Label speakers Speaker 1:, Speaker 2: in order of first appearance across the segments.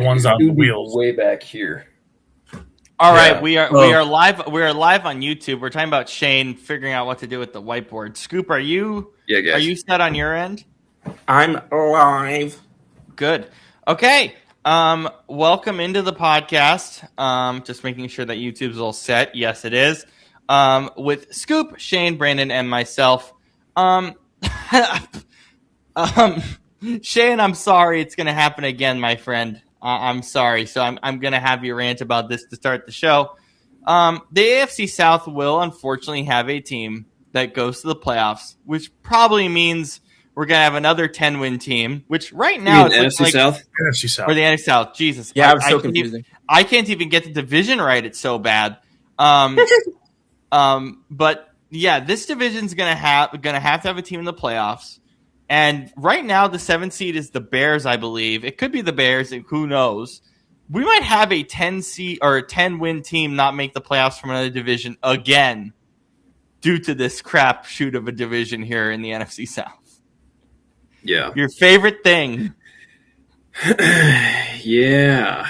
Speaker 1: The ones on
Speaker 2: It
Speaker 1: the
Speaker 2: would be
Speaker 1: wheels.
Speaker 2: way back here.
Speaker 3: All right,
Speaker 2: Yeah.
Speaker 3: we are live. We are live on YouTube. We're talking about Shane figuring out what to do with the whiteboard. Scoop, are you set on your end?
Speaker 4: I'm live.
Speaker 3: Good. Okay. Welcome into the podcast. Just making sure that YouTube's all set. Yes, it is. With Scoop, Shane, Brandon, and myself. Shane, I'm sorry it's going to happen again, my friend. I'm sorry. So I'm going to have you rant about this to start the show. The AFC South will unfortunately have a team that goes to the playoffs, which probably means we're going to have another 10-win team, which right now
Speaker 2: it's NFC
Speaker 3: like
Speaker 2: South?
Speaker 1: NFC South.
Speaker 3: Or the NFC South. Jesus.
Speaker 4: Yeah, I was so confusing.
Speaker 3: I can't even get the division right. It's so bad. But yeah, this division's going to have to have a team in the playoffs. And right now, the 7th seed is the Bears, I believe. It could be the Bears, and who knows? We might have a 10-win team not make the playoffs from another division again due to this crap shoot of a division here in the NFC South.
Speaker 2: Yeah.
Speaker 3: Your favorite thing?
Speaker 2: Yeah.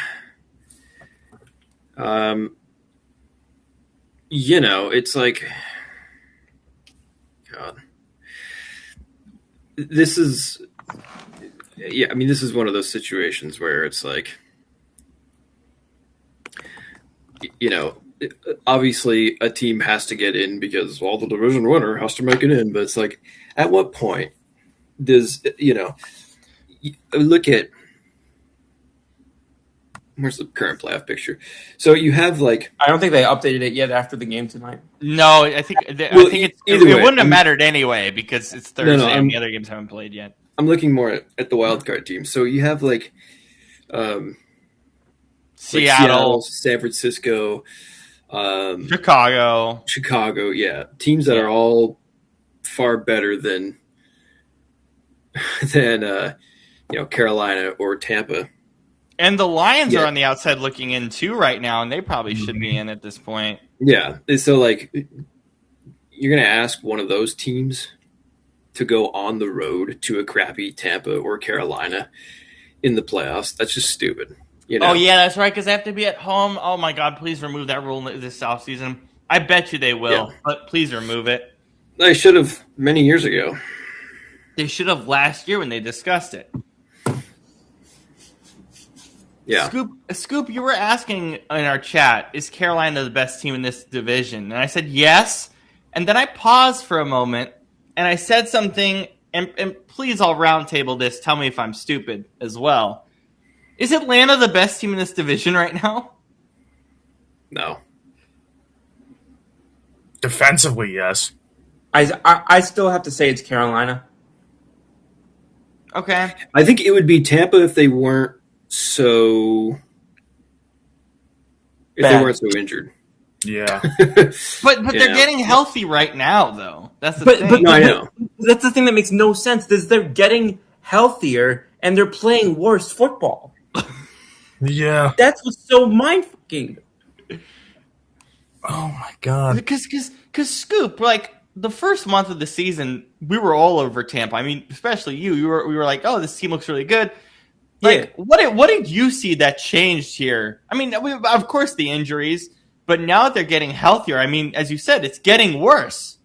Speaker 2: It's like, God. This is one of those situations where it's like, obviously a team has to get in because the division winner has to make it in. But it's like, at what point does, look at, where's the current playoff picture? So you have like,
Speaker 4: I don't think they updated it yet after the game tonight.
Speaker 3: No, I think it wouldn't have mattered anyway because it's Thursday and the other games haven't played yet.
Speaker 2: I'm looking more at the wild card team. So you have like Seattle, San Francisco,
Speaker 3: Chicago,
Speaker 2: yeah, teams that are all far better than Carolina or Tampa.
Speaker 3: And the Lions are on the outside looking in too right now, and they probably should be in at this point.
Speaker 2: Yeah, so like you're going to ask one of those teams to go on the road to a crappy Tampa or Carolina in the playoffs. That's just stupid.
Speaker 3: Oh, yeah, that's right, because they have to be at home. Oh, my God, please remove that rule this offseason. I bet you they will, but please remove it.
Speaker 2: They should have many years ago.
Speaker 3: They should have last year when they discussed it.
Speaker 2: Yeah.
Speaker 3: Scoop, you were asking in our chat, is Carolina the best team in this division? And I said yes. And then I paused for a moment, and I said something, and please, I'll roundtable this. Tell me if I'm stupid as well. Is Atlanta the best team in this division right now?
Speaker 2: No.
Speaker 1: Defensively, yes.
Speaker 4: I still have to say it's Carolina.
Speaker 3: Okay.
Speaker 2: I think it would be Tampa if they weren't so injured.
Speaker 1: Yeah.
Speaker 3: but they're getting healthy right now, though. That's the thing.
Speaker 4: But
Speaker 2: no, I know.
Speaker 4: That's the thing that makes no sense. Is they're getting healthier and they're playing worse football.
Speaker 1: Yeah.
Speaker 4: That's what's so mind-fucking.
Speaker 1: Oh, my God.
Speaker 3: Because Scoop, like, the first month of the season, we were all over Tampa. I mean, especially you. We were like, oh, this team looks really good. Like, what did you see that changed here? I mean, of course the injuries, but now that they're getting healthier, I mean, as you said, it's getting worse.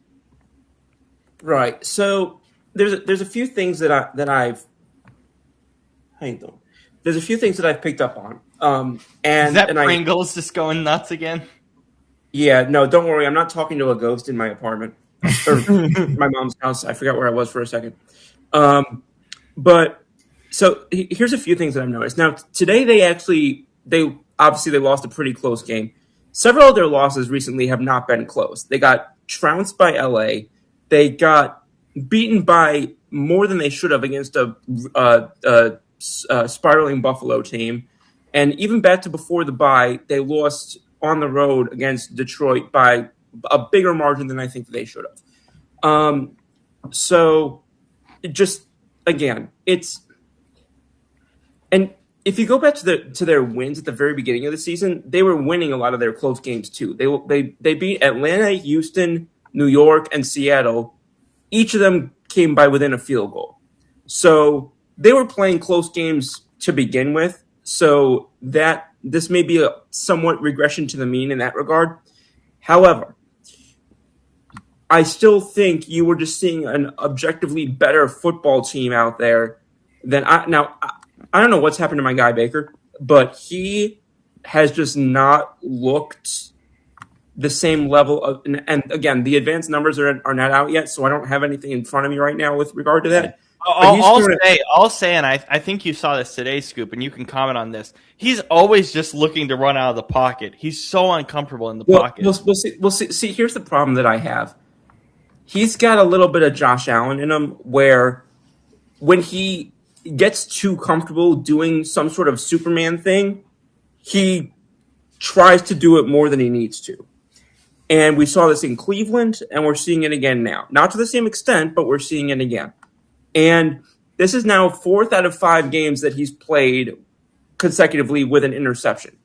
Speaker 4: Right. So there's a few things that I've how you doing? There's a few things that I've picked up on.
Speaker 3: Is that Pringles just going nuts again?
Speaker 4: Yeah, no, don't worry. I'm not talking to a ghost in my apartment or my mom's house. I forgot where I was for a second. But so here's a few things that I've noticed. Now today they obviously lost a pretty close game. Several of their losses recently have not been close. They got trounced by LA. They got beaten by more than they should have against a spiraling Buffalo team. And even back to before the bye, they lost on the road against Detroit by a bigger margin than I think they should have. So just, again, and if you go back to their wins at the very beginning of the season, they were winning a lot of their close games too. They beat Atlanta, Houston, New York, and Seattle. Each of them came by within a field goal. So they were playing close games to begin with. So that this may be a somewhat regression to the mean in that regard. However, I still think you were just seeing an objectively better football team out there than I. Now, I don't know what's happened to my guy Baker, but he has just not looked the same level of. And again, the advanced numbers are not out yet, so I don't have anything in front of me right now with regard to that.
Speaker 3: I'll say, and I think you saw this today, Scoop, and you can comment on this. He's always just looking to run out of the pocket. He's so uncomfortable in the pocket.
Speaker 4: We'll see. See, here's the problem that I have. He's got a little bit of Josh Allen in him, where when he gets too comfortable doing some sort of Superman thing, he tries to do it more than he needs to. And we saw this in Cleveland, and we're seeing it again now. Not to the same extent, but we're seeing it again. And this is now 4th out of 5 games that he's played consecutively with an interception.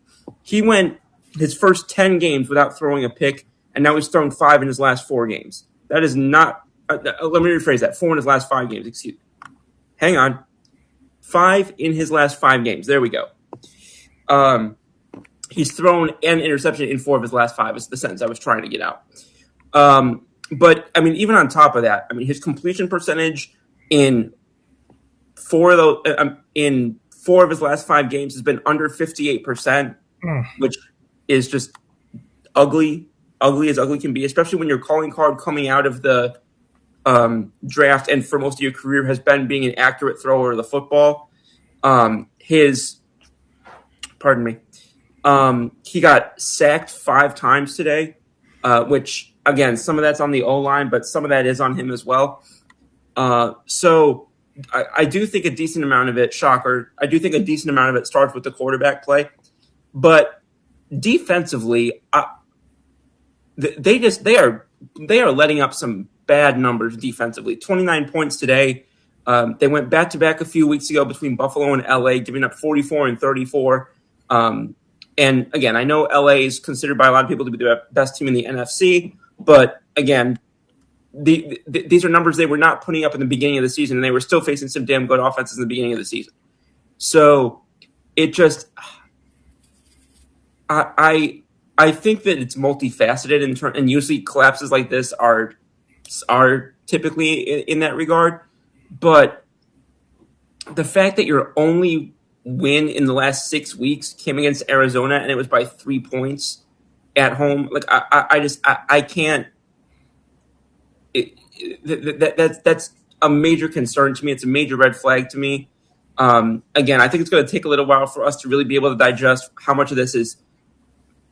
Speaker 4: He went his first 10 games without throwing a pick, and now he's thrown 5 in his last 4 games. That is not let me rephrase that. 4 in his last 5 games, excuse me. Hang on. 5 in his last 5 games. There we go. He's thrown an interception in 4 of his last 5 is the sentence I was trying to get out. But, I mean, even on top of that, I mean, his completion percentage in 4 of his last 5 games has been under 58%, which is just ugly as ugly can be, especially when your calling card coming out of the draft and for most of your career has been being an accurate thrower of the football. He got sacked 5 times today, which, again, some of that's on the O-line, but some of that is on him as well. So I do think a decent amount of it, shocker, I do think a decent amount of it starts with the quarterback play. But defensively, they are letting up some bad numbers defensively. 29 points today. They went back-to-back a few weeks ago between Buffalo and LA, giving up 44 and 34. And again, I know LA is considered by a lot of people to be the best team in the NFC, but again, these are numbers they were not putting up in the beginning of the season, and they were still facing some damn good offenses in the beginning of the season. So it just, I think that it's multifaceted and usually collapses like this are typically in that regard. But the fact that your only win in the last 6 weeks came against Arizona and it was by 3 points at home, like I can't. That's a major concern to me. It's a major red flag to me. Again, I think it's going to take a little while for us to really be able to digest how much of this is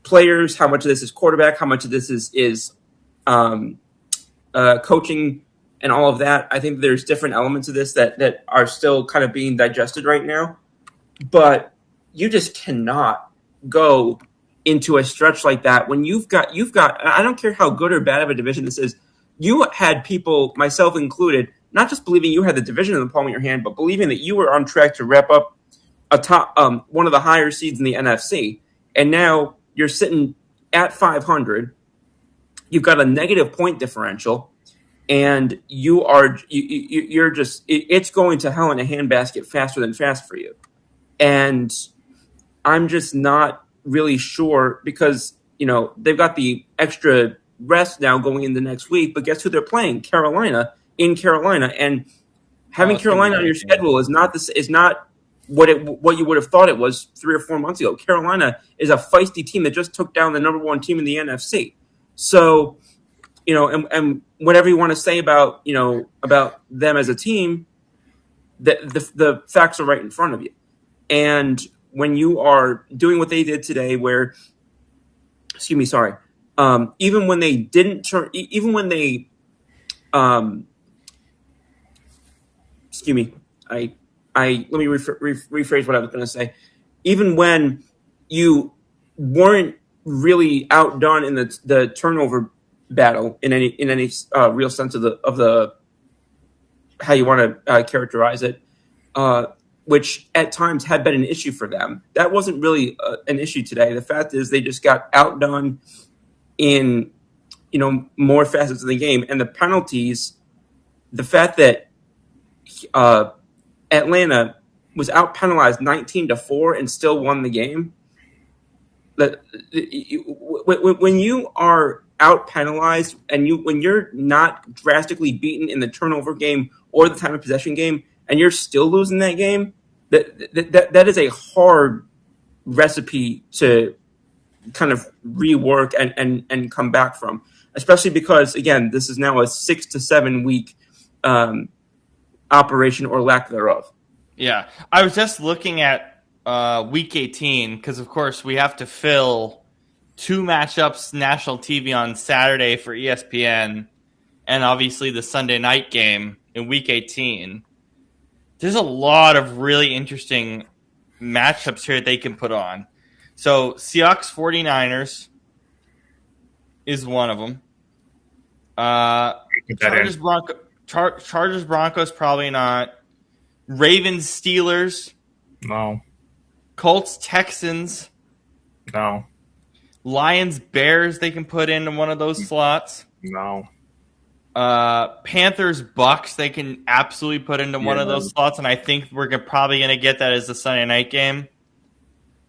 Speaker 4: players, how much of this is quarterback, how much of this is coaching and all of that. I think there's different elements of this that are still kind of being digested right now. But you just cannot go into a stretch like that when you've got. I don't care how good or bad of a division this is. You had people, myself included, not just believing you had the division in the palm of your hand, but believing that you were on track to wrap up a top one of the higher seeds in the NFC. And now you're sitting at 500. You've got a negative point differential, and you're just it's going to hell in a handbasket faster than fast for you. And I'm just not really sure because they've got the extra rest now going into next week, but guess who they're playing? Carolina in Carolina, and having Carolina on your schedule is not what you would have thought it was 3 or 4 months ago. Carolina is a feisty team that just took down the number 1 team in the NFC. So, and whatever you want to say about them as a team, the facts are right in front of you. And when you are doing what they did today, where, even when they didn't turn, even when they, let me rephrase what I was going to say. Even when you weren't really outdone in the turnover battle in any real sense of the how you want to characterize it, which at times had been an issue for them, that wasn't really an issue today. The fact is they just got outdone in more facets of the game, and the penalties, the fact that Atlanta was out penalized 19-4 and still won the game. That when you are out penalized and when you're not drastically beaten in the turnover game or the time of possession game, and you're still losing that game, that is a hard recipe to kind of rework and come back from, especially because, again, this is now a 6 to 7 week operation or lack thereof.
Speaker 3: Yeah, I was just looking at Week 18 because, of course, we have to fill 2 matchups national TV on Saturday for ESPN and obviously the Sunday night game in Week 18. There's a lot of really interesting matchups here that they can put on. So Seahawks 49ers is one of them. Chargers Broncos probably not. Ravens Steelers.
Speaker 1: No.
Speaker 3: Colts Texans.
Speaker 1: No.
Speaker 3: Lions Bears they can put into one of those slots.
Speaker 1: No.
Speaker 3: Panthers Bucks they can absolutely put into one of those slots, and I think we're probably going to get that as the Sunday night game.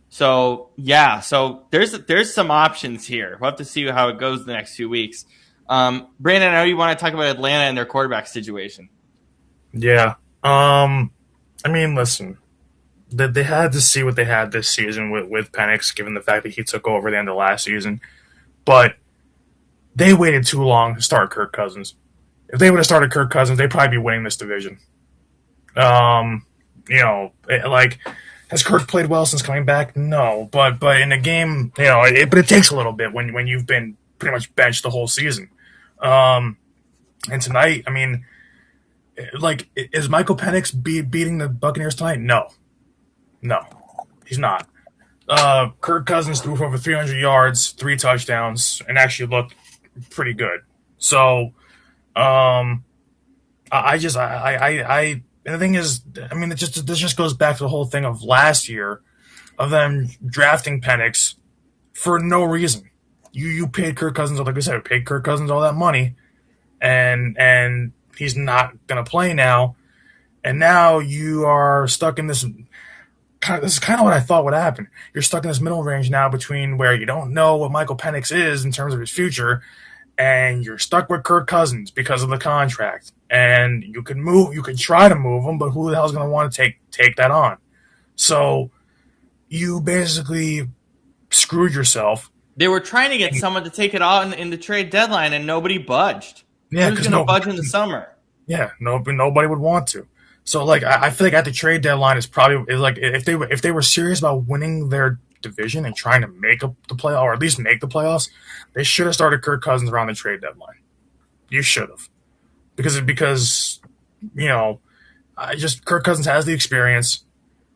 Speaker 3: So yeah, so there's some options here. We'll have to see how it goes the next 2 weeks. Brandon, I know you want to talk about Atlanta and their quarterback situation.
Speaker 1: Yeah. I mean, listen, they had to see what they had this season with Penix, given the fact that he took over the end of last season. But they waited too long to start Kirk Cousins. If they would have started Kirk Cousins, they'd probably be winning this division. Has Kirk played well since coming back? No, but in a game, but it takes a little bit when you've been pretty much benched the whole season. And tonight, I mean, is Michael Penix beating the Buccaneers tonight? No, he's not. Kirk Cousins threw for over 300 yards, 3 touchdowns, and actually looked pretty good. So, and the thing is, I mean, this just goes back to the whole thing of last year of them drafting Penix for no reason. You paid Kirk Cousins, like we said, paid Kirk Cousins all that money, and he's not going to play now. And now you are stuck in this this is kind of what I thought would happen. You're stuck in this middle range now between where you don't know what Michael Penix is in terms of his future, and you're stuck with Kirk Cousins because of the contract. And you can try to move him, but who the hell is going to want to take that on? So you basically screwed yourself.
Speaker 3: They were trying to get someone to take it on in the trade deadline, and nobody budged.
Speaker 1: Yeah,
Speaker 3: who's going to budge in the summer?
Speaker 1: Yeah, nobody would want to. So I feel like at the trade deadline is if they were serious about winning their division and trying to make the playoff or at least make the playoffs, they should have started Kirk Cousins around the trade deadline. You should have, because Kirk Cousins has the experience.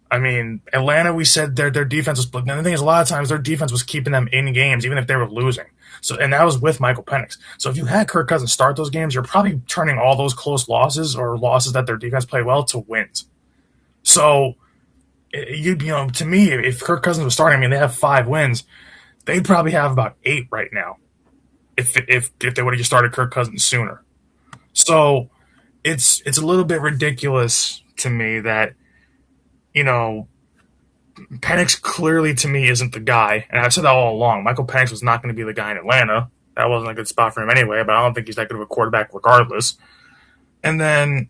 Speaker 1: I mean, Atlanta, we said their defense was, but the thing is, a lot of times their defense was keeping them in games even if they were losing. So, and that was with Michael Penix. So if you had Kirk Cousins start those games, you're probably turning all those close losses or losses that their defense played well to wins. So, to me, if Kirk Cousins was starting, I mean, they have 5 wins, they'd probably have about 8 right now if they would have just started Kirk Cousins sooner. So it's a little bit ridiculous to me that, Penix clearly to me isn't the guy, and I've said that all along. Michael Penix was not going to be the guy in Atlanta. That wasn't a good spot for him anyway, but I don't think he's that good of a quarterback regardless. And then,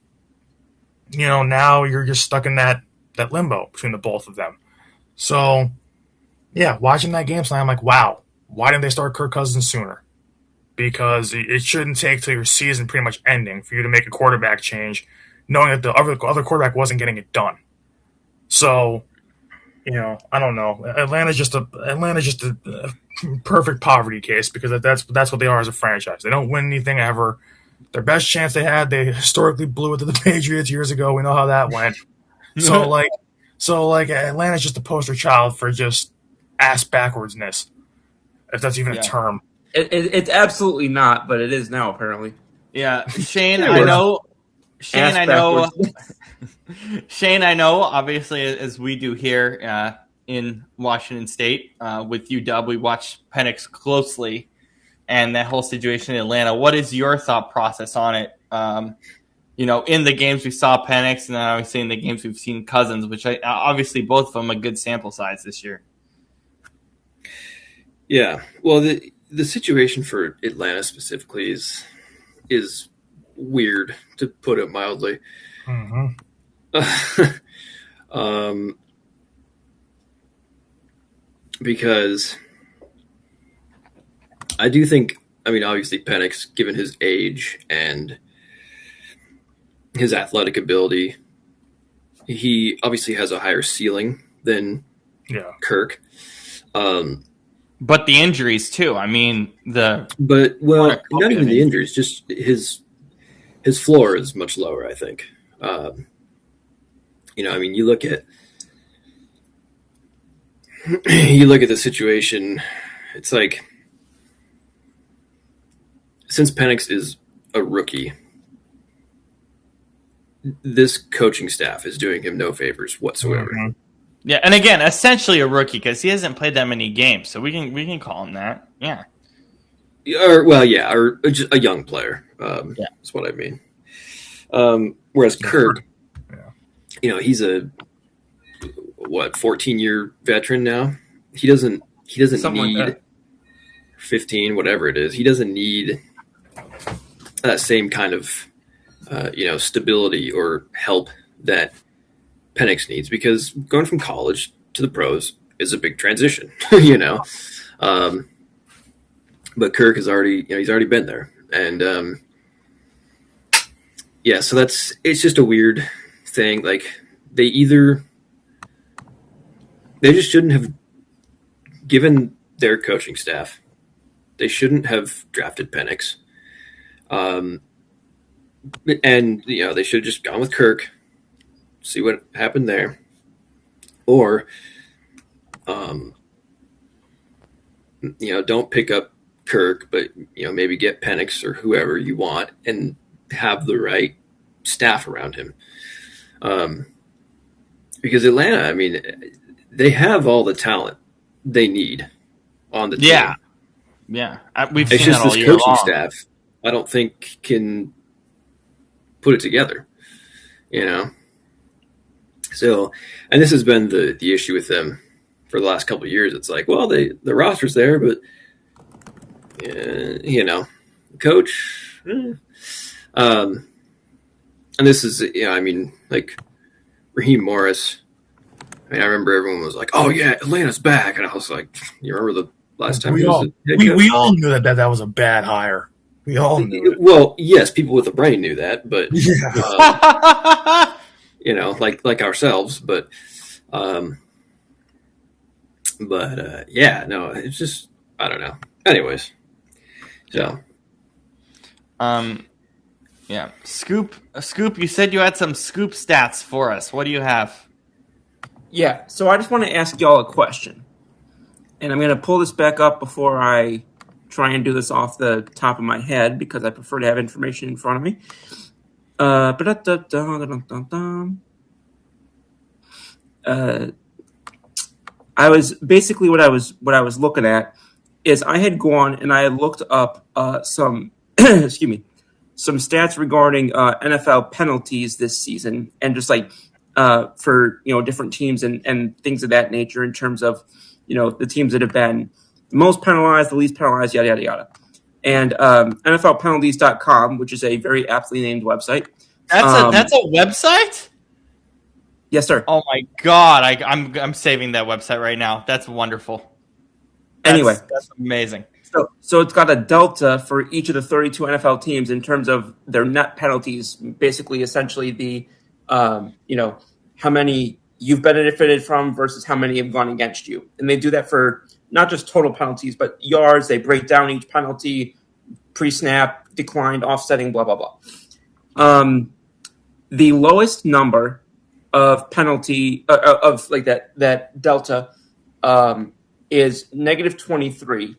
Speaker 1: now you're just stuck in that limbo between the both of them. So, yeah, watching that game tonight, I'm like, wow, why didn't they start Kirk Cousins sooner? Because it shouldn't take till your season pretty much ending for you to make a quarterback change, knowing that the other quarterback wasn't getting it done. So, I don't know. Atlanta's just a perfect poverty case because that's what they are as a franchise. They don't win anything ever. Their best chance they had, they historically blew it to the Patriots years ago. We know how that went. So Atlanta's just a poster child for just ass backwardsness, if that's even a term.
Speaker 4: It's absolutely not, but it is now apparently.
Speaker 3: Yeah, Shane, I know. Shane, I know, obviously, as we do here in Washington State with UW, we watch Penix closely and that whole situation in Atlanta. What is your thought process on it? in the games we saw Penix, and then obviously in the games we've seen Cousins, which obviously both of them a good sample size this year.
Speaker 2: Yeah. Well, the situation for Atlanta specifically is weird, to put it mildly.
Speaker 1: Mm-hmm.
Speaker 2: Because I do think, obviously Penix, given his age and his athletic ability, he obviously has a higher ceiling than Kirk.
Speaker 3: But the injuries too.
Speaker 2: Not even the injuries, just his floor is much lower, I think. You look at the situation, it's like, since Penix is a rookie, this coaching staff is doing him no favors whatsoever.
Speaker 3: Mm-hmm. Yeah, and again, essentially a rookie because he hasn't played that many games, so we can call him that. Yeah.
Speaker 2: Or just a young player. That's what I mean. Whereas Kirk, he's a 14-year veteran now. He doesn't
Speaker 4: Something
Speaker 2: need
Speaker 4: like
Speaker 2: 15, whatever it is. He doesn't need that same kind of stability or help that Penix needs, because going from college to the pros is a big transition, but Kirk has already been there, and so it's just a weird thing. Like, they just shouldn't have given their coaching staff. They shouldn't have drafted Penix. And they should have just gone with Kirk, see what happened there, or don't pick up Kirk, but maybe get Penix or whoever you want and have the right staff around him. Because Atlanta, they have all the talent they need on the team.
Speaker 3: Yeah, we've
Speaker 2: it's
Speaker 3: seen
Speaker 2: just
Speaker 3: that all
Speaker 2: this
Speaker 3: year
Speaker 2: coaching
Speaker 3: long.
Speaker 2: staff, I don't think, can put it together. So, and this has been the issue with them for the last couple of years. It's like, well, the roster's there, but coach. And this is, like Raheem Morris. I remember everyone was like, "Oh yeah, Atlanta's back," and I was like, "You remember the last time
Speaker 1: we all knew that was a bad hire. We all knew it.
Speaker 2: Well, yes, people with a brain knew that, but like ourselves. But it's just, I don't know. Anyways, so
Speaker 3: Scoop. You said you had some Scoop stats for us. What do you have?
Speaker 4: Yeah, so I just want to ask y'all a question. And I'm going to pull this back up before I try and do this off the top of my head, because I prefer to have information in front of me. I was basically what I was looking at is I had gone and I had looked up some some stats regarding NFL penalties this season, and just like for different teams and things of that nature, in terms of the teams that have been the most penalized, the least penalized, yada yada yada. And NFLpenalties.com, which is a very aptly named website.
Speaker 3: That's a website?
Speaker 4: Yes, sir.
Speaker 3: Oh my god, I'm saving that website right now. That's wonderful.
Speaker 4: Anyway,
Speaker 3: that's amazing.
Speaker 4: So it's got a delta for each of the 32 NFL teams in terms of their net penalties, basically essentially the how many you've benefited from versus how many have gone against you. And they do that for not just total penalties, but yards. They break down each penalty, pre-snap, declined, offsetting, blah, blah, blah. The lowest number of penalty of like that delta is negative 23,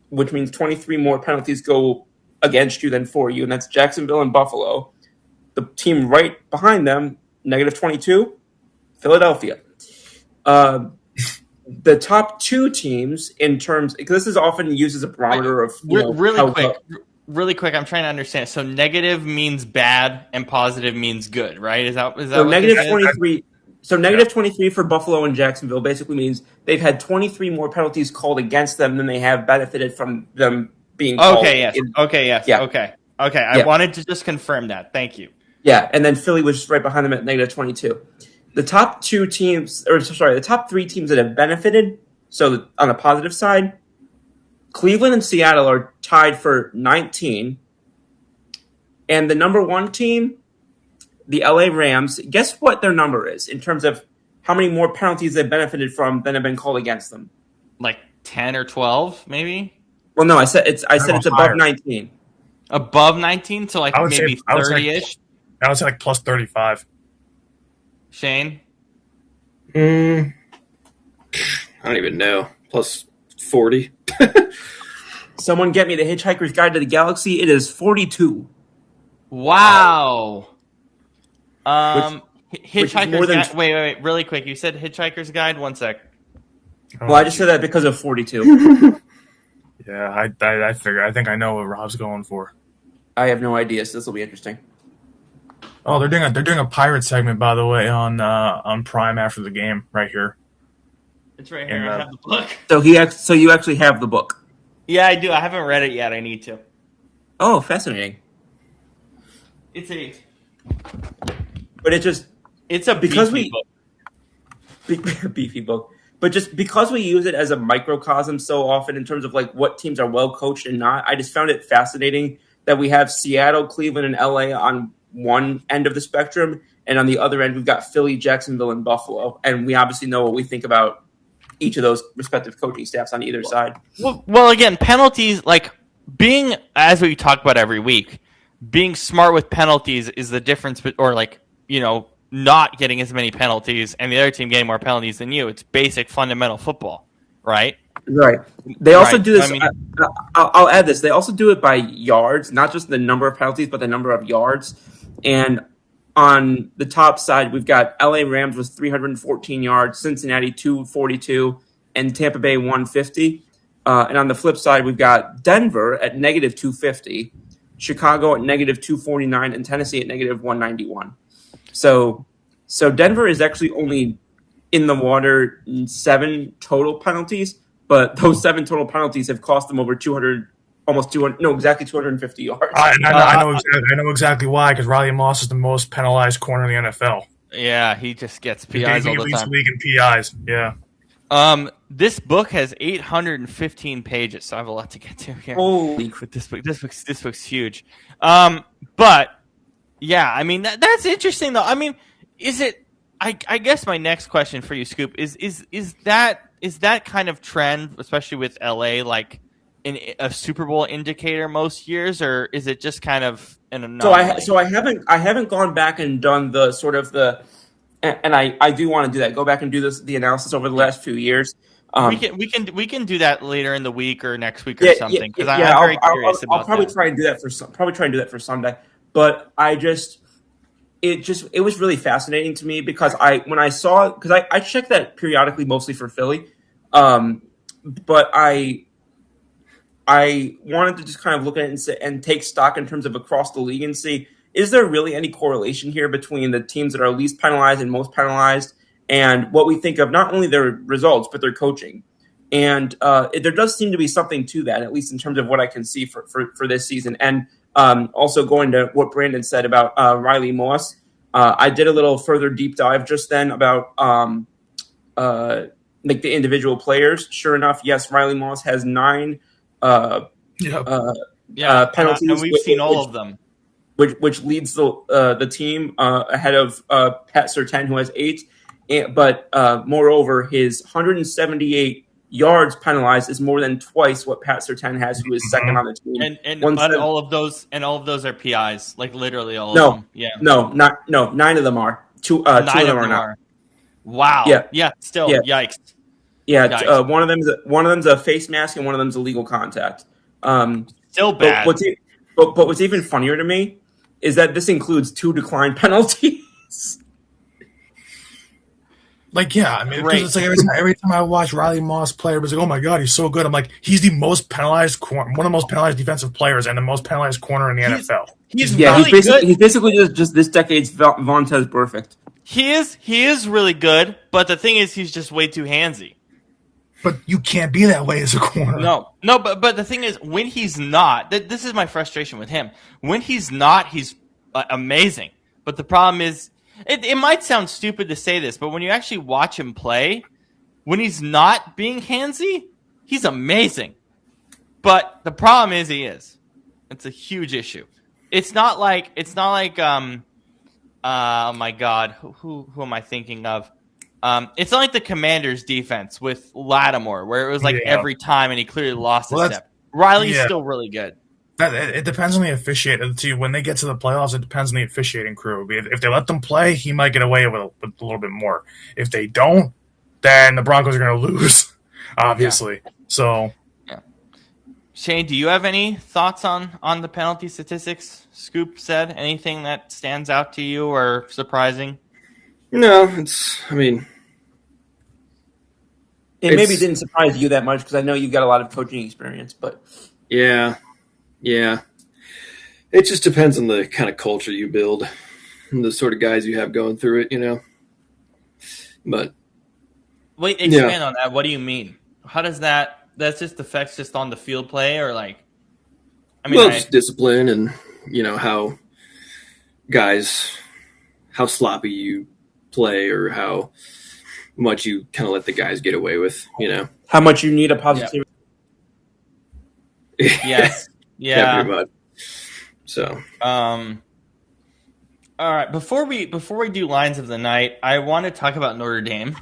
Speaker 4: which means 23 more penalties go against you than for you. And that's Jacksonville and Buffalo. The team right behind them, negative 22, Philadelphia. The top two teams in terms, because this is often used as a barometer of
Speaker 3: really quick. really quick, I'm trying to understand. So negative means bad and positive means good, right? Is that
Speaker 4: So
Speaker 3: what
Speaker 4: negative
Speaker 3: this is?
Speaker 4: 23. So negative 23 for Buffalo and Jacksonville basically means they've had 23 more penalties called against them than they have benefited from them being called.
Speaker 3: Okay, yes. Okay, yes.
Speaker 4: Yeah.
Speaker 3: Okay. I
Speaker 4: Yeah.
Speaker 3: wanted to just confirm that. Thank you.
Speaker 4: Yeah, and then Philly was just right behind them at negative 22. The top the top 3 teams that have benefited, so on the positive side, Cleveland and Seattle are tied for 19. And the number 1 team, the LA Rams, guess what their number is in terms of how many more penalties they've benefited from than have been called against them?
Speaker 3: Like 10 or 12, maybe?
Speaker 4: Well, no, I said it's above
Speaker 1: higher.
Speaker 4: 19.
Speaker 3: Above 19, so like
Speaker 1: I would
Speaker 3: maybe
Speaker 1: say
Speaker 3: 30-ish.
Speaker 1: I would say like plus 35.
Speaker 3: Shane?
Speaker 2: I don't even know. Plus 40.
Speaker 4: Someone get me the Hitchhiker's Guide to the Galaxy. It is 42.
Speaker 3: Wow.
Speaker 4: Which is more
Speaker 3: Hitchhiker's
Speaker 4: than-
Speaker 3: Guide. Wait, really quick. You said Hitchhiker's Guide? 1 sec.
Speaker 4: Well, I just said that because of 42.
Speaker 1: Yeah, I figure. I think I know what Rob's going for.
Speaker 4: I have no idea, so this will be interesting.
Speaker 1: Oh, they're doing a pirate segment, by the way, on Prime after the game right here.
Speaker 3: It's right here.
Speaker 1: And,
Speaker 3: I have the book.
Speaker 4: So you actually have the book.
Speaker 3: Yeah, I do. I haven't read it yet. I need to.
Speaker 4: Oh, fascinating.
Speaker 3: It's a
Speaker 4: because
Speaker 3: beefy book.
Speaker 4: beefy book. But just because we use it as a microcosm so often in terms of like what teams are well coached and not, I just found it fascinating that we have Seattle, Cleveland, and LA on one end of the spectrum, and on the other end we've got Philly, Jacksonville, and Buffalo. And we obviously know what we think about each of those respective coaching staffs on either side.
Speaker 3: Well, again, penalties, like being, as we talk about every week, being smart with penalties is the difference, or like, not getting as many penalties and the other team getting more penalties than you. It's basic fundamental football, right?
Speaker 4: Right. They also do this.
Speaker 3: I mean,
Speaker 4: I'll add this. They also do it by yards, not just the number of penalties, but the number of yards. And on the top side, we've got LA Rams with 314 yards, Cincinnati 242, and Tampa Bay 150. And on the flip side, we've got Denver at negative 250, Chicago at negative 249, and Tennessee at negative 191. So Denver is actually only in the water in 7 total penalties, but those 7 total penalties have cost them over 250 yards.
Speaker 1: I know exactly why, because Riley Moss is the most penalized corner in the NFL.
Speaker 3: yeah, he just gets PIs all the
Speaker 1: leads
Speaker 3: time.
Speaker 1: the league in PIs. Yeah.
Speaker 3: This book has 815 pages, so I have a lot to get to here.
Speaker 4: Holy
Speaker 3: With this book's huge. But yeah, I mean that's interesting though. I mean, is it? I guess my next question for you, Scoop, is that kind of trend, especially with LA, like a Super Bowl indicator most years, or is it just kind of an anomaly?
Speaker 4: So I haven't gone back and done the sort of the, and I do want to do that. Go back and do the analysis over the last few years.
Speaker 3: We can do that later in the week or next week or something, because I'm very curious about
Speaker 4: I'll probably
Speaker 3: that.
Speaker 4: try and do that for Sunday. But it was really fascinating to me because I check that periodically, mostly for Philly, but I wanted to just kind of look at it and take stock in terms of across the league and see, is there really any correlation here between the teams that are least penalized and most penalized and what we think of not only their results but their coaching? And there does seem to be something to that, at least in terms of what I can see for this season. And also going to what Brandon said about Riley Moss, I did a little further deep dive just then about like the individual players. Sure enough, yes, Riley Moss has 9 penalties.
Speaker 3: And we've seen all of them.
Speaker 4: Which leads the team ahead of Pat Surtain, who has 8. But moreover, his 178 yards penalized is more than twice what Pat Surtain has, who is second on the team.
Speaker 3: And all of those are PIs, like literally all
Speaker 4: No,
Speaker 3: of them. Yeah.
Speaker 4: No, 9 of them are. 2 of them are not.
Speaker 3: Wow.
Speaker 4: Yeah.
Speaker 3: Still,
Speaker 4: Yeah.
Speaker 3: yikes.
Speaker 4: Yeah.
Speaker 3: Yikes.
Speaker 4: One of them's a face mask and one of them's illegal contact.
Speaker 3: Still bad.
Speaker 4: But what's even funnier to me is that this includes 2 declined penalties.
Speaker 1: Like, yeah, I mean, because
Speaker 3: Great.
Speaker 1: it's like every time I watch Riley Moss play, everybody's like, "Oh my god, he's so good." I'm like, he's the most penalized one of the most penalized defensive players and the most penalized corner in the
Speaker 3: He's
Speaker 1: NFL.
Speaker 3: he's
Speaker 4: Yeah,
Speaker 3: really good.
Speaker 4: he's basically just this decade's Vontez perfect.
Speaker 3: He is really good, but the thing is, he's just way too handsy.
Speaker 1: But you can't be that way as a corner.
Speaker 3: No, but the thing is, when he's not, this is my frustration with him. When he's not, he's amazing. But the problem is, it might sound stupid to say this, but when you actually watch him play, when he's not being handsy, he's amazing. But the problem is, he is. It's a huge issue. It's not like oh my God, who am I thinking of? It's not like the Commanders' defense with Lattimore, where it was like every time and he clearly lost a step. Riley's still really good.
Speaker 1: It depends on the officiating. When they get to the playoffs, it depends on the officiating crew. If they let them play, he might get away with a little bit more. If they don't, then the Broncos are going to lose, obviously.
Speaker 3: Yeah.
Speaker 1: So,
Speaker 3: Shane, do you have any thoughts on the penalty statistics? Scoop said anything that stands out to you or surprising?
Speaker 2: No,
Speaker 4: It maybe didn't surprise you that much because I know you've got a lot of coaching experience, but
Speaker 2: yeah. It just depends on the kind of culture you build and the sort of guys you have going through it, But
Speaker 3: wait, expand on that. What do you mean? How does that just affects just on the field play or like? I mean,
Speaker 2: just discipline and how sloppy you play or how much you kind of let the guys get away with,
Speaker 4: how much you need a positive.
Speaker 3: Yes. Yeah.
Speaker 2: Pretty much. So,
Speaker 3: all right. Before we do lines of the night, I want to talk about Notre Dame,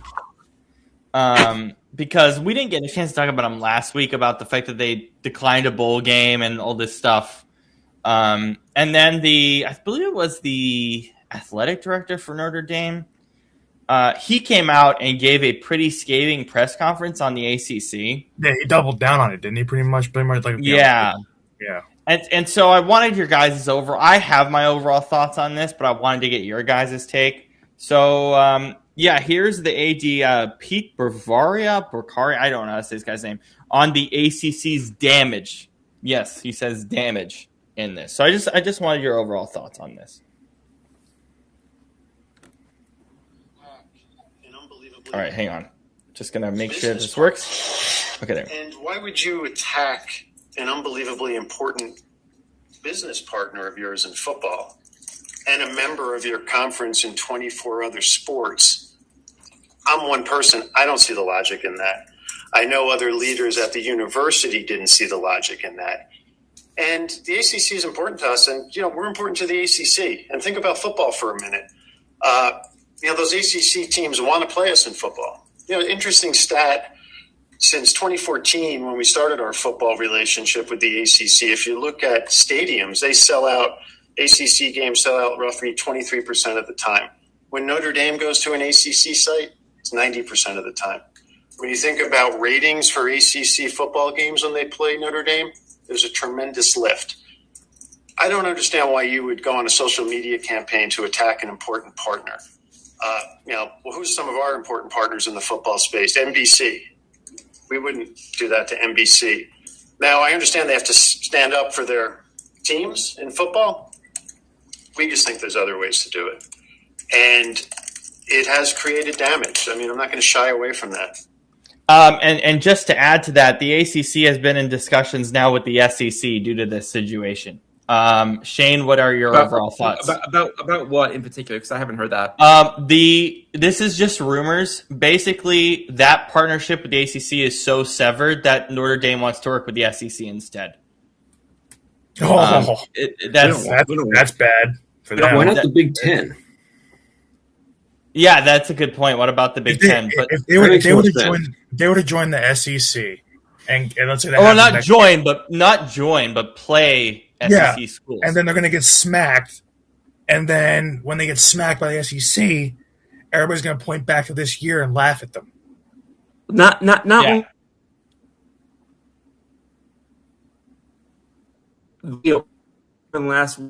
Speaker 3: because we didn't get a chance to talk about them last week about the fact that they declined a bowl game and all this stuff. And then I believe it was the athletic director for Notre Dame. He came out and gave a pretty scathing press conference on the ACC.
Speaker 1: Yeah, he doubled down on it, didn't he? Pretty much like
Speaker 3: yeah. And so I wanted your guys' I have my overall thoughts on this, but I wanted to get your guys' take. So here's the AD Pete Bavaria, I don't know how to say this guy's name, on the ACC's damage. Yes, he says damage in this. So I just wanted your overall thoughts on this. All right, hang on. Just going to make sure this works. Okay, there.
Speaker 5: And why would you attack an unbelievably important business partner of yours in football and a member of your conference in 24 other sports? I'm one person. I don't see the logic in that. I know other leaders at the university didn't see the logic in that. And the ACC is important to us, and we're important to the ACC. And think about football for a minute. Those ACC teams want to play us in football. Interesting stat. Since 2014, when we started our football relationship with the ACC, if you look at stadiums, ACC games sell out roughly 23% of the time. When Notre Dame goes to an ACC site, it's 90% of the time. When you think about ratings for ACC football games when they play Notre Dame, there's a tremendous lift. I don't understand why you would go on a social media campaign to attack an important partner. Who's some of our important partners in the football space? NBC. We wouldn't do that to NBC. Now, I understand they have to stand up for their teams in football. We just think there's other ways to do it. And it has created damage. I'm not going to shy away from that.
Speaker 3: And just to add to that, the ACC has been in discussions now with the SEC due to this situation. Shane, what are your overall thoughts
Speaker 4: about what in particular? Because I haven't heard that.
Speaker 3: This is just rumors. Basically, that partnership with the ACC is so severed that Notre Dame wants to work with the SEC instead.
Speaker 1: That's bad for them.
Speaker 2: Why not the Big Ten?
Speaker 3: Yeah, that's a good point. What about the Big Ten? But
Speaker 1: if they would have joined the SEC, and let's say
Speaker 3: not join, but play SEC schools.
Speaker 1: And then they're going to get smacked. And then when they get smacked by the SEC, everybody's going to point back to this year and laugh at them.
Speaker 4: Not. Last,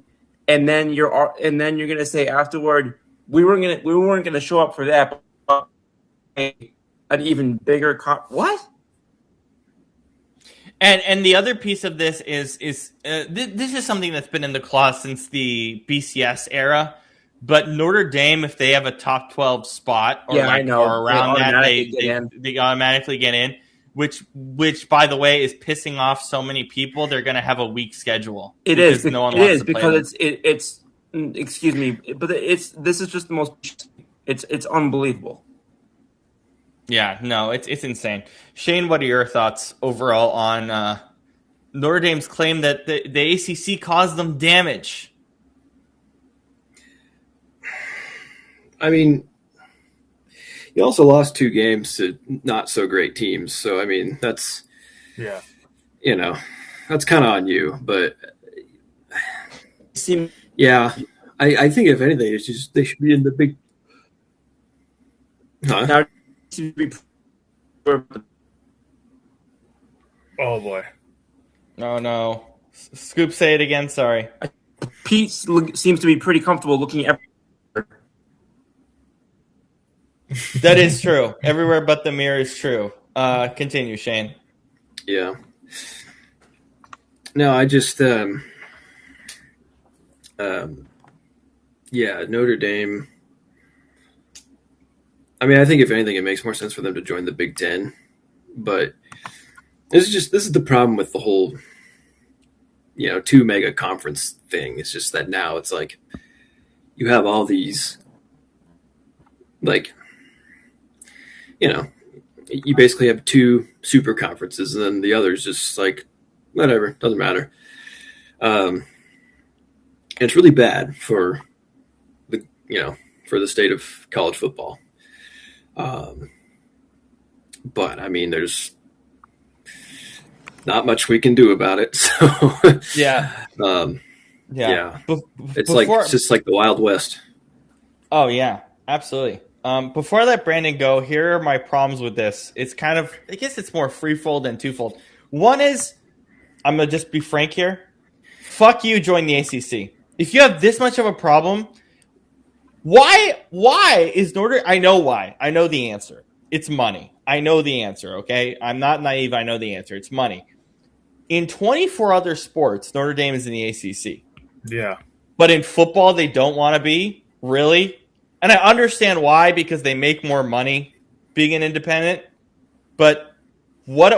Speaker 4: and then you're going to say afterward, we weren't going to show up for that. But an even bigger what?
Speaker 3: And the other piece of this is this is something that's been in the clause since the BCS era. But Notre Dame, if they have a top 12 spot or
Speaker 4: I know.
Speaker 3: or around that,
Speaker 4: they
Speaker 3: automatically get in. Which by the way is pissing off so many people. They're going to have a weak schedule.
Speaker 4: It is.
Speaker 3: No one wants to play
Speaker 4: because it's excuse me, but this is just the most. It's unbelievable.
Speaker 3: Yeah, no, it's insane. Shane, what are your thoughts overall on Notre Dame's claim that the ACC caused them damage?
Speaker 2: I mean, you also lost 2 games to not so great teams. So, I mean, that's, that's kind of on you. But, yeah, I think if anything, it's just they should be in the big. Huh?
Speaker 1: Oh boy!
Speaker 3: Oh no! Scoop, say it again. Sorry.
Speaker 4: Pete seems to be pretty comfortable looking at.
Speaker 3: That is true. Everywhere but the mirror is true. Continue, Shane.
Speaker 2: Yeah. No, I just Notre Dame. I mean, I think if anything, it makes more sense for them to join the Big Ten. But this is the problem with the whole, 2 mega conference thing. It's just that now it's like you have all these, like, you basically have 2 super conferences, and then the others just like whatever, doesn't matter. And it's really bad for the state of college football. But I mean, there's not much we can do about it. So
Speaker 3: yeah.
Speaker 2: It's just like the Wild West.
Speaker 3: Oh yeah, absolutely. Before I let Brandon go, here are my problems with this. It's kind of, I guess it's more threefold than twofold. One is, I'm going to just be frank here. Fuck you, join the ACC. If you have this much of a problem, why is Notre? I know why. I know the answer. It's money. I know the answer, okay? I'm not naive. I know the answer. It's money. In 24 other sports, Notre Dame is in the ACC.
Speaker 1: Yeah.
Speaker 3: But in football, they don't want to be? Really? And I understand why, because they make more money being an independent. But what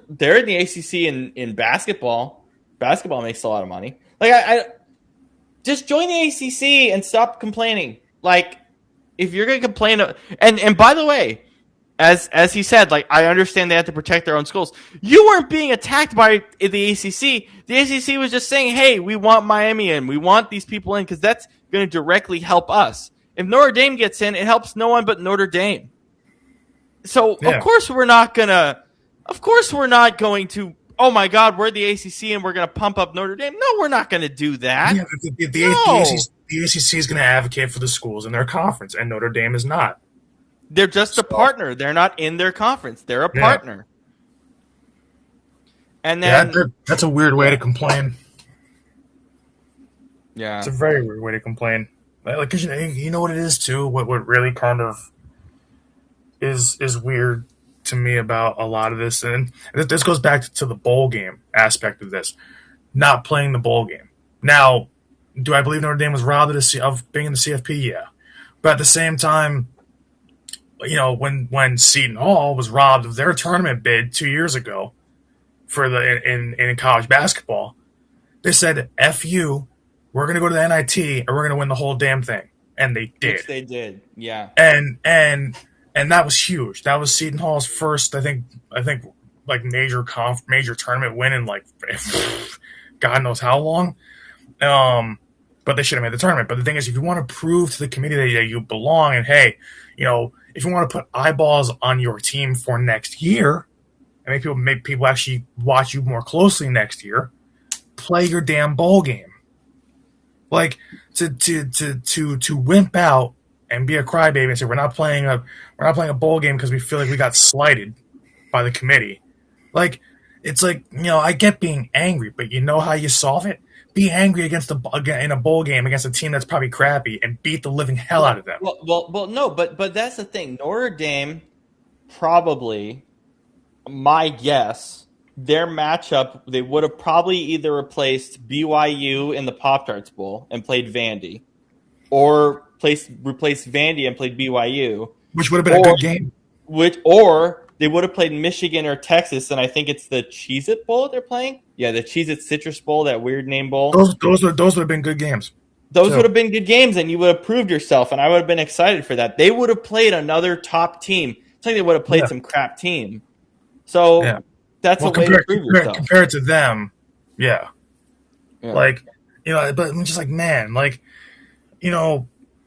Speaker 3: they're in the ACC in basketball. Basketball makes a lot of money. Like I just join the ACC and stop complaining. Like, if you're going to complain, and by the way, as he said, like, I understand they have to protect their own schools. You weren't being attacked by the ACC. The ACC was just saying, hey, we want Miami in. We want these people in because that's going to directly help us. If Notre Dame gets in, it helps no one but Notre Dame. So, Of course we're not going to, oh my God, we're the ACC and we're going to pump up Notre Dame. No, we're not going to do that.
Speaker 1: Yeah, the ACC is going to advocate for the schools in their conference, and Notre Dame is not.
Speaker 3: They're just a partner. They're not in their conference. They're a partner. And then
Speaker 1: that's a weird way to complain.
Speaker 3: Yeah,
Speaker 1: it's a very weird way to complain. Like, 'cause you know what it is too. What really kind of is weird to me about a lot of this, and this goes back to the bowl game aspect of this, not playing the bowl game. Now, do I believe Notre Dame was robbed of being in the CFP? Yeah, but at the same time, when Seton Hall was robbed of their tournament bid 2 years ago for in college basketball, they said, "F you, we're going to go to the NIT and we're going to win the whole damn thing," and they did.
Speaker 3: Which they did, yeah.
Speaker 1: And that was huge. That was Seton Hall's first, I think, like major tournament win in like God knows how long. But they should have made the tournament. But the thing is, if you want to prove to the committee that you belong, and hey, if you want to put eyeballs on your team for next year, and make people actually watch you more closely next year, play your damn bowl game. Like to wimp out and be a crybaby and say we're not playing a bowl game because we feel like we got slighted by the committee. Like, it's like, I get being angry, but you know how you solve it? be angry in a bowl game against a team that's probably crappy and beat the living hell out of them.
Speaker 3: Well, no, but that's the thing. Notre Dame probably, my guess, their matchup, they would have probably either replaced BYU in the Pop-Tarts Bowl and played Vandy, or replaced Vandy and played BYU,
Speaker 1: Which would have been a good game.
Speaker 3: Or they would have played Michigan or Texas, and I think it's the Cheez-It Bowl they're playing. Yeah, the Cheez-It Citrus Bowl, that weird name bowl.
Speaker 1: Those would have been good games.
Speaker 3: Those would have been good games, and you would have proved yourself, and I would have been excited for that. They would have played another top team. It's like they would have played some crap team. So that's a way to prove yourself.
Speaker 1: Compared to them, yeah. Like, but I'm just like, man, like,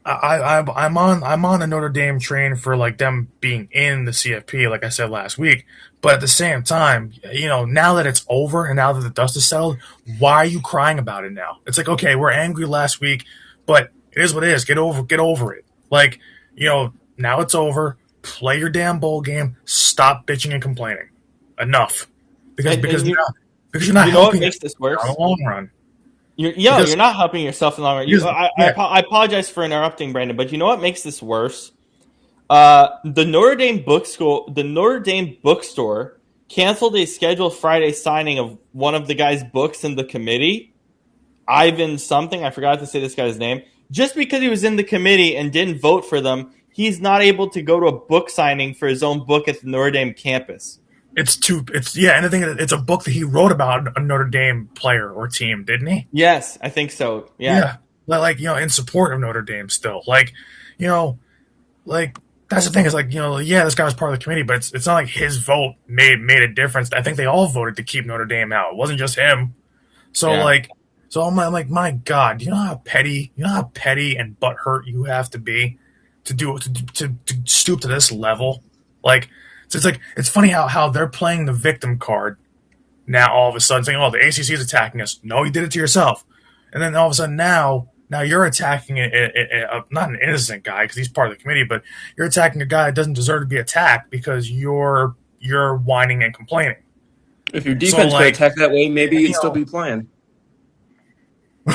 Speaker 1: I'm on the Notre Dame train for like them being in the CFP, like I said last week. But at the same time, now that it's over and now that the dust is settled, why are you crying about it now? It's like, okay, we're angry last week, but it is what it is. Get over it. Like, now it's over. Play your damn bowl game. Stop bitching and complaining. Enough. Because you're not helping
Speaker 3: makes this worse?
Speaker 1: in the long run.
Speaker 3: You're not helping yourself in the long run. I apologize for interrupting, Brandon, but you know what makes this worse? The Notre Dame bookstore canceled a scheduled Friday signing of one of the guys' books in the committee, Ivan something. I forgot to say this guy's name. Just because he was in the committee and didn't vote for them, he's not able to go to a book signing for his own book at the Notre Dame campus.
Speaker 1: And the thing is, it's a book that he wrote about a Notre Dame player or team, didn't he?
Speaker 3: Yes, I think so. Yeah.
Speaker 1: Like, in support of Notre Dame still. Like, that's the thing is like, this guy was part of the committee, but it's not like his vote made a difference. I think they all voted to keep Notre Dame out. It wasn't just him. So I'm like, my God, you know how petty and butthurt you have to be to stoop to this level? Like, so it's like, it's funny how they're playing the victim card now all of a sudden, saying, oh, the ACC is attacking us. No, you did it to yourself. And then all of a sudden now you're attacking not an innocent guy because he's part of the committee, but you're attacking a guy that doesn't deserve to be attacked because you're whining and complaining.
Speaker 4: If your defense could attack that way, maybe you'd still be playing.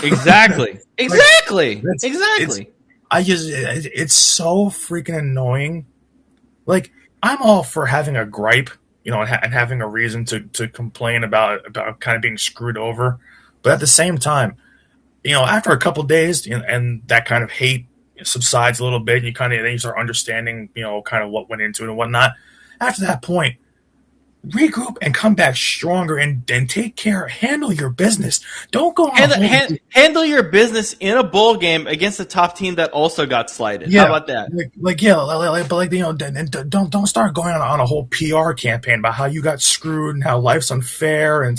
Speaker 3: Exactly. Exactly.
Speaker 1: It's so freaking annoying. Like, I'm all for having a gripe, and having a reason to complain about kind of being screwed over. But at the same time, after a couple of days and that kind of hate subsides a little bit, then you start understanding, kind of what went into it and whatnot. After that point, regroup and come back stronger and take care. Handle your business. Don't go on.
Speaker 3: Handle your business in a bowl game against a top team that also got slighted.
Speaker 1: Yeah,
Speaker 3: how about that?
Speaker 1: Don't start going on a whole PR campaign about how you got screwed and how life's unfair. And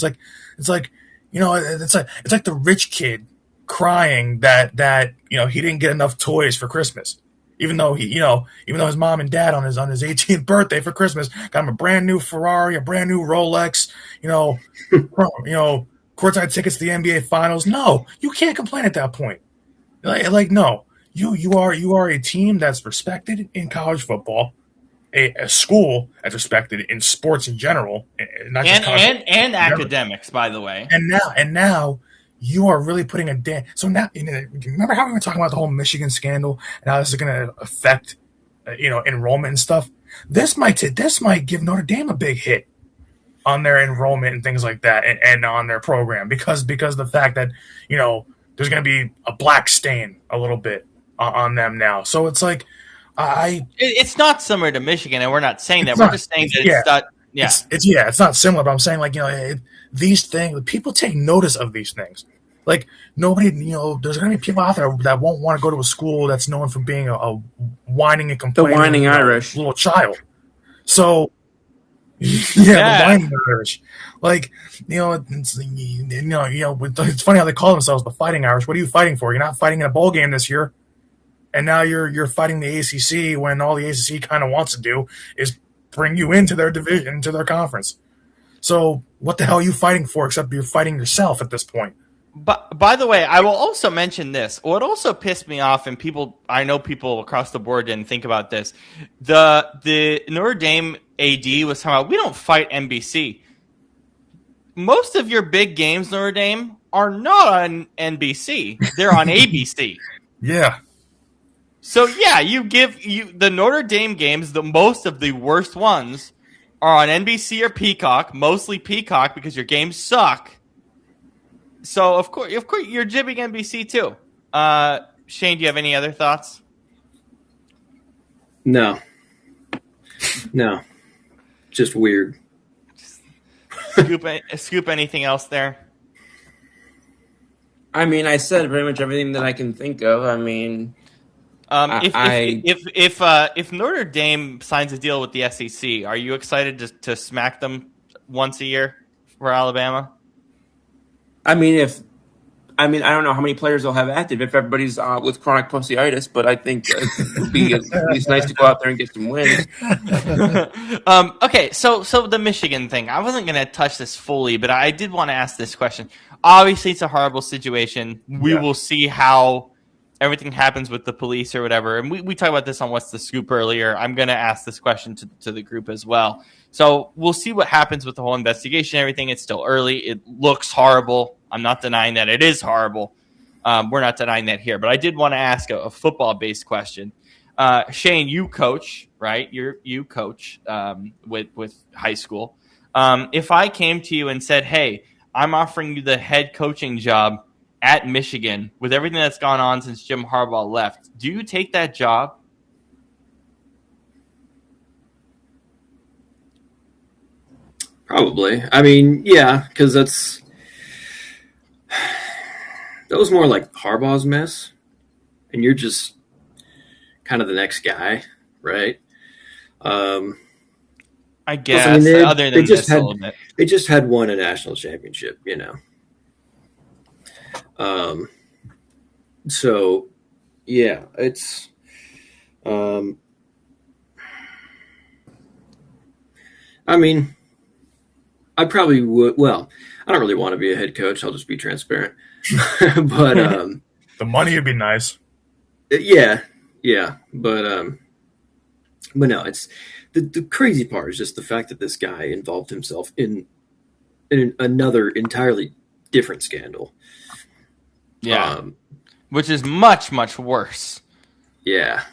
Speaker 1: it's like the rich kid crying that he didn't get enough toys for Christmas. Even though his mom and dad on his 18th birthday for Christmas got him a brand new Ferrari, a brand new Rolex, courtside tickets to the NBA Finals. No, you can't complain at that point. No, you are a team that's respected in college football, a school that's respected in sports in general, not just
Speaker 3: and academics, by the way.
Speaker 1: And now. You are really putting a dent. So now, remember how we were talking about the whole Michigan scandal and how this is going to affect, enrollment and stuff. This might give Notre Dame a big hit on their enrollment and things like that, and on their program because the fact that there's going to be a black stain a little bit on them now. So it's like
Speaker 3: it's not similar to Michigan, and we're not saying that. We're just saying that it's not. Yeah,
Speaker 1: it's not similar, but I'm saying these things, people take notice of these things. Like nobody, there's going to be people out there that won't want to go to a school that's known for being a whining and complaining,
Speaker 4: the whining Irish
Speaker 1: little child. So the whining Irish. Like it's funny how they call themselves the Fighting Irish. What are you fighting for? You're not fighting in a bowl game this year, and now you're fighting the ACC when all the ACC kind of wants to do is bring you into their division, into their conference. So what the hell are you fighting for except you're fighting yourself at this point?
Speaker 3: But by the way, I will also mention this. What also pissed me off, and I know people across the board didn't think about this. The Notre Dame AD was talking about, we don't fight NBC. Most of your big games, Notre Dame, are not on NBC. They're on ABC.
Speaker 1: Yeah.
Speaker 3: So yeah, you the Notre Dame games, the most of the worst ones are on NBC or Peacock, mostly Peacock because your games suck. So of course you're jibbing NBC too. Shane, do you have any other thoughts?
Speaker 2: No. Just weird.
Speaker 3: Scoop anything else there?
Speaker 4: I mean, I said pretty much everything that I can think of. I mean,
Speaker 3: if Notre Dame signs a deal with the SEC, are you excited to smack them once a year for Alabama?
Speaker 4: I mean, I don't know how many players they'll have active if everybody's with chronic posteitis, but I think it would be at least nice to go out there and get some wins.
Speaker 3: Okay, so the Michigan thing, I wasn't going to touch this fully, but I did want to ask this question. Obviously, it's a horrible situation. We will see how everything happens with the police or whatever. And we talked about this on What's the Scoop earlier. I'm going to ask this question to the group as well. So we'll see what happens with the whole investigation and everything. It's still early. It looks horrible. I'm not denying that it is horrible. We're not denying that here. But I did want to ask a football-based question. Shane, you coach, right? You coach with high school. If I came to you and said, hey, I'm offering you the head coaching job at Michigan with everything that's gone on since Jim Harbaugh left, do you take that job?
Speaker 2: Probably. I mean, yeah, because that was more like Harbaugh's mess, and you're just kind of the next guy, right?
Speaker 3: I guess.
Speaker 2: I mean,
Speaker 3: other than this a little bit,
Speaker 2: they just had won a national championship, So, yeah, it's. I mean, I probably would. Well, I don't really want to be a head coach. I'll just be transparent. But
Speaker 1: the money would be nice.
Speaker 2: Yeah, but no, it's the crazy part is just the fact that this guy involved himself in another entirely different scandal.
Speaker 3: Yeah, which is much, much worse.
Speaker 2: Yeah.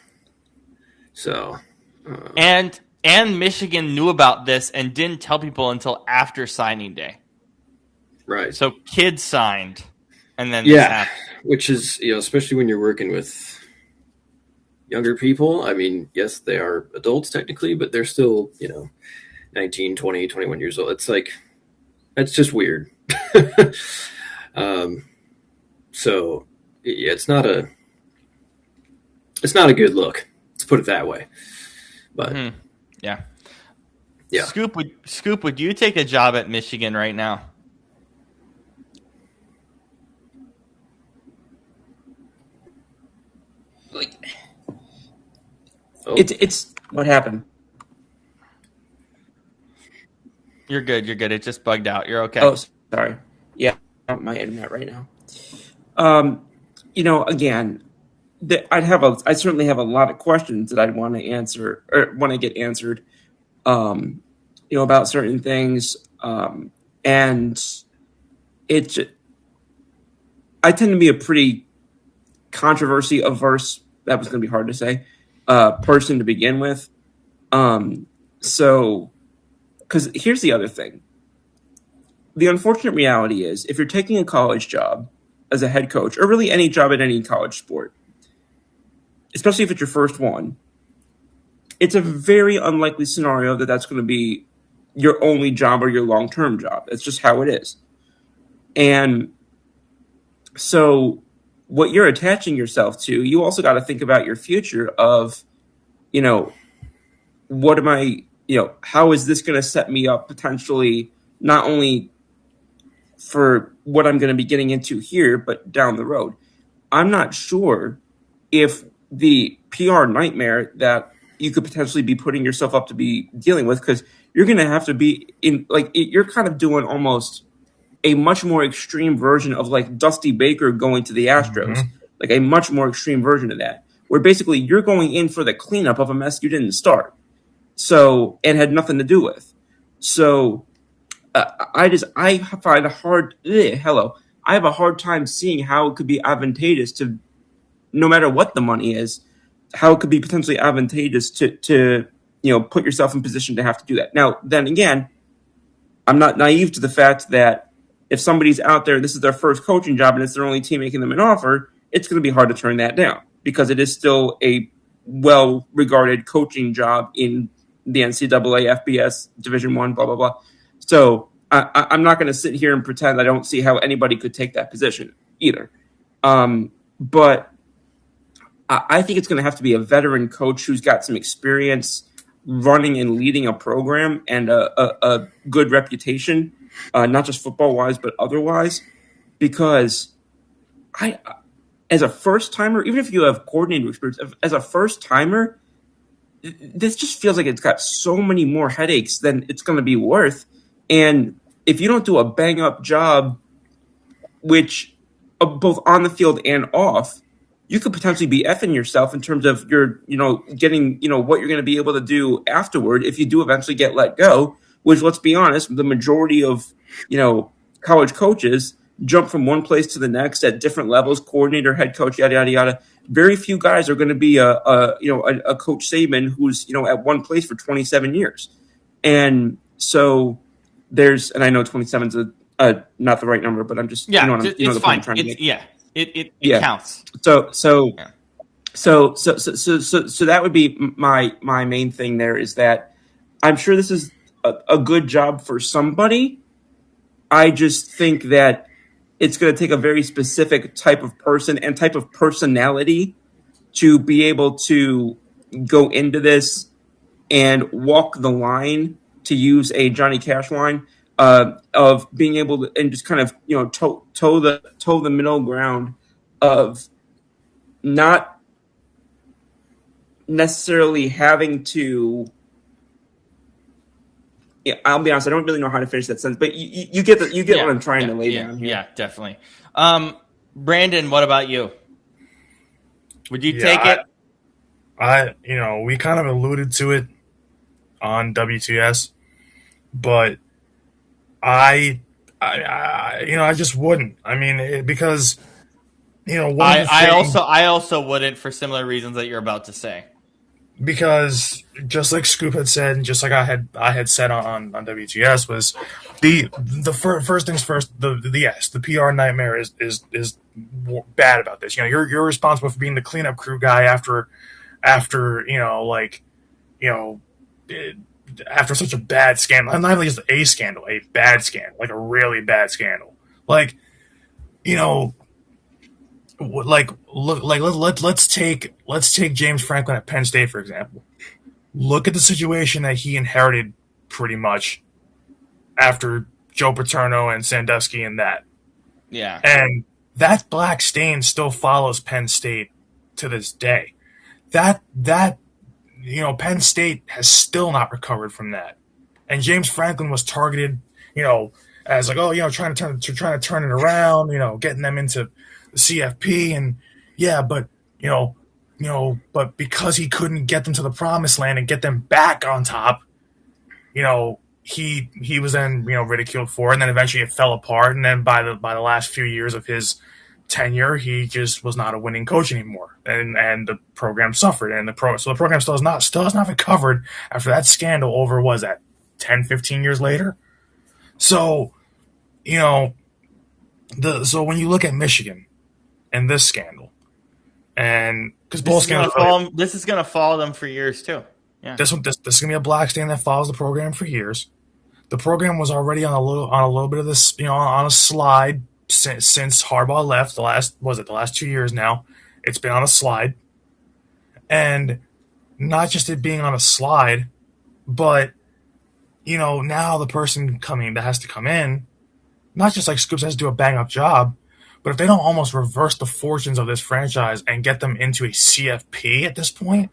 Speaker 2: So.
Speaker 3: And Michigan knew about this and didn't tell people until after signing day.
Speaker 2: Right.
Speaker 3: So kids signed, and then this happened.
Speaker 2: Which is, especially when you're working with younger people. I mean, yes, they are adults technically, but they're still, 19, 20, 21 years old. It's like, that's just weird. So yeah, it's not a good look. Let's put it that way. But
Speaker 3: yeah.
Speaker 2: Scoop,
Speaker 3: would you take a job at Michigan right now?
Speaker 4: It's what happened.
Speaker 3: You're good. It just bugged out. You're okay.
Speaker 4: Oh, sorry. Yeah, my internet right now. Again, I certainly have a lot of questions that I'd want to answer or want to get answered. About certain things, and I tend to be a pretty controversy averse. That was going to be hard to say. Person to begin with. Because here's the other thing. The unfortunate reality is if you're taking a college job as a head coach, or really any job at any college sport, especially if it's your first one, it's a very unlikely scenario that that's going to be your only job or your long-term job. It's just how it is. And so what you're attaching yourself to, you also got to think about your future of, what am I, how is this going to set me up potentially not only for what I'm going to be getting into here, but down the road. I'm not sure if the PR nightmare that you could potentially be putting yourself up to be dealing with, because you're going to have to be in, you're kind of doing almost a much more extreme version of like Dusty Baker going to the Astros, like a much more extreme version of that, where basically you're going in for the cleanup of a mess you didn't start. So, and had nothing to do with. So, I find it hard. I have a hard time seeing how it could be advantageous to, no matter what the money is, how it could be potentially advantageous to put yourself in position to have to do that. Now, then again, I'm not naive to the fact that if somebody's out there, this is their first coaching job and it's their only team making them an offer, it's going to be hard to turn that down because it is still a well-regarded coaching job in the NCAA, FBS, Division I, blah, blah, blah. So I'm not going to sit here and pretend I don't see how anybody could take that position either. But I think it's going to have to be a veteran coach who's got some experience running and leading a program and a good reputation, not just football-wise, but otherwise, because as a first-timer, even if you have coordinator experience, as a first-timer, this just feels like it's got so many more headaches than it's going to be worth. And if you don't do a bang-up job, which both on the field and off, you could potentially be effing yourself in terms of your, getting, what you're going to be able to do afterward if you do eventually get let go, which, let's be honest, the majority of, college coaches jump from one place to the next at different levels, coordinator, head coach, yada, yada, yada. Very few guys are going to be a Coach Saban who's, at one place for 27 years. And so and I know 27 is not the right number, but I'm just,
Speaker 3: it's fine.
Speaker 4: I'm trying to make.
Speaker 3: It counts.
Speaker 4: So that would be my main thing there is that I'm sure this is a good job for somebody. I just think that it's going to take a very specific type of person and type of personality to be able to go into this and walk the line, to use a Johnny Cash line, of being able to, and just kind of, toe the middle ground of not necessarily having to. Yeah, I'll be honest, I don't really know how to finish that sentence, but you get what I'm trying to lay down here.
Speaker 3: Yeah, definitely. Brandon, what about you? Would you take it?
Speaker 1: We kind of alluded to it on WTS, but I just wouldn't. I mean, because
Speaker 3: I also wouldn't for similar reasons that you're about to say.
Speaker 1: Because just like Scoop had said, and just like I had said on WTS, was the first things first. The PR nightmare is bad about this. You're responsible for being the cleanup crew guy after after such a bad scandal. Not only just a scandal, a bad scandal, like a really bad scandal. Let's take James Franklin at Penn State, for example. Look at the situation that he inherited pretty much after Joe Paterno and Sandusky and that.
Speaker 3: Yeah.
Speaker 1: And that black stain still follows Penn State to this day. Penn State has still not recovered from that. And James Franklin was targeted, as trying to turn it around, getting them into the CFP, and but because he couldn't get them to the promised land and get them back on top, he was then ridiculed for it, and then eventually it fell apart, and then by the last few years of his tenure, he just was not a winning coach anymore, and the program suffered, and the program still has not recovered after that scandal over 10-15 years later. So so when you look at Michigan and this scandal, and because both scandals,
Speaker 3: this is going to follow them for years too. Yeah, this
Speaker 1: is going to be a black stain that follows the program for years. The program was already on a little bit of this, on a slide since Harbaugh left. The last 2 years now, it's been on a slide, and not just it being on a slide, but now the person that has to come in, not just like Scoops has to do a bang up job, but if they don't almost reverse the fortunes of this franchise and get them into a CFP at this point,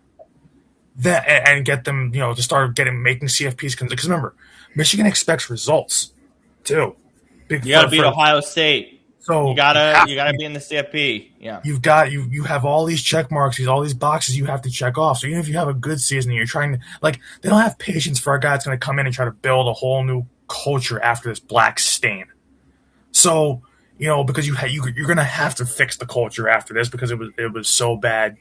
Speaker 1: and get them, to start making CFPs, because remember, Michigan expects results too.
Speaker 3: You got to beat Ohio State.
Speaker 1: So
Speaker 3: you gotta be in the CFP. Yeah,
Speaker 1: you have all these check marks, all these boxes you have to check off. So even if you have a good season, and you're trying to they don't have patience for a guy that's going to come in and try to build a whole new culture after this black stain. So because you're going to have to fix the culture after this because it was so bad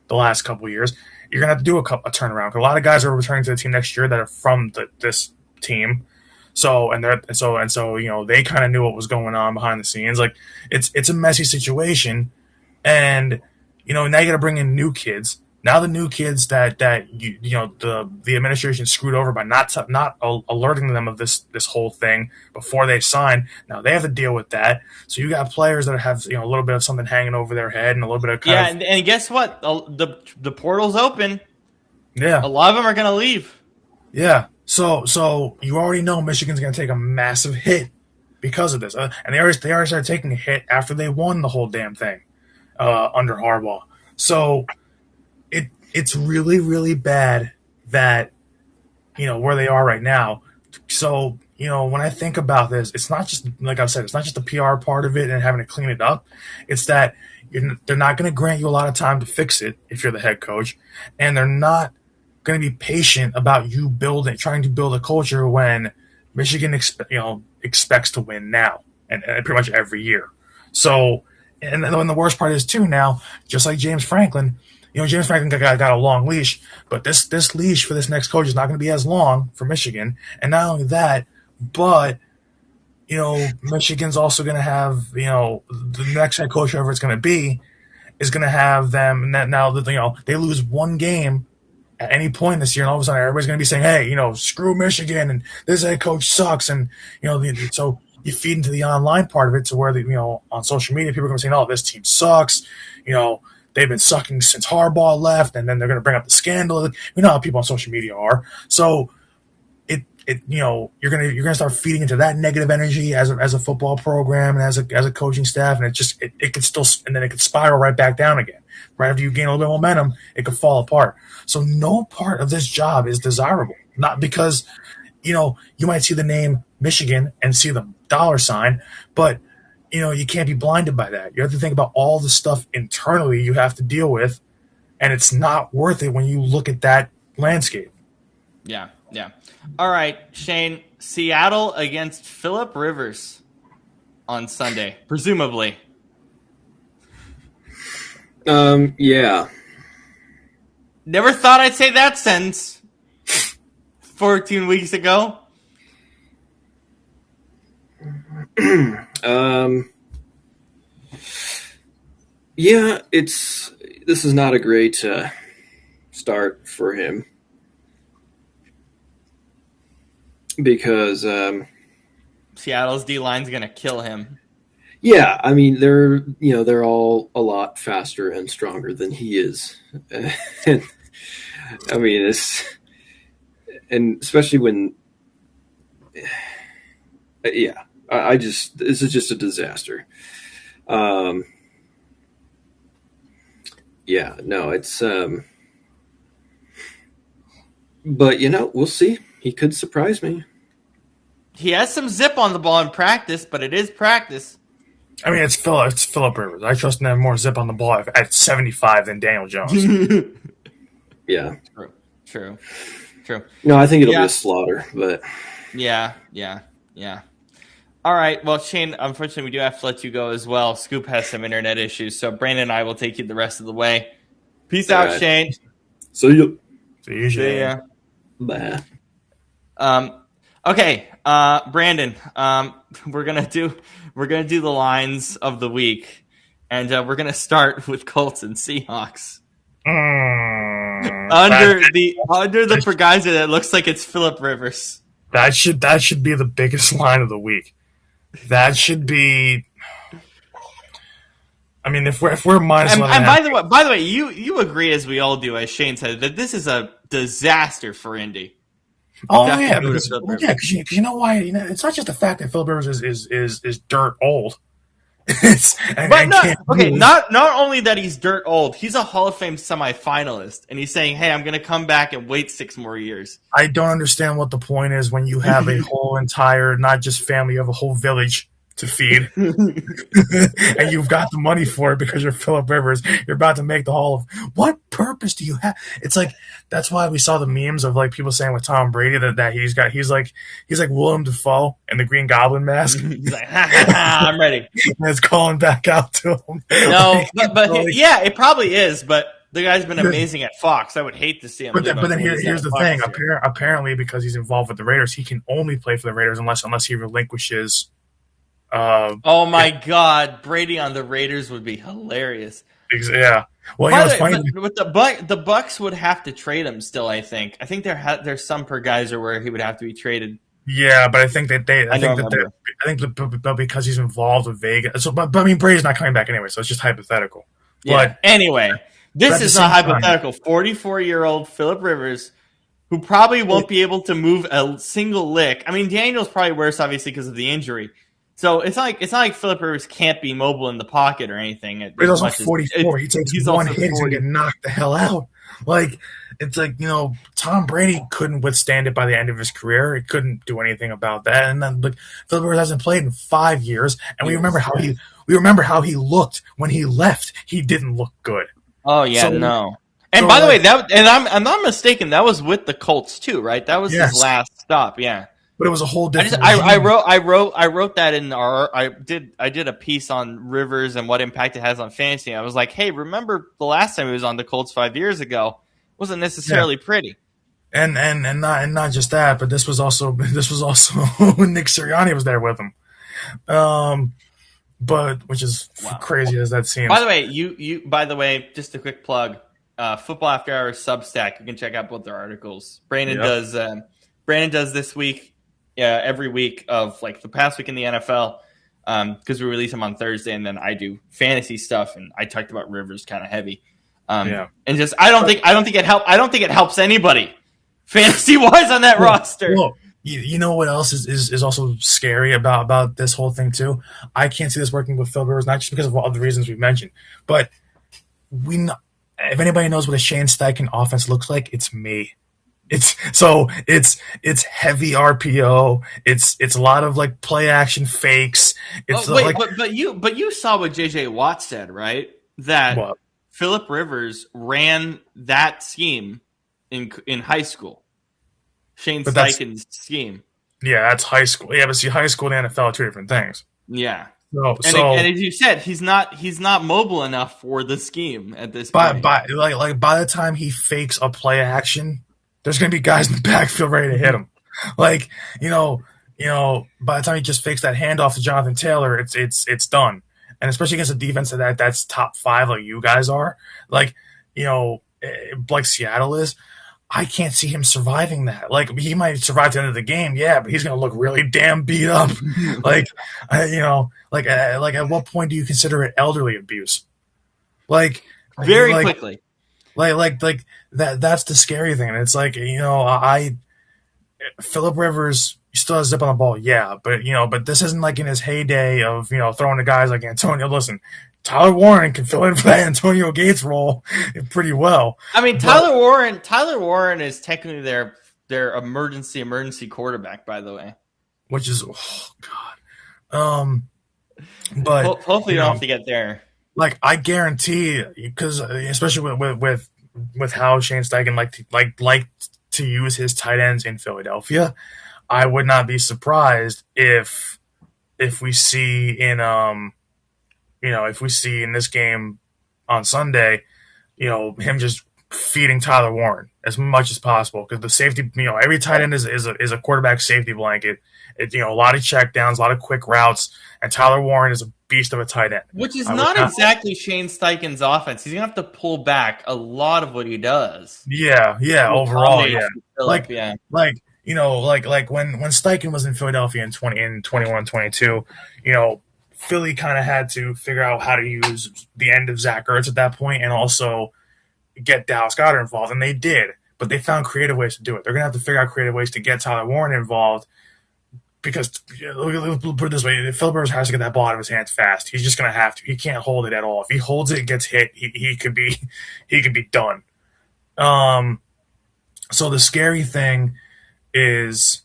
Speaker 1: the last couple of years. You're going to have to do a turnaround. 'Cause a lot of guys are returning to the team next year that are from this team. So they kind of knew what was going on behind the scenes. Like it's a messy situation, and now you got to bring in new kids. Now the new kids that the administration screwed over by not alerting them of this whole thing before they sign. Now they have to deal with that. So you got players that have a little bit of something hanging over their head and a little bit of
Speaker 3: and guess what? The portal's open.
Speaker 1: Yeah,
Speaker 3: a lot of them are going to leave.
Speaker 1: Yeah. So you already know Michigan's going to take a massive hit because of this, and they already started taking a hit after they won the whole damn thing under Harbaugh. So it's really, really bad that where they are right now. So when I think about this, it's not just, like I've said, it's not just the PR part of it and having to clean it up. It's that they're not going to grant you a lot of time to fix it if you're the head coach, and they're not going to be patient about you trying to build a culture when Michigan expects to win now and pretty much every year. So, and the worst part is too now, just like James Franklin. James Franklin got a long leash, but this leash for this next coach is not going to be as long for Michigan. And not only that, but Michigan's also going to have the next head coach, whoever it's going to be, is going to have them. Now that they lose one game at any point this year, and all of a sudden everybody's going to be saying, "Hey, screw Michigan, and this head coach sucks," and so you feed into the online part of it to where on social media people are going to say, "Oh, this team sucks," they've been sucking since Harbaugh left, and then they're going to bring up the scandal. You know how people on social media are. So you're gonna start feeding into that negative energy as a football program and as a coaching staff, and it could still, and then it could spiral right back down again. Right after you gain a little bit of momentum, it could fall apart. So no part of this job is desirable. Not because you might see the name Michigan and see the dollar sign, but you can't be blinded by that. You have to think about all the stuff internally you have to deal with, and it's not worth it when you look at that landscape.
Speaker 3: Yeah. All right, Shane, Seattle against Phillip Rivers on Sunday, presumably.
Speaker 2: Yeah.
Speaker 3: Never thought I'd say that sentence 14 weeks ago.
Speaker 2: Yeah, this is not a great start for him because
Speaker 3: Seattle's D-line's going to kill him.
Speaker 2: Yeah, I mean they're all a lot faster and stronger than he is. And, I mean and especially when this is just a disaster. It's but we'll see. He could surprise me.
Speaker 3: He has some zip on the ball in practice, but it is practice.
Speaker 1: I mean, it's Phillip Rivers. I trust him to have more zip on the ball at 75 than Daniel Jones.
Speaker 2: Yeah.
Speaker 3: True.
Speaker 2: No, I think it'll be a slaughter, but
Speaker 3: Yeah. All right. Well, Shane, unfortunately, we do have to let you go as well. Scoop has some internet issues, so Brandon and I will take you the rest of the way. Peace out,
Speaker 2: right.
Speaker 3: Shane.
Speaker 2: See you.
Speaker 1: See ya.
Speaker 2: Bye.
Speaker 3: Okay, Brandon. We're gonna do the lines of the week, and we're gonna start with Colts and Seahawks. Under the Pagaiza that looks like it's Phillip Rivers.
Speaker 1: That should be the biggest line of the week. That should be. I mean, if we're minus 11,
Speaker 3: and by the way, you agree, as we all do, as Shane said, that this is a disaster for Indy.
Speaker 1: Oh yeah, because you know why? It's not just the fact that Phillip Rivers is dirt old.
Speaker 3: Not only that he's dirt old, he's a Hall of Fame semifinalist, and he's saying, "Hey, I'm going to come back and wait 6 more years."
Speaker 1: I don't understand what the point is when you have a whole entire, not just family, you have a whole village to feed, and you've got the money for it because you're Phillip Rivers. You're about to make the Hall of. What purpose do you have? It's like that's why we saw the memes of like people saying with Tom Brady that he's like Willem Dafoe in the Green Goblin mask.
Speaker 3: He's like, ha, ha, ha, I'm ready.
Speaker 1: And it's calling back out to him.
Speaker 3: No, but yeah, it probably is. But the guy's been amazing at Fox. I would hate to see him.
Speaker 1: But then here's the thing. Apparently, because he's involved with the Raiders, he can only play for the Raiders unless he relinquishes.
Speaker 3: Oh my God, Brady on the Raiders would be hilarious.
Speaker 1: Yeah. Well,
Speaker 3: By
Speaker 1: it's funny.
Speaker 3: but the Bucks would have to trade him still. I think there's some per geyser where he would have to be traded.
Speaker 1: Yeah, but I think that because he's involved with Vegas. So, but I mean, Brady's not coming back anyway, so it's just hypothetical.
Speaker 3: Yeah.
Speaker 1: But
Speaker 3: anyway, this is not hypothetical. 44-year-old Phillip Rivers, who probably won't be able to move a single lick. I mean, Daniel's probably worse, obviously, because of the injury. So it's not like Phillip Rivers can't be mobile in the pocket or anything.
Speaker 1: But he's also 44. He takes one hit, he's gonna get knocked the hell out. Like it's like Tom Brady couldn't withstand it by the end of his career. He couldn't do anything about that. And then Phillip Rivers hasn't played in 5 years, and we remember how he looked when he left. He didn't look good.
Speaker 3: Oh yeah, no. And by the way, I'm not mistaken. That was with the Colts too, right? That was his last stop. Yeah.
Speaker 1: But it was a whole different.
Speaker 3: I wrote that in I did a piece on Rivers and what impact it has on fantasy. I was like, hey, remember the last time he was on the Colts 5 years ago? Wasn't necessarily pretty.
Speaker 1: And not just that, but this was also Nick Sirianni was there with him. But which is crazy as that seems.
Speaker 3: By the way, just a quick plug. Football After Hours Substack. You can check out both their articles. Brandon does this week. Every week of like the past week in the NFL, because we release them on Thursday, and then I do fantasy stuff, and I talked about Rivers kind of heavy, and just I don't think it helps anybody fantasy wise on that roster.
Speaker 1: Well, you know what else is also scary about this whole thing too? I can't see this working with Phil Rivers, not just because of all the reasons we mentioned, but if anybody knows what a Shane Steichen offense looks like, it's me. It's heavy RPO. It's a lot of like play action fakes.
Speaker 3: But you saw what JJ Watt said, right? That Phillip Rivers ran that scheme in high school. Shane Steichen's scheme.
Speaker 1: Yeah, that's high school. Yeah, but see, high school and NFL are two different things.
Speaker 3: Yeah. And as you said, he's not mobile enough for the scheme at this point.
Speaker 1: By the time he fakes a play action, there's going to be guys in the backfield ready to hit him. By the time he just fakes that handoff to Jonathan Taylor, it's done. And especially against a defense that's top 5 like you guys are, like Seattle is, I can't see him surviving that. Like he might survive to the end of the game, yeah, but he's going to look really damn beat up. At what point do you consider it elderly abuse?
Speaker 3: Very quickly.
Speaker 1: That's the scary thing. And it's like, Phillip Rivers still has zip on the ball, yeah, but this isn't like in his heyday of, throwing to guys like Antonio. Listen, Tyler Warren can fill in for that Antonio Gates role pretty well.
Speaker 3: I mean, Tyler Warren is technically their emergency quarterback, by the way.
Speaker 1: Which is God. But
Speaker 3: hopefully you don't have to get there.
Speaker 1: Like I guarantee, because especially with how Shane Steichen liked to use his tight ends in Philadelphia, I would not be surprised if we see in this game on Sunday, him just feeding Tyler Warren as much as possible, because the safety, every tight end is a quarterback safety blanket. It's a lot of checkdowns, a lot of quick routes, and Tyler Warren is a beast of a tight end.
Speaker 3: Which is not exactly Shane Steichen's offense. He's gonna have to pull back a lot of what he does.
Speaker 1: Yeah, overall, yeah. Like when Steichen was in Philadelphia in 21-22, Philly kind of had to figure out how to use the end of Zach Ertz at that point and also get Dallas Goedert involved, and they did. But they found creative ways to do it. They're going to have to figure out creative ways to get Tyler Warren involved, because let's put it this way, Phillip Rivers has to get that ball out of his hands fast. He's just going to have to. He can't hold it at all. If he holds it, gets hit, he could be done. So the scary thing is,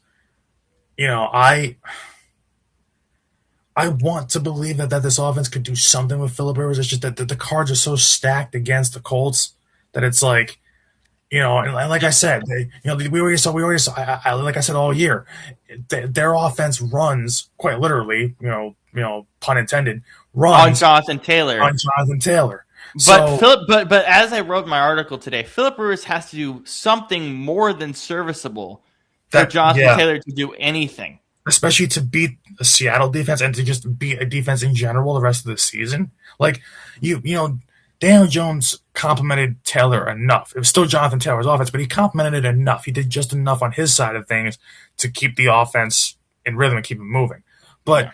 Speaker 1: I want to believe that this offense could do something with Phillip Rivers. It's just that the cards are so stacked against the Colts that it's like, and like I said, we already saw, like I said all year, their offense runs quite literally, pun intended,
Speaker 3: On
Speaker 1: runs
Speaker 3: Jonathan Taylor.
Speaker 1: on Jonathan Taylor.
Speaker 3: But but as I wrote in my article today, Phillip Rivers has to do something more than serviceable for Jonathan Taylor to do anything.
Speaker 1: Especially to beat the Seattle defense and to just beat a defense in general the rest of the season. Like, Daniel Jones complimented Taylor enough. It was still Jonathan Taylor's offense, but he complimented it enough. He did just enough on his side of things to keep the offense in rhythm and keep it moving. But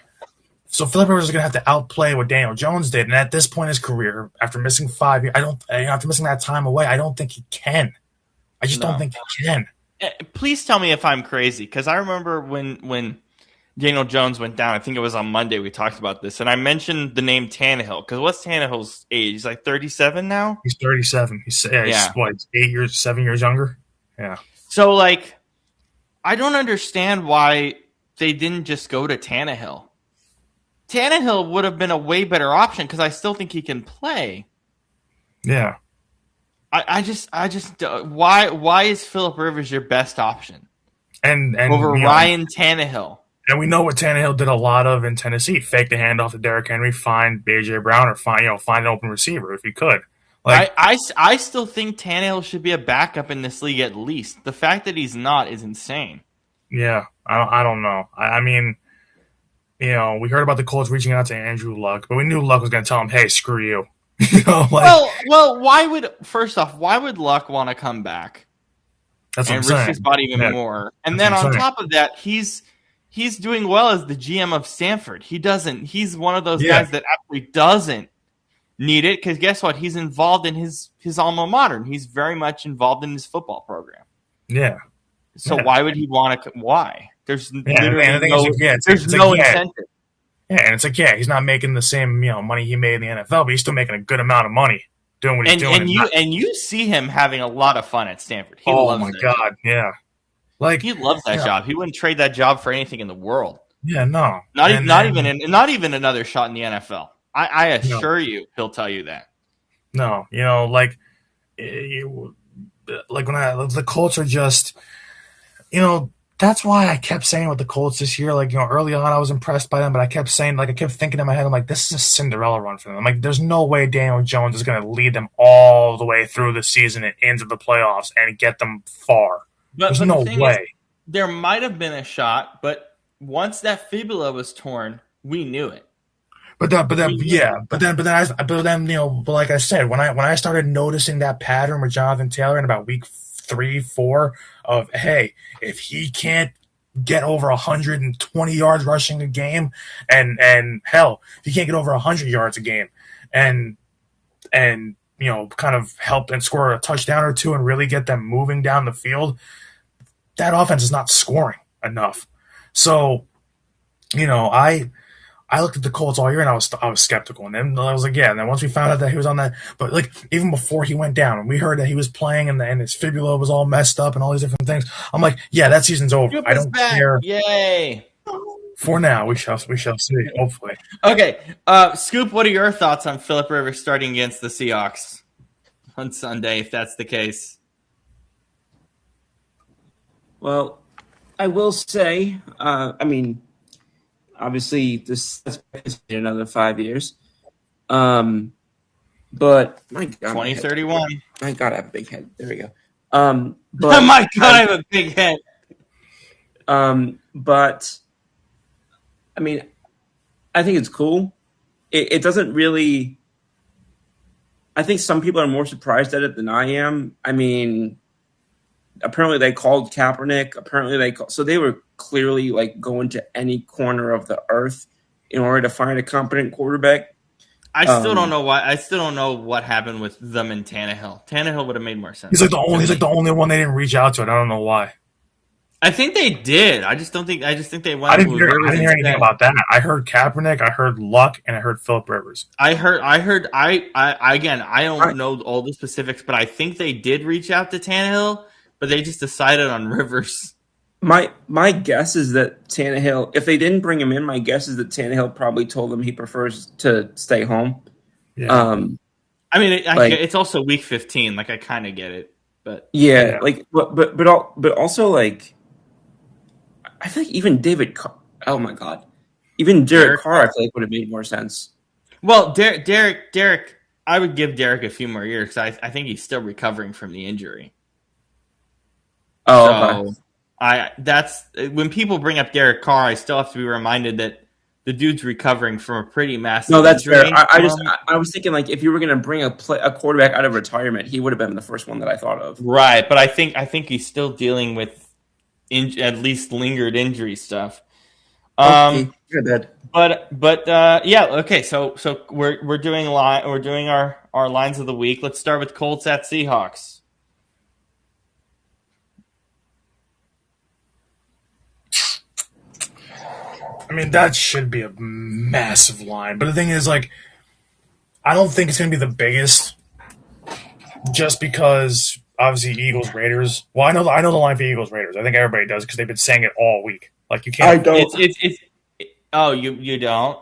Speaker 1: so Phillip Rivers is going to have to outplay what Daniel Jones did. And at this point in his career, after missing 5 years, after missing that time away, I don't think he can. I just don't think he can.
Speaker 3: Please tell me if I'm crazy, because I remember when Daniel Jones went down, I think it was on Monday, we talked about this, and I mentioned the name Tannehill, because what's Tannehill's age? He's like 37 now?
Speaker 1: He's 37. He's 7 years younger? Yeah.
Speaker 3: So, I don't understand why they didn't just go to Tannehill. Tannehill would have been a way better option, because I still think he can play.
Speaker 1: Yeah.
Speaker 3: I just why is Phillip Rivers your best option
Speaker 1: and
Speaker 3: over Ryan Tannehill?
Speaker 1: And we know what Tannehill did a lot of in Tennessee: fake the handoff to Derrick Henry, find AJ Brown, or find an open receiver if he could.
Speaker 3: I still think Tannehill should be a backup in this league at least. The fact that he's not is insane.
Speaker 1: Yeah, I don't know. I mean, we heard about the Colts reaching out to Andrew Luck, but we knew Luck was going to tell him, "Hey, screw you."
Speaker 3: Well, why would Luck want to come back?
Speaker 1: That's what I'm
Speaker 3: risk
Speaker 1: saying.
Speaker 3: his body even more? And then on top of that, he's doing well as the GM of Stanford. He's one of those guys that absolutely doesn't need it, because guess what? He's involved in his alma mater. He's very much involved in his football program.
Speaker 1: Yeah.
Speaker 3: So why would he want to? Why? There's literally
Speaker 1: no
Speaker 3: incentive.
Speaker 1: Yeah, and it's he's not making the same money he made in the NFL, but he's still making a good amount of money doing what he's doing.
Speaker 3: And you see him having a lot of fun at Stanford. He loves that job.
Speaker 1: Yeah,
Speaker 3: he loves that job. He wouldn't trade that job for anything in the world.
Speaker 1: Yeah, no,
Speaker 3: not even another shot in the NFL. I assure you, he'll tell you that.
Speaker 1: No, when the Colts are just, that's why I kept saying with the Colts this year, early on I was impressed by them, but I kept saying, I kept thinking in my head, I'm like, this is a Cinderella run for them. I'm like, there's no way Daniel Jones is going to lead them all the way through the season and into the playoffs and get them far. There's no way.
Speaker 3: There might have been a shot, but once that fibula was torn, we knew it.
Speaker 1: But then, like I said, when I started noticing that pattern with Jonathan Taylor in about week 3, 4 of, hey, if he can't get over 120 yards rushing a game, and hell, if he can't get over 100 yards a game, and kind of help and score a touchdown or two and really get them moving down the field, that offense is not scoring enough. So, I looked at the Colts all year and I was skeptical, and then I was like, yeah. And then once we found out that he was on that, but even before he went down, and we heard that he was playing and his fibula was all messed up and all these different things, I'm like, yeah, that season's over. I don't care.
Speaker 3: Yay!
Speaker 1: For now, we shall see. Hopefully.
Speaker 3: Okay, Scoop, what are your thoughts on Phillip Rivers starting against the Seahawks on Sunday, if that's the case?
Speaker 4: Well, I will say, obviously, this is another 5 years. But my God,
Speaker 3: 2031.
Speaker 4: My God, I have a big head. There we go.
Speaker 3: But my God, I have a big head.
Speaker 4: But I think it's cool. It doesn't really. I think some people are more surprised at it than I am. Apparently they called Kaepernick. So they were clearly going to any corner of the earth in order to find a competent quarterback.
Speaker 3: I still don't know why. I still don't know what happened with them and Tannehill. Tannehill would have made more sense.
Speaker 1: He's the only one they didn't reach out to, and I don't know why.
Speaker 3: I think they did. I just think they went.
Speaker 1: I didn't hear anything about that. I heard Kaepernick, I heard Luck, and I heard Phillip Rivers.
Speaker 3: I don't know all the specifics, but I think they did reach out to Tannehill, but they just decided on Rivers.
Speaker 4: My guess is that Tannehill, if they didn't bring him in, my guess is that Tannehill probably told him he prefers to stay home.
Speaker 1: Yeah.
Speaker 4: Um,
Speaker 3: I mean,
Speaker 4: like
Speaker 3: it's also week 15. Like, I kind of get it, but
Speaker 4: yeah,
Speaker 1: Yeah.
Speaker 4: like but also like I feel like even David. Oh my god, even Derek
Speaker 3: Derek.
Speaker 4: Carr, I feel like would have made more sense.
Speaker 3: Well, Derek. I would give Derek a few more years because I think he's still recovering from the injury.
Speaker 4: Oh, okay.
Speaker 3: So that's when people bring up Derek Carr, I still have to be reminded that the dude's recovering from a pretty
Speaker 4: No,
Speaker 3: massive
Speaker 4: that's fair.
Speaker 3: injury.
Speaker 4: I was thinking like if you were going to bring a quarterback out of retirement, he would have been the first one that I thought of.
Speaker 3: Right, but I think he's still dealing with at least lingered injury stuff.
Speaker 4: Okay, good.
Speaker 3: Yeah, okay. So we're doing our lines of the week. Let's start with Colts at Seahawks.
Speaker 1: I mean, that should be a massive line. But the thing is, like, I don't think it's going to be the biggest, just because obviously Eagles Raiders. Well, I know the line for Eagles Raiders. I think everybody does because they've been saying it all week. Like, you
Speaker 4: I
Speaker 1: can't.
Speaker 4: don't.
Speaker 3: Oh, you don't.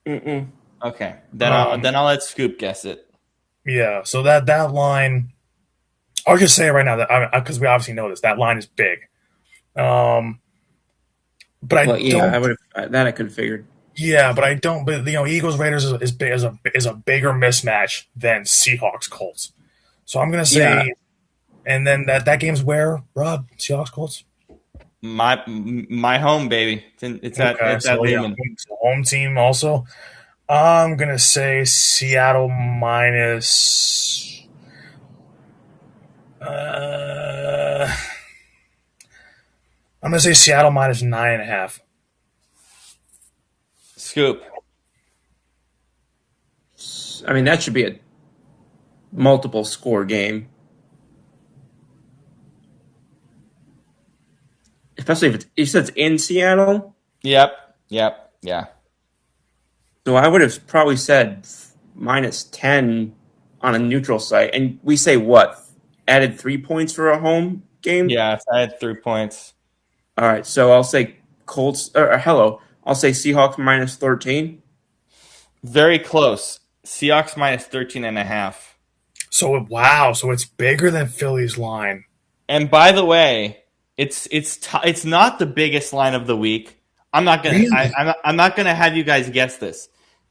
Speaker 4: Mm-mm.
Speaker 3: Okay,
Speaker 1: Um,
Speaker 3: then I'll let Scoop guess it.
Speaker 1: Yeah. So that line, I'll just say it right now that because we obviously know this, that line is big. Um, but I
Speaker 4: Well, yeah,
Speaker 1: don't.
Speaker 4: I would have that I could have figured.
Speaker 1: Yeah, but I don't. But Eagles Raiders is a bigger mismatch than Seahawks Colts. So I'm gonna
Speaker 4: Yeah,
Speaker 1: say, and then that game's where, Rob, Seahawks Colts.
Speaker 3: My home, baby.
Speaker 1: Okay,
Speaker 3: It's at
Speaker 1: so yeah,
Speaker 3: Lumen.
Speaker 1: so home team also. I'm gonna say Seattle minus. I'm gonna say Seattle minus 9.5.
Speaker 3: Scoop.
Speaker 4: I mean that should be a multiple score game, especially if you said it's in Seattle.
Speaker 3: Yep, yeah.
Speaker 4: So I would have probably said -10 on a neutral site, and we say what added 3 points for a home game.
Speaker 3: Yeah, I had 3 points.
Speaker 4: All right, so I'll say Colts. Hello, I'll say Seahawks -13.
Speaker 3: Very close. Seahawks minus 13.5.
Speaker 1: So wow, so it's bigger than Philly's line.
Speaker 3: And by the way, it's not the biggest line of the week. I'm not gonna
Speaker 1: Really?
Speaker 3: I'm not gonna have you guys guess this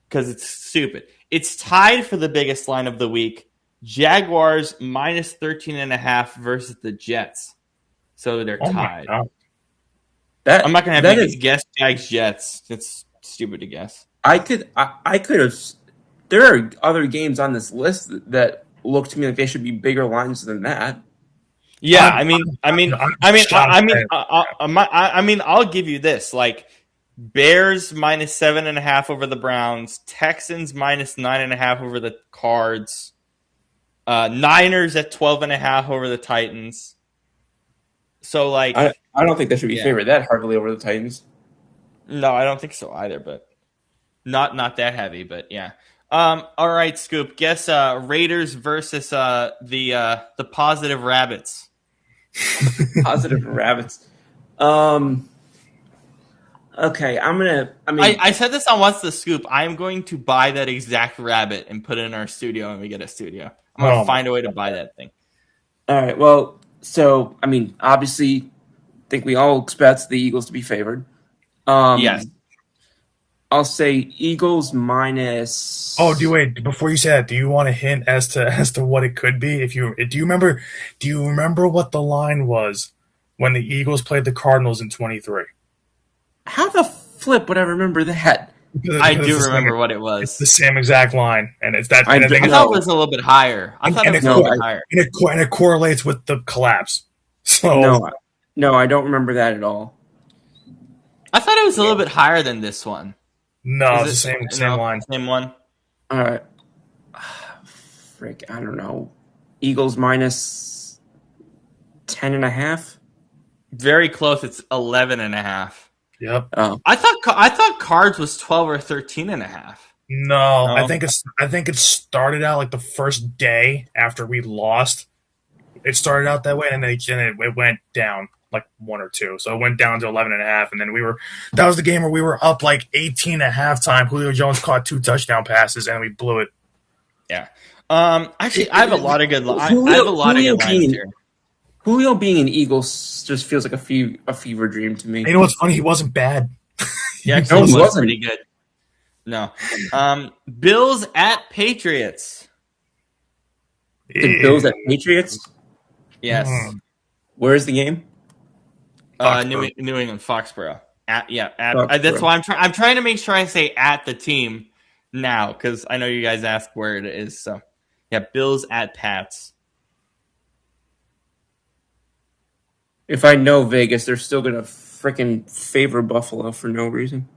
Speaker 3: because it's stupid. It's tied for the biggest line of the week. Jaguars minus 13.5 versus the Jets. So they're
Speaker 1: Oh my
Speaker 3: tied.
Speaker 1: god.
Speaker 3: I'm
Speaker 4: That
Speaker 3: not gonna have
Speaker 4: that
Speaker 3: you
Speaker 4: is.
Speaker 3: guess Jags Jets. It's stupid to guess.
Speaker 4: I could have. There are other games on this list that look to me like they should be bigger lines than that.
Speaker 3: Yeah,
Speaker 1: I'm shocked.
Speaker 3: I'll give you this. Like Bears minus 7.5 over the Browns, Texans minus 9.5 over the Cards, Niners at 12.5 over the Titans. So
Speaker 4: I don't think they should be
Speaker 3: yeah,
Speaker 4: favored that heavily over the Titans.
Speaker 3: no, I don't think so either. But not that heavy. But yeah. All right, Scoop. Guess Raiders versus the positive Rabbits.
Speaker 4: Positive rabbits. Um. Okay, I'm gonna. I mean,
Speaker 3: I said this on What's the Scoop. I am going to buy that exact rabbit and put it in our studio when we get a studio. I'm going to
Speaker 1: Oh my
Speaker 3: find a way to buy that thing.
Speaker 4: all right. Well, so I mean, obviously, I think we all expect the Eagles to be favored.
Speaker 3: Yes.
Speaker 4: I'll say Eagles minus.
Speaker 1: Oh, before you say that, do you want a hint as to what it could be? If you do you remember what the line was when the Eagles played the Cardinals in 23?
Speaker 4: How the flip would I remember that?
Speaker 3: I
Speaker 1: Because
Speaker 3: do
Speaker 1: it's
Speaker 3: remember what it
Speaker 1: it's the
Speaker 3: was.
Speaker 1: same exact line, and it's that.
Speaker 4: I
Speaker 1: And I
Speaker 4: d-
Speaker 1: think
Speaker 3: I
Speaker 1: it's,
Speaker 3: thought it
Speaker 4: no,
Speaker 3: was a little bit higher. I thought it was a
Speaker 1: no,
Speaker 3: little bit higher.
Speaker 1: and it correlates with the collapse. So
Speaker 4: no, no, I don't remember that at all.
Speaker 3: I thought it was a little bit higher than this one.
Speaker 1: no,
Speaker 3: Is
Speaker 1: it's the
Speaker 3: it
Speaker 1: same line.
Speaker 3: Same one?
Speaker 4: All right. Frick, I don't know. Eagles minus 10.5.
Speaker 3: Very close. It's 11.5.
Speaker 1: Yep.
Speaker 4: Oh,
Speaker 3: I thought Cards was 12 or 13.5.
Speaker 1: No,
Speaker 3: No.
Speaker 1: I think it started out like the first day after we lost. It started out that way, and then it went down. like 1 or 2. So it went down to 11.5, and then that was the game where we were up like 18 at halftime. Julio Jones caught 2 touchdown passes, and we blew it.
Speaker 3: Yeah. Actually, I have a lot of good. I have a lot of good lines here.
Speaker 4: Julio being an Eagle just feels like a fever dream to me.
Speaker 1: You know what's funny? He wasn't bad.
Speaker 3: Yeah, actually, he was pretty good. No. Bills at Patriots.
Speaker 4: The Bills at Patriots?
Speaker 3: Yes.
Speaker 4: Where's the game?
Speaker 3: New England, Foxborough. That's why I'm trying to make sure I say at the team now, because I know you guys asked where it is. So, yeah, Bills at Pats.
Speaker 4: If I know Vegas, they're still going to freaking favor Buffalo for no reason.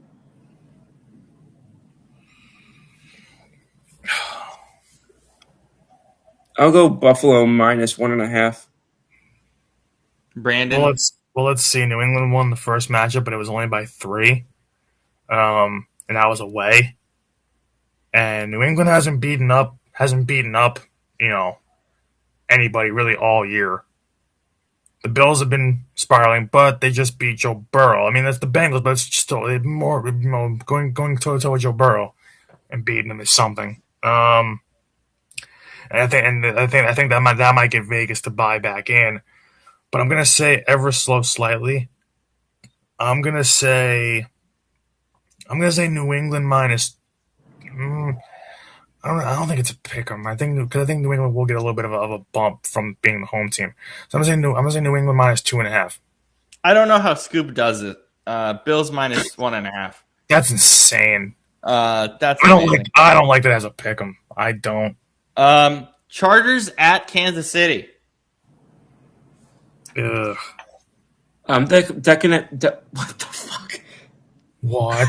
Speaker 4: I'll go Buffalo minus 1.5.
Speaker 3: Brandon?
Speaker 1: Well, let's see. New England won the first matchup, but it was only by 3. And that was away. And New England hasn't beaten up, anybody really all year. The Bills have been spiraling, but they just beat Joe Burrow. I mean, that's the Bengals, but it's still more, going toe to toe with Joe Burrow and beating them is something. And I think that might get Vegas to buy back in. But I'm gonna say ever slightly. I'm gonna say New England minus. I don't think it's a pick 'em. I think New England will get a little bit of a bump from being the home team. So I'm gonna say New England minus 2.5.
Speaker 3: I don't know how Scoop does it. Bills minus 1.5.
Speaker 1: That's insane.
Speaker 3: That's
Speaker 1: I don't like that as a pick 'em. I don't.
Speaker 3: Chargers at Kansas City.
Speaker 1: Ugh.
Speaker 4: What the fuck?
Speaker 1: What?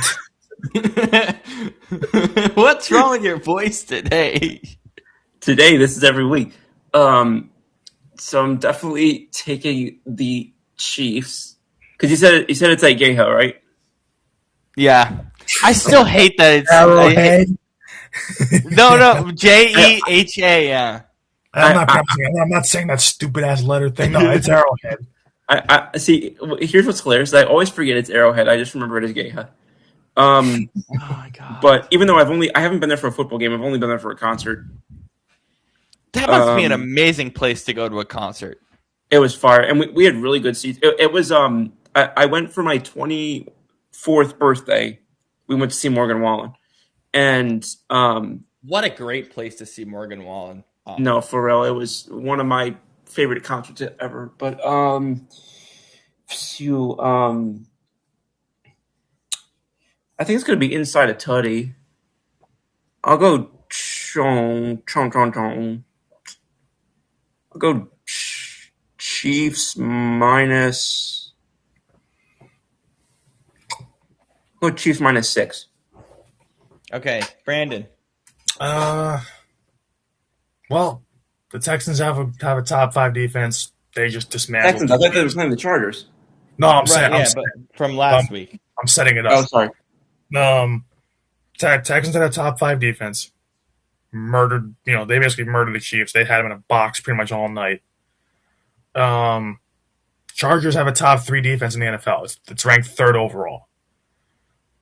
Speaker 3: What's wrong with your voice today?
Speaker 4: Today, this is every week. So I'm definitely taking the Chiefs because you said it's like Geha, right?
Speaker 3: Yeah, I still hate that it's
Speaker 1: Arrowhead.
Speaker 3: No, Jeha. Yeah.
Speaker 1: I'm not saying that stupid ass letter thing. No, it's Arrowhead.
Speaker 4: I see. Here's what's hilarious. I always forget it's Arrowhead. I just remember it as Geha.
Speaker 3: Oh my god!
Speaker 4: But even though I haven't been there for a football game. I've only been there for a concert.
Speaker 3: That must be an amazing place to go to a concert.
Speaker 4: It was fire, and we had really good seats. It was I went for my 24th birthday. We went to see Morgan Wallen, and
Speaker 3: what a great place to see Morgan Wallen. Oh.
Speaker 4: No, for real, it was one of my favorite concerts ever. But I think it's going to be inside a tutty. I'll go chong. I'll go Chiefs minus. I'll go Chiefs minus 6.
Speaker 3: Okay, Brandon.
Speaker 1: Well, the Texans have a top 5 defense. They just dismantled.
Speaker 4: Texans. I thought they were playing the Chargers.
Speaker 1: No, I'm saying.
Speaker 3: But from last week.
Speaker 1: I'm setting it up.
Speaker 4: Oh, sorry.
Speaker 1: Texans had a top 5 defense. Murdered, they basically murdered the Chiefs. They had them in a box pretty much all night. Chargers have a top 3 defense in the NFL. It's ranked 3rd overall.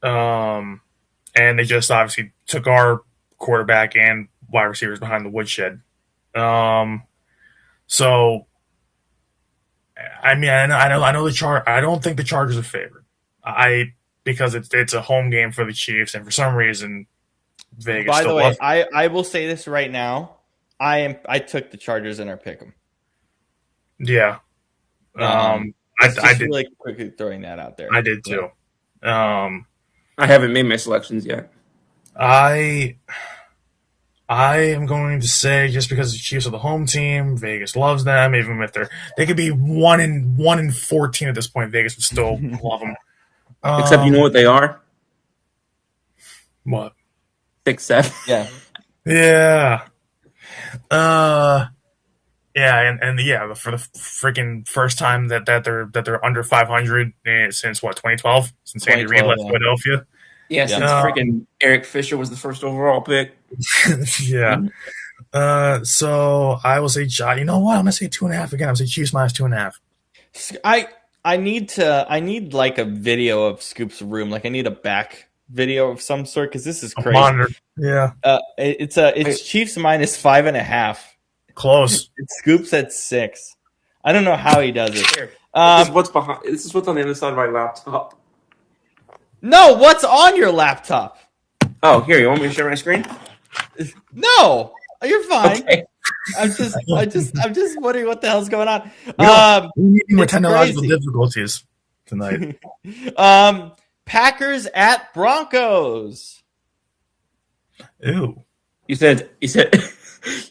Speaker 1: And they just obviously took our quarterback and wide receivers behind the woodshed. So, I mean, I know I don't think the Chargers are favored. Because it's a home game for the Chiefs, and for some reason, Vegas.
Speaker 3: By the way, I will say this right now. I took the Chargers in our pick'em.
Speaker 1: Yeah. I did.
Speaker 3: Really quickly throwing that out there.
Speaker 1: I did too.
Speaker 4: I haven't made my selections yet.
Speaker 1: I am going to say just because the Chiefs are the home team, Vegas loves them. Even if they could be 1 in 14 at this point, Vegas would still love them.
Speaker 4: Except you know what they are?
Speaker 1: What?
Speaker 4: 6-7.
Speaker 3: Yeah.
Speaker 1: Yeah. Yeah, and for the freaking first time that they're under 500 since 2012, since Andy Reid left Philadelphia.
Speaker 4: Yeah, since freaking Eric Fisher was the first overall pick.
Speaker 1: Yeah. So I will say, you know what? I'm gonna say 2.5 again. I'm gonna say Chiefs minus 2.5.
Speaker 3: I need like a video of Scoop's room. Like I need a back video of some sort because this is
Speaker 1: A
Speaker 3: crazy.
Speaker 1: monitor. Yeah.
Speaker 3: It's Chiefs minus 5.5.
Speaker 1: Close.
Speaker 3: It's Scoops at 6. I don't know how he does it.
Speaker 4: Here. This is what's behind. This is what's on the other side of my laptop.
Speaker 3: No, what's on your laptop?
Speaker 4: Oh, here. You want me to share my screen?
Speaker 3: No, you're fine.
Speaker 4: Okay.
Speaker 3: I'm just wondering what the hell's going on.
Speaker 1: We're
Speaker 3: It's
Speaker 1: technological
Speaker 3: crazy.
Speaker 1: difficulties tonight.
Speaker 3: Packers at Broncos.
Speaker 1: Ew.
Speaker 4: You said you said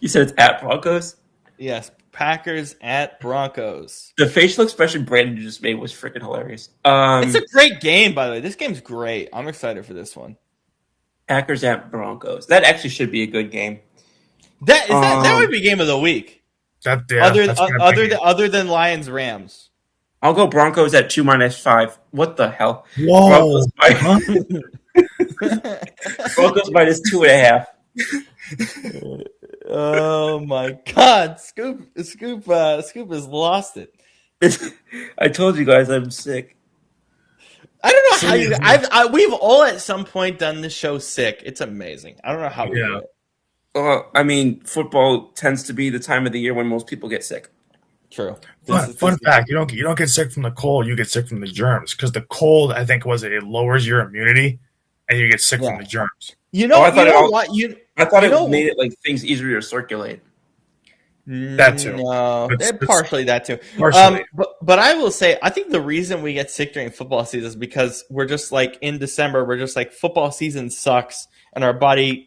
Speaker 4: it's at Broncos.
Speaker 3: Yes, Packers at Broncos.
Speaker 4: The facial expression Brandon just made was freaking hilarious.
Speaker 3: It's a great game, by the way. This game's great. I'm excited for this one.
Speaker 4: Packers at Broncos. That actually should be a good game.
Speaker 3: That would be game of the week. Other than Lions Rams.
Speaker 4: I'll go Broncos at 2-5. What the hell?
Speaker 1: Whoa.
Speaker 4: Broncos minus 2.5.
Speaker 3: Oh my God, Scoop has lost it.
Speaker 4: I told you guys I'm sick.
Speaker 3: I don't know how we've all at some point done this show sick. It's amazing. I don't know how we do it.
Speaker 4: I mean, football tends to be the time of the year when most people get sick.
Speaker 3: True.
Speaker 1: Fun fact: you don't get sick from the cold. You get sick from the germs because the cold, I think, it lowers your immunity, and you get sick from the germs.
Speaker 3: You know,
Speaker 4: I thought
Speaker 3: it
Speaker 4: made it like things easier to circulate.
Speaker 1: That too.
Speaker 3: No,
Speaker 1: It's
Speaker 3: partially that too.
Speaker 1: Partially.
Speaker 3: But I will say, I think the reason we get sick during football season is because we're just like in December, we're just like football season sucks, and our body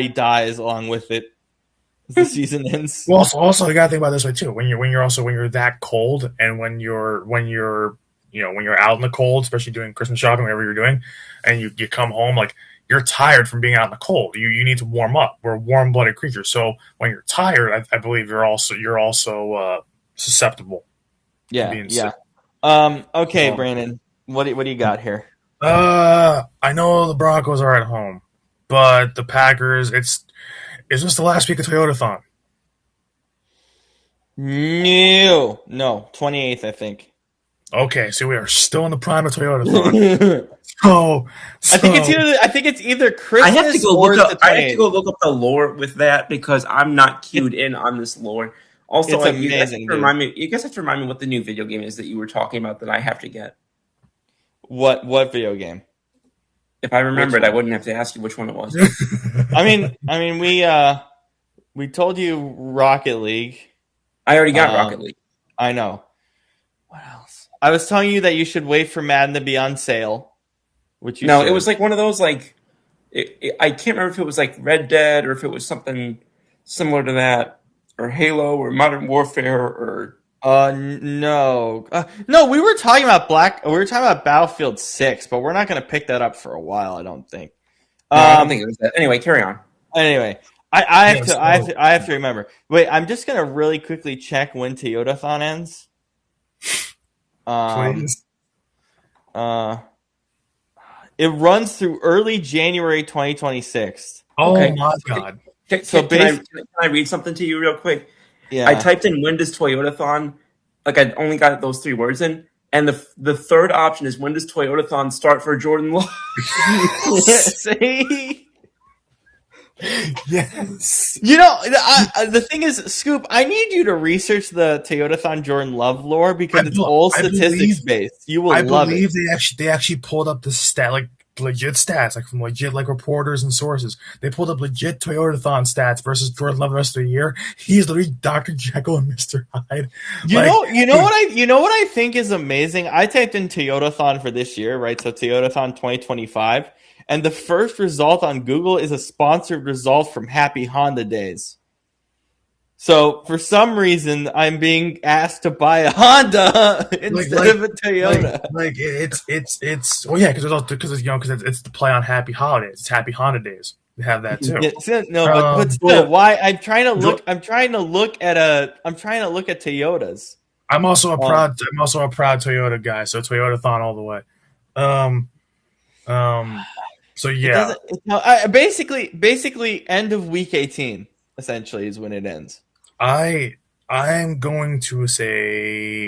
Speaker 3: dies along with it as the season ends.
Speaker 1: Well, also you gotta think about it this way too. When you're that cold, and when you're out in the cold, especially doing Christmas shopping, whatever you're doing, and you come home like. You're tired from being out in the cold. You need to warm up. We're warm-blooded creatures. So when you're tired, I believe you're also susceptible.
Speaker 3: Yeah. Okay, Brandon, what do you got here?
Speaker 1: I know the Broncos are at home, but the Packers. Is this the last week of Toyotathon?
Speaker 3: No, 28th, I think.
Speaker 1: Okay, so we are still in the prime of Toyotathon. So
Speaker 3: I think it's either Christmas
Speaker 4: I have to go
Speaker 3: or
Speaker 4: look up.
Speaker 3: the 28th.
Speaker 4: I have to go look up the lore with that because I'm not cued in on this lore. Also,
Speaker 3: It's
Speaker 4: like, you guys
Speaker 3: amazing,
Speaker 4: have to remind me. You guys have to remind me what the new video game is that you were talking about that I have to get.
Speaker 3: What video game?
Speaker 4: If I remembered, I wouldn't have to ask you which one it was.
Speaker 3: I mean, we told you Rocket League.
Speaker 4: I already got Rocket League.
Speaker 3: I know. What else? I was telling you that you should wait for Madden to be on sale. Which you should.
Speaker 4: It was like one of those like I can't remember if it was like Red Dead or if it was something similar to that, or Halo or Modern Warfare or.
Speaker 3: No. No, we were talking about Battlefield 6, but we're not going to pick that up for a while, I don't think.
Speaker 4: No, I don't think it was that. Anyway, carry on.
Speaker 3: Anyway, I have to remember. Wait, I'm just going to really quickly check when Toyotathon ends.
Speaker 1: Please.
Speaker 3: It runs through early January 2026.
Speaker 1: Oh
Speaker 4: Okay.
Speaker 1: my God!
Speaker 4: Can I read something to you real quick?
Speaker 3: Yeah.
Speaker 4: I typed in when does Toyotathon, like I only got those 3 words in, and the third option is when does Toyotathon start for Jordan Love?
Speaker 3: See?
Speaker 1: Yes.
Speaker 3: You know, the thing is, Scoop, I need you to research the Toyotathon Jordan Love lore because it's all statistics based. You will love it.
Speaker 1: I believe they actually pulled up the legit stats, like from legit reporters and sources. They pulled up legit Toyotathon stats versus Jordan Love the rest of the year. He's literally Dr. Jekyll and Mr. Hyde.
Speaker 3: You know what I think is amazing? I typed in Toyotathon for this year, right? So Toyotathon 2025. And the first result on Google is a sponsored result from Happy Honda Days. So for some reason, I'm being asked to buy a Honda instead of a Toyota.
Speaker 1: Because it's the play on Happy Holidays. It's Happy Honda Days. They have that too.
Speaker 3: But still, why? I'm trying to look at Toyotas.
Speaker 1: I'm also a proud Toyota guy. So Toyotathon all the way. So yeah,
Speaker 3: basically end of week 18 essentially is when it ends.
Speaker 1: I I'm going to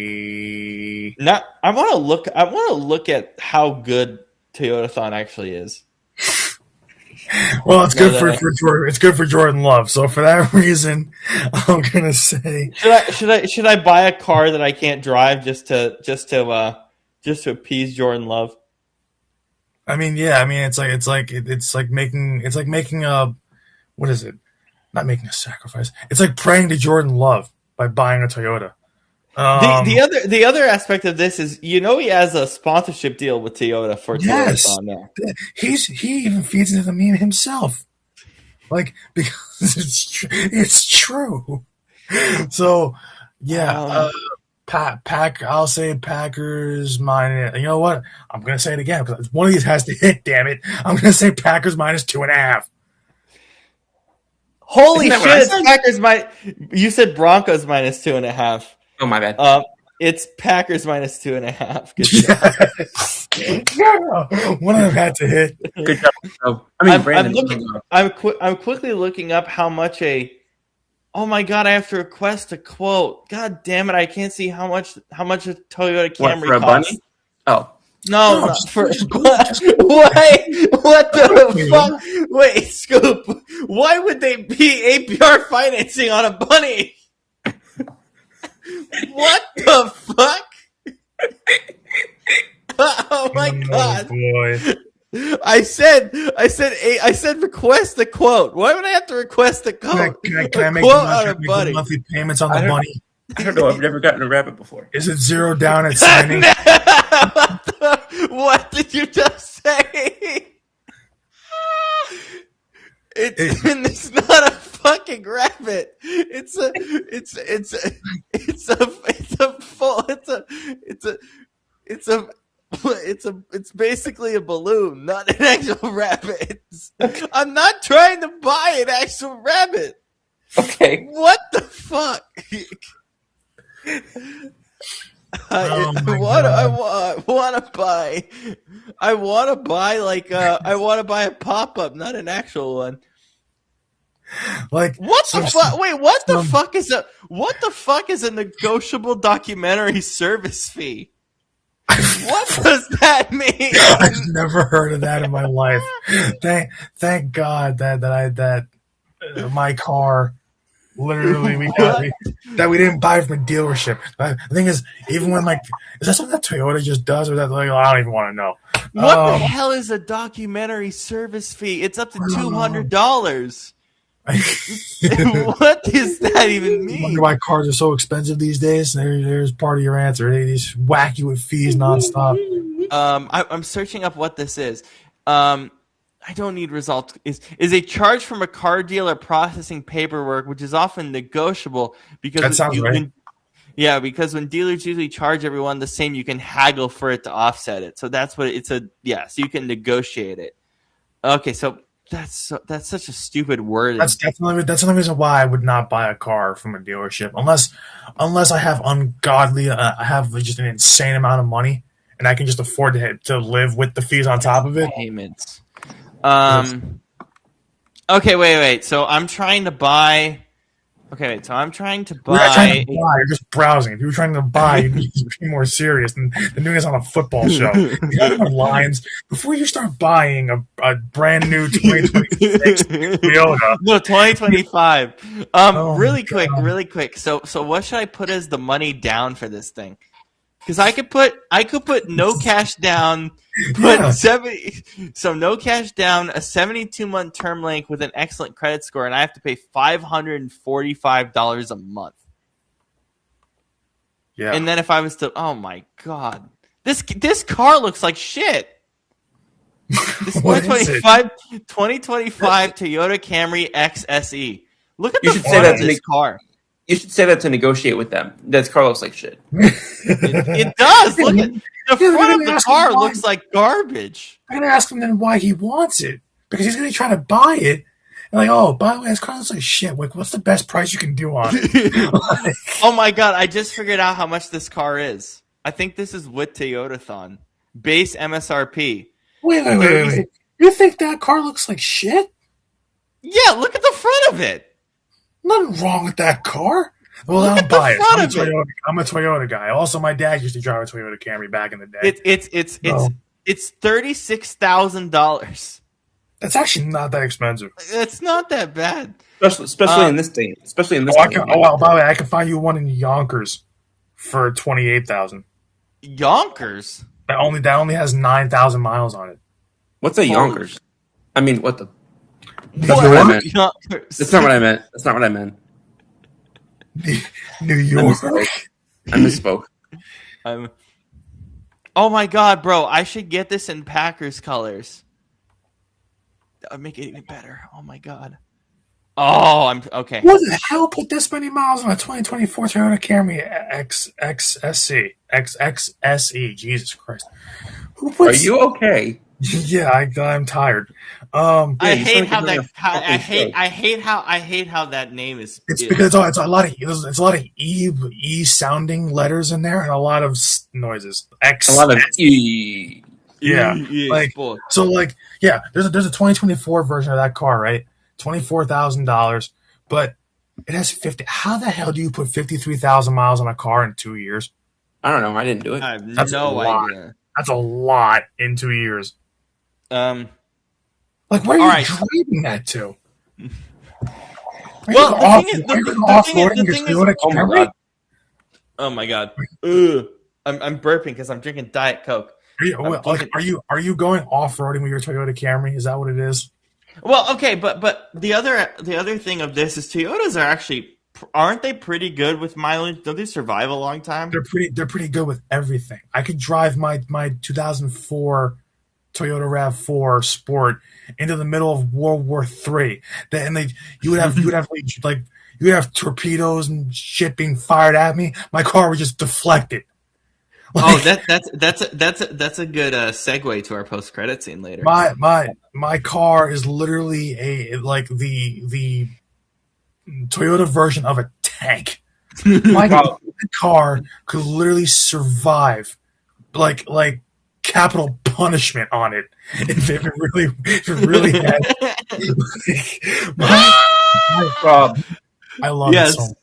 Speaker 1: say.
Speaker 3: Now, I want to look at how good Toyotathon actually is.
Speaker 1: Well, it's
Speaker 3: Now
Speaker 1: good
Speaker 3: that
Speaker 1: for
Speaker 3: I-
Speaker 1: Jordan. It's good for Jordan Love. So for that reason, I'm gonna say.
Speaker 3: should I buy a car that I can't drive just to appease Jordan Love?
Speaker 1: I mean, yeah. I mean, it's like making a what is it? Not making a sacrifice. It's like praying to Jordan Love by buying a Toyota.
Speaker 3: The other aspect of this is he has a sponsorship deal with Toyota for
Speaker 1: Yes,
Speaker 3: Toyotathon now.
Speaker 1: he even feeds into the meme himself, like because it's true. So yeah, I'll say Packers minus. You know what? I'm gonna say it again because one of these has to hit. Damn it! I'm gonna say Packers minus 2.5.
Speaker 3: Holy
Speaker 4: Isn't that
Speaker 3: shit!
Speaker 4: what I
Speaker 3: It's
Speaker 4: said?
Speaker 3: Packers You said Broncos minus 2.5.
Speaker 4: Oh, my bad.
Speaker 3: It's Packers minus 2.5. Good job.
Speaker 1: Yes. Yeah. One of them had to hit.
Speaker 4: Good job. Oh, I mean,
Speaker 3: I'm
Speaker 4: Brandon.
Speaker 3: looking. I'm quickly looking up how much a. Oh my god! I have to request a quote. God damn it! I can't see how much a Toyota
Speaker 4: What,
Speaker 3: Camry
Speaker 4: for a
Speaker 3: costs.
Speaker 4: bunny? Oh.
Speaker 3: No,
Speaker 1: No,
Speaker 3: not
Speaker 1: just-
Speaker 3: for
Speaker 1: just-
Speaker 3: wait. What the fuck? Wait, Scoop. Why would they be APR financing on a bunny? What the fuck? Oh my god!
Speaker 1: boy.
Speaker 3: I said request a quote. Why would I have to request a quote?
Speaker 1: Can I
Speaker 3: A
Speaker 1: make
Speaker 3: quote on a
Speaker 1: the
Speaker 3: bunny.
Speaker 1: monthly payments on
Speaker 4: I
Speaker 1: the
Speaker 4: don't-
Speaker 1: bunny?
Speaker 4: I don't know. I've never gotten a rabbit before.
Speaker 1: Is it zero down at signing?
Speaker 3: What did you just say? It's not a fucking rabbit. It's basically a balloon, not an actual rabbit. I'm not trying to buy an actual rabbit.
Speaker 4: Okay.
Speaker 3: What the fuck?
Speaker 1: Oh my
Speaker 3: I want to buy a pop up, not an actual one.
Speaker 1: Like
Speaker 3: What the fuck? Wait, what the
Speaker 1: some-
Speaker 3: fuck is a negotiable documentary service fee? What does that mean?
Speaker 1: I've never heard of that in my life. Thank God that my car literally we didn't buy from a dealership. The thing is, even when is that something that Toyota just does, or that I don't even want to know.
Speaker 3: What the hell is a documentary service fee? It's up to $200. What does that even
Speaker 1: You
Speaker 3: mean?
Speaker 1: wonder why cars are so expensive these days? There's part of your answer. They just whack you with fees nonstop.
Speaker 3: I'm searching up what this is. I don't need results. Is a charge from a car dealer processing paperwork, which is often negotiable because
Speaker 1: That sounds right.
Speaker 3: because when dealers usually charge everyone the same, you can haggle for it to offset it. So that's what so you can negotiate it. Okay, so that's such a stupid word.
Speaker 1: That's the reason why I would not buy a car from a dealership unless I have I have just an insane amount of money and I can just afford to live with the fees on top of it.
Speaker 3: Payments. Okay, wait. So I'm trying to buy. Okay, so I'm trying to
Speaker 1: You're not trying
Speaker 3: buy.
Speaker 1: to buy. You're just browsing. If you were trying to buy, you need to be more serious than doing this on a football show. You have the lines before you start buying a brand new 2026 Toyota.
Speaker 3: No, 2025.
Speaker 1: Oh,
Speaker 3: Really
Speaker 1: God.
Speaker 3: quick. So what should I put as the money down for this thing? Because I could put no cash down, but
Speaker 1: Yeah.
Speaker 3: 70. So no cash down, a 72-month term length with an excellent credit score, and I have to pay $545 a month.
Speaker 1: Yeah.
Speaker 3: And then if I was to, oh my god, this car looks like shit. This
Speaker 1: What is it?
Speaker 3: 2025 Toyota Camry XSE. Look at
Speaker 4: You
Speaker 3: the
Speaker 4: should say
Speaker 3: front
Speaker 4: that
Speaker 3: of
Speaker 4: to
Speaker 3: this
Speaker 4: me.
Speaker 3: car.
Speaker 4: You should say that to negotiate with them. That car looks like shit.
Speaker 3: It does. Look at the
Speaker 1: Yeah,
Speaker 3: front of
Speaker 1: they're
Speaker 3: the
Speaker 1: gonna
Speaker 3: car
Speaker 1: ask him
Speaker 3: looks like garbage.
Speaker 1: I'm gonna ask him then why he wants it because he's gonna try to buy it. And like, oh, by the way, this car looks like shit. Like, what's the best price you can do on it?
Speaker 3: Oh my god, I just figured out how much this car is. I think this is with Toyotathon. Base MSRP.
Speaker 1: Wait. You think that car looks like shit?
Speaker 3: Yeah, look at the front of it.
Speaker 1: Nothing wrong with that car. Well,
Speaker 3: Look
Speaker 1: I'm
Speaker 3: at the
Speaker 1: biased.
Speaker 3: front of it.
Speaker 1: I'm a Toyota guy. Also, my dad used to drive a Toyota Camry back in the day.
Speaker 3: It's $36,000.
Speaker 1: That's actually not that expensive.
Speaker 3: It's not that bad.
Speaker 4: Especially in this day. Especially in this day.
Speaker 1: By the way, I can find you one in Yonkers for $28,000.
Speaker 3: Yonkers.
Speaker 1: That only has 9,000 miles on it.
Speaker 4: What's a Yonkers? I mean, what the?
Speaker 1: New
Speaker 4: That's not what I meant.
Speaker 3: Yonkers.
Speaker 4: That's not what I meant. That's not what I meant.
Speaker 1: New York.
Speaker 4: I misspoke.
Speaker 3: Oh my god, bro! I should get this in Packers colors. That would make it even better. Oh my god. Oh, I'm okay.
Speaker 1: What the hell put this many miles on a 2024 Toyota Camry XSE? Jesus Christ. Who puts,
Speaker 4: Are you okay?
Speaker 1: Yeah, I'm tired.
Speaker 3: I
Speaker 4: you
Speaker 3: hate
Speaker 4: sound
Speaker 3: how
Speaker 4: like you're
Speaker 3: that.
Speaker 4: doing a fucking
Speaker 3: I hate how that name is.
Speaker 1: It's because it's a lot of E sounding letters in there and a lot of noises.
Speaker 4: A lot of E.
Speaker 1: Yeah,
Speaker 3: There's
Speaker 1: there's a 2024 version of that car, right? $24,000, but it has 50. How the hell do you put 53,000 miles on a car in 2 years?
Speaker 4: I don't know. I didn't do it.
Speaker 3: I have
Speaker 1: That's
Speaker 3: no
Speaker 1: a lot.
Speaker 3: idea.
Speaker 1: That's a lot in 2 years.
Speaker 3: Um.
Speaker 1: Like, where are
Speaker 3: All
Speaker 1: you
Speaker 3: right.
Speaker 1: driving that to?
Speaker 3: Well, the thing is,
Speaker 4: Oh my god.
Speaker 3: oh my god. Ugh. I'm burping because I'm drinking Diet Coke.
Speaker 1: Are you going off roading with your Toyota Camry? Is that what it is?
Speaker 3: Well, okay, but the other thing of this is Toyotas aren't they pretty good with mileage? Don't they survive a long time?
Speaker 1: They're pretty good with everything. I could drive my 2004 Toyota RAV4 Sport into the middle of World War III. You would have torpedoes and shit being fired at me. My car would just deflect it.
Speaker 3: Oh, that's a good segue to our post credit scene later.
Speaker 1: My car is literally the Toyota version of a tank. My car could literally survive like capital punishment on it if it really had. I love it so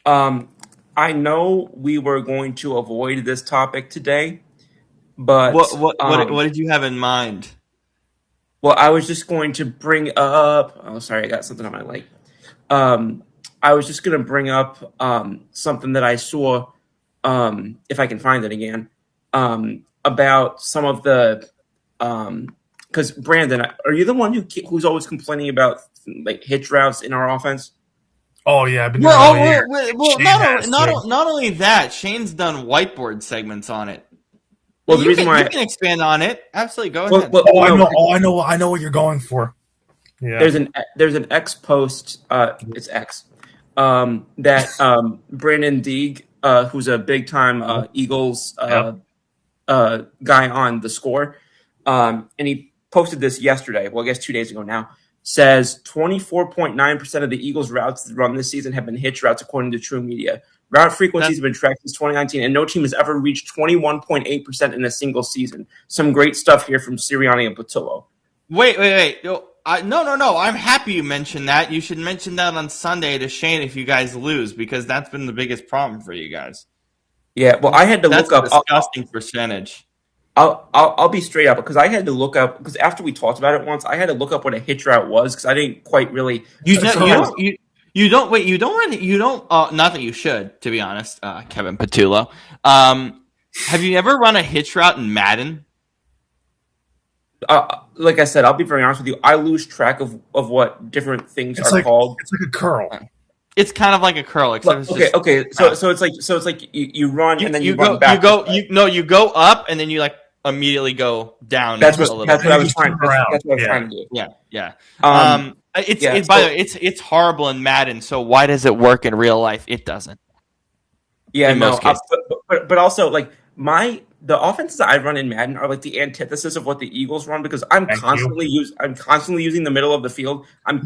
Speaker 1: much.
Speaker 4: I know we were going to avoid this topic today, but
Speaker 3: what did you have in mind?
Speaker 4: Well, I was just going to bring up. Oh, sorry, I got something on my leg. I was just going to bring up something that I saw, if I can find it again, about some of the. Because Brandon, are you the one who's always complaining about like hitch routes in our offense?
Speaker 1: Oh yeah, I've been
Speaker 3: not only that, Shane's done whiteboard segments on it.
Speaker 4: Well, the reason why
Speaker 3: you can expand on it, absolutely, go ahead.
Speaker 1: I know what you're going for. Yeah,
Speaker 4: there's an X post. It's X that Brandon Deeg, who's a big time Eagles guy on the Score, and he posted this yesterday. Well, I guess 2 days ago now. Says 24.9% of the Eagles' routes run this season have been hitch routes, according to True Media. Route frequencies have been tracked since 2019, and no team has ever reached 21.8% in a single season. Some great stuff here from Sirianni and Patillo.
Speaker 3: Wait. No. I'm happy you mentioned that. You should mention that on Sunday to Shane if you guys lose, because that's been the biggest problem for you guys.
Speaker 4: Yeah, well, I had to look up.
Speaker 3: Disgusting percentage.
Speaker 4: I'll be straight up because I had to look up because after we talked about it once, I had to look up what a hitch route was because I didn't quite really.
Speaker 3: Not that you should, to be honest, Kevin Patullo. Have you ever run a hitch route in Madden?
Speaker 4: Like I said, I'll be very honest with you. I lose track of what different things are called.
Speaker 1: It's like a curl.
Speaker 3: It's kind of like a curl, except
Speaker 4: okay. So it's like you run and then you run back.
Speaker 3: You go up and then you like immediately go down.
Speaker 4: That's what I was trying to do.
Speaker 3: Yeah. By the way, it's horrible in Madden. So why does it work in real life? It doesn't.
Speaker 4: Yeah, but also like the offenses that I run in Madden are like the antithesis of what the Eagles run because I'm constantly using the middle of the field. I'm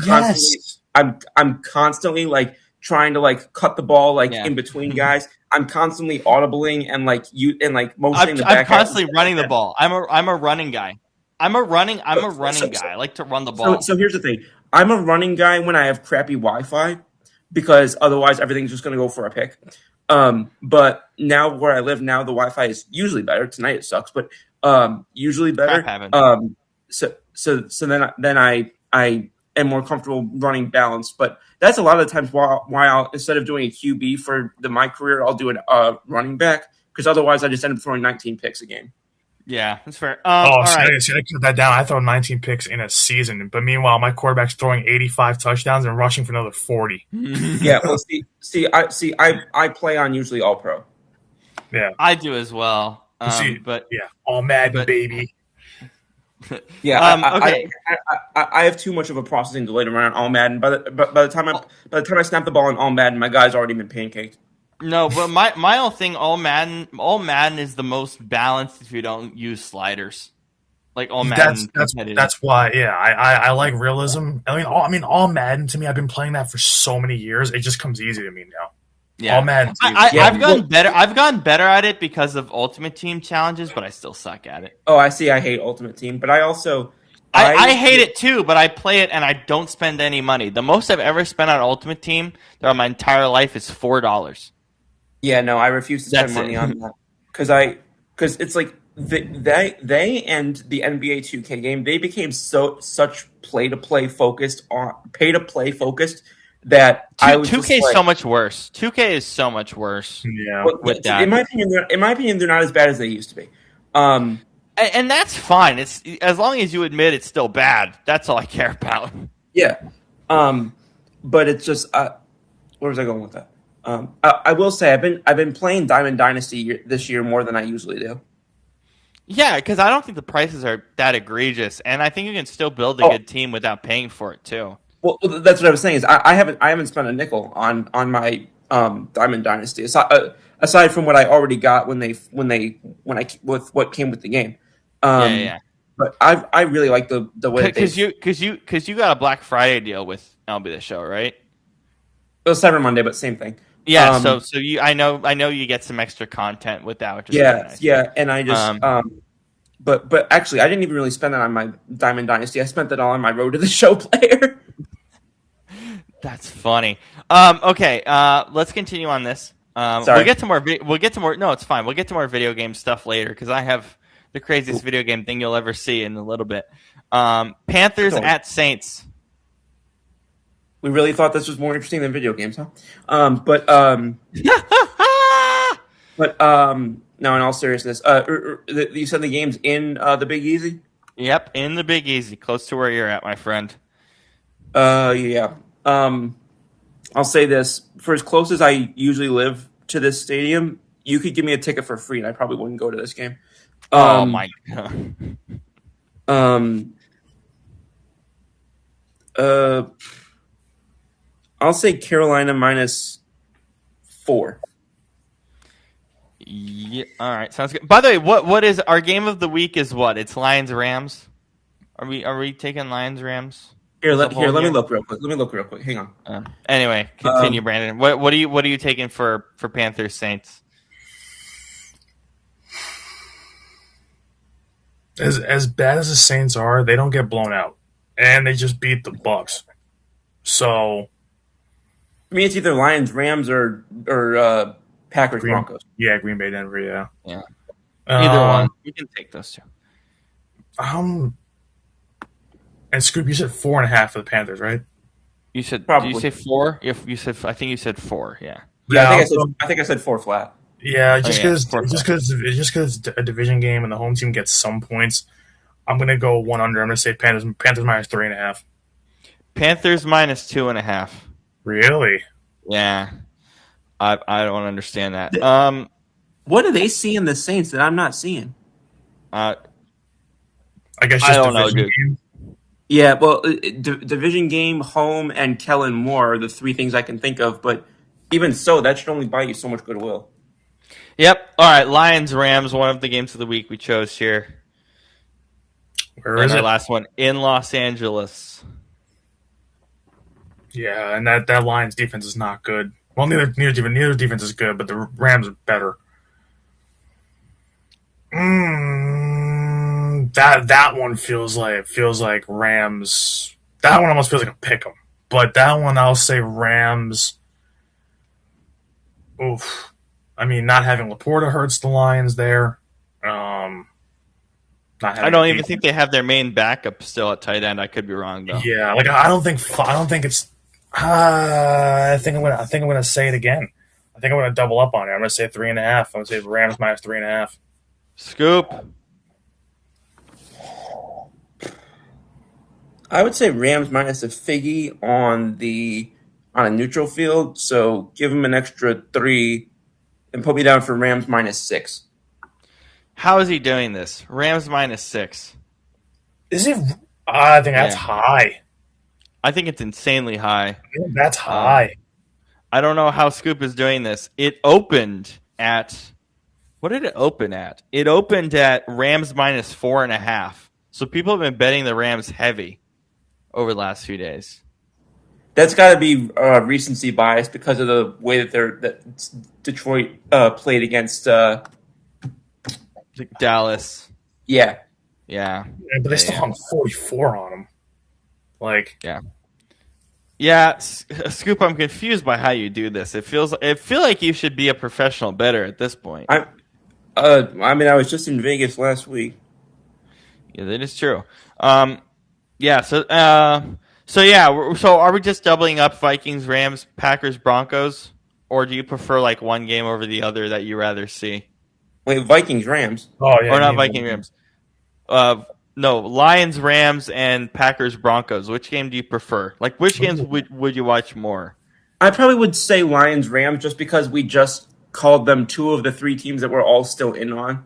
Speaker 4: constantly like trying to like cut the ball in between guys. I'm constantly audibling and motioning the back.
Speaker 3: I'm constantly running the ball. I'm a running guy. I'm a running guy. I like to run the ball.
Speaker 4: So here's the thing. I'm a running guy when I have crappy Wi-Fi, because otherwise everything's just going to go for a pick. But now where I live now, the Wi-Fi is usually better. Tonight it sucks, but usually better.
Speaker 3: Crap happened.
Speaker 4: So then I am more comfortable running balanced. But that's a lot of the times why I'll, instead of doing a QB for my career, I'll do a running back, because otherwise I just end up throwing 19 picks a game.
Speaker 3: Yeah, that's fair.
Speaker 1: All
Speaker 3: right.
Speaker 1: I cut that down. I throw 19 picks in a season, but meanwhile, my quarterback's throwing 85 touchdowns and rushing for another 40.
Speaker 4: Yeah, well, I play on usually all pro.
Speaker 1: Yeah,
Speaker 3: I do as well. But
Speaker 1: yeah, all Madden, baby.
Speaker 4: Yeah,
Speaker 3: okay.
Speaker 4: I have too much of a processing delay to run on all Madden. By the time I snap the ball on all Madden, my guy's already been pancaked.
Speaker 3: No, but my whole thing, all Madden is the most balanced if you don't use sliders. Like all Madden.
Speaker 1: That's why. Yeah, I like realism. All Madden to me. I've been playing that for so many years. It just comes easy to me now.
Speaker 3: Yeah,
Speaker 1: all Madden.
Speaker 3: I've gotten better. I've gotten better at it because of Ultimate Team challenges, but I still suck at it.
Speaker 4: Oh, I see. I hate Ultimate Team, but I also
Speaker 3: I hate it too. But I play it and I don't spend any money. The most I've ever spent on Ultimate Team throughout my entire life is $4.
Speaker 4: Yeah, no, I refuse to spend money on that because it's like they and the NBA 2K game, they became such pay to play focused that I was
Speaker 3: 2K is so much worse. 2K is so much worse.
Speaker 1: Yeah,
Speaker 3: with that.
Speaker 4: In my opinion, they're not as bad as they used to be.
Speaker 3: And that's fine. It's as long as you admit it's still bad. That's all I care about.
Speaker 4: Yeah, but it's just where was I going with that? I will say I've been playing Diamond Dynasty this year more than I usually do.
Speaker 3: Yeah, because I don't think the prices are that egregious, and I think you can still build a good team without paying for it too.
Speaker 4: Well, that's what I was saying. Is I haven't spent a nickel on my Diamond Dynasty aside from what I already got with what came with the game.
Speaker 3: Yeah.
Speaker 4: But I really like the way
Speaker 3: because you got a Black Friday deal with MLB The Show, right?
Speaker 4: It was Cyber Monday, but same thing.
Speaker 3: Yeah, so you I know you get some extra content with that, which is really nice.
Speaker 4: Yeah, and I just but actually I didn't even really spend that on my Diamond Dynasty. I spent that all on my Road to the Show player.
Speaker 3: That's funny. Okay, let's continue on this.
Speaker 4: Sorry.
Speaker 3: We'll get to more. No, it's fine. We'll get to more video game stuff later because I have the craziest video game thing you'll ever see in a little bit. Panthers at Saints.
Speaker 4: We really thought this was more interesting than video games, huh? No, in all seriousness, you said the game's in the Big Easy?
Speaker 3: Yep, in the Big Easy, close to where you're at, my friend.
Speaker 4: Yeah. I'll say this. For as close as I usually live to this stadium, you could give me a ticket for free and I probably wouldn't go to this game.
Speaker 3: Oh, my God.
Speaker 4: I'll say Carolina -4.
Speaker 3: Yeah, all right, sounds good. By the way, what is our game of the week? Is what? It's Lions Rams. Are we taking Lions Rams?
Speaker 4: Let me look real quick. Hang on.
Speaker 3: Anyway, continue, Brandon. What are you taking for Panthers Saints?
Speaker 1: As bad as the Saints are, they don't get blown out, and they just beat the Bucs. So,
Speaker 4: I mean, it's either Lions, Rams, or Packers, Broncos.
Speaker 1: Yeah, Green Bay, Denver. Yeah.
Speaker 3: Either one. You can take those two.
Speaker 1: And Scoop, you said 4.5 for the Panthers, right?
Speaker 3: You said
Speaker 4: probably.
Speaker 3: Did you say 4? If you said, I think you said 4. Yeah.
Speaker 4: Yeah, I think I said 4 flat.
Speaker 1: Yeah, just because it's a division game and the home team gets some points, I'm gonna go one under. I'm gonna say Panthers -3.5.
Speaker 3: Panthers -2.5.
Speaker 1: Really?
Speaker 3: Yeah. I don't understand that.
Speaker 4: What do they see in the Saints that I'm not seeing?
Speaker 1: I guess just
Speaker 3: I don't know,
Speaker 1: division
Speaker 3: dude.
Speaker 1: game.
Speaker 4: Yeah, well, division game, home, and Kellen Moore are the 3 things I can think of. But even so, that should only buy you so much goodwill.
Speaker 3: Yep. All right. Lions Rams, one of the games of the week we chose here.
Speaker 1: Where is
Speaker 3: our
Speaker 1: it?
Speaker 3: last one in Los Angeles.
Speaker 1: Yeah, and that Lions defense is not good. Well, neither defense is good, but the Rams are better. That one feels like Rams. That one almost feels like a pick 'em. But that one, I'll say Rams oof. I mean, not having Laporta hurts the Lions there. Not
Speaker 3: I
Speaker 1: having
Speaker 3: don't even think they have their main backup still at tight end. I could be wrong though.
Speaker 1: Yeah, like I don't think it's. I think I'm gonna say it again. I think I'm gonna double up on it. I'm gonna say 3.5. I'm gonna say Rams minus 3.5.
Speaker 3: Scoop.
Speaker 4: I would say Rams minus a figgy on a neutral field. So give them an extra 3 and put me down for Rams minus 6.
Speaker 3: How is he doing this? Rams minus 6.
Speaker 1: Is it? I think that's
Speaker 3: Yeah.
Speaker 1: high.
Speaker 3: I think it's insanely high.
Speaker 1: I think that's high.
Speaker 3: I don't know how Scoop is doing this. It opened at what did it open at? It opened at Rams minus 4.5. So people have been betting the Rams heavy over the last few days.
Speaker 4: That's got to be recency bias because of the way that Detroit played against.
Speaker 3: Dallas.
Speaker 4: Yeah.
Speaker 3: Yeah.
Speaker 1: But they still hung 44 on them. Like,
Speaker 3: yeah, Scoop. I'm confused by how you do this. It feel like you should be a professional bettor at this point.
Speaker 4: I was just in Vegas last week.
Speaker 3: Yeah, that is true. Yeah. So are we just doubling up Vikings, Rams, Packers, Broncos, or do you prefer like one game over the other that you rather see?
Speaker 4: Wait, Vikings, Rams.
Speaker 1: oh yeah,
Speaker 3: Or not Viking, Rams. No, Lions, Rams, and Packers, Broncos. Which game do you prefer? Like, which games would you watch more?
Speaker 4: I probably would say Lions, Rams, just because we just called them 2 of the 3 teams that we're all still in on.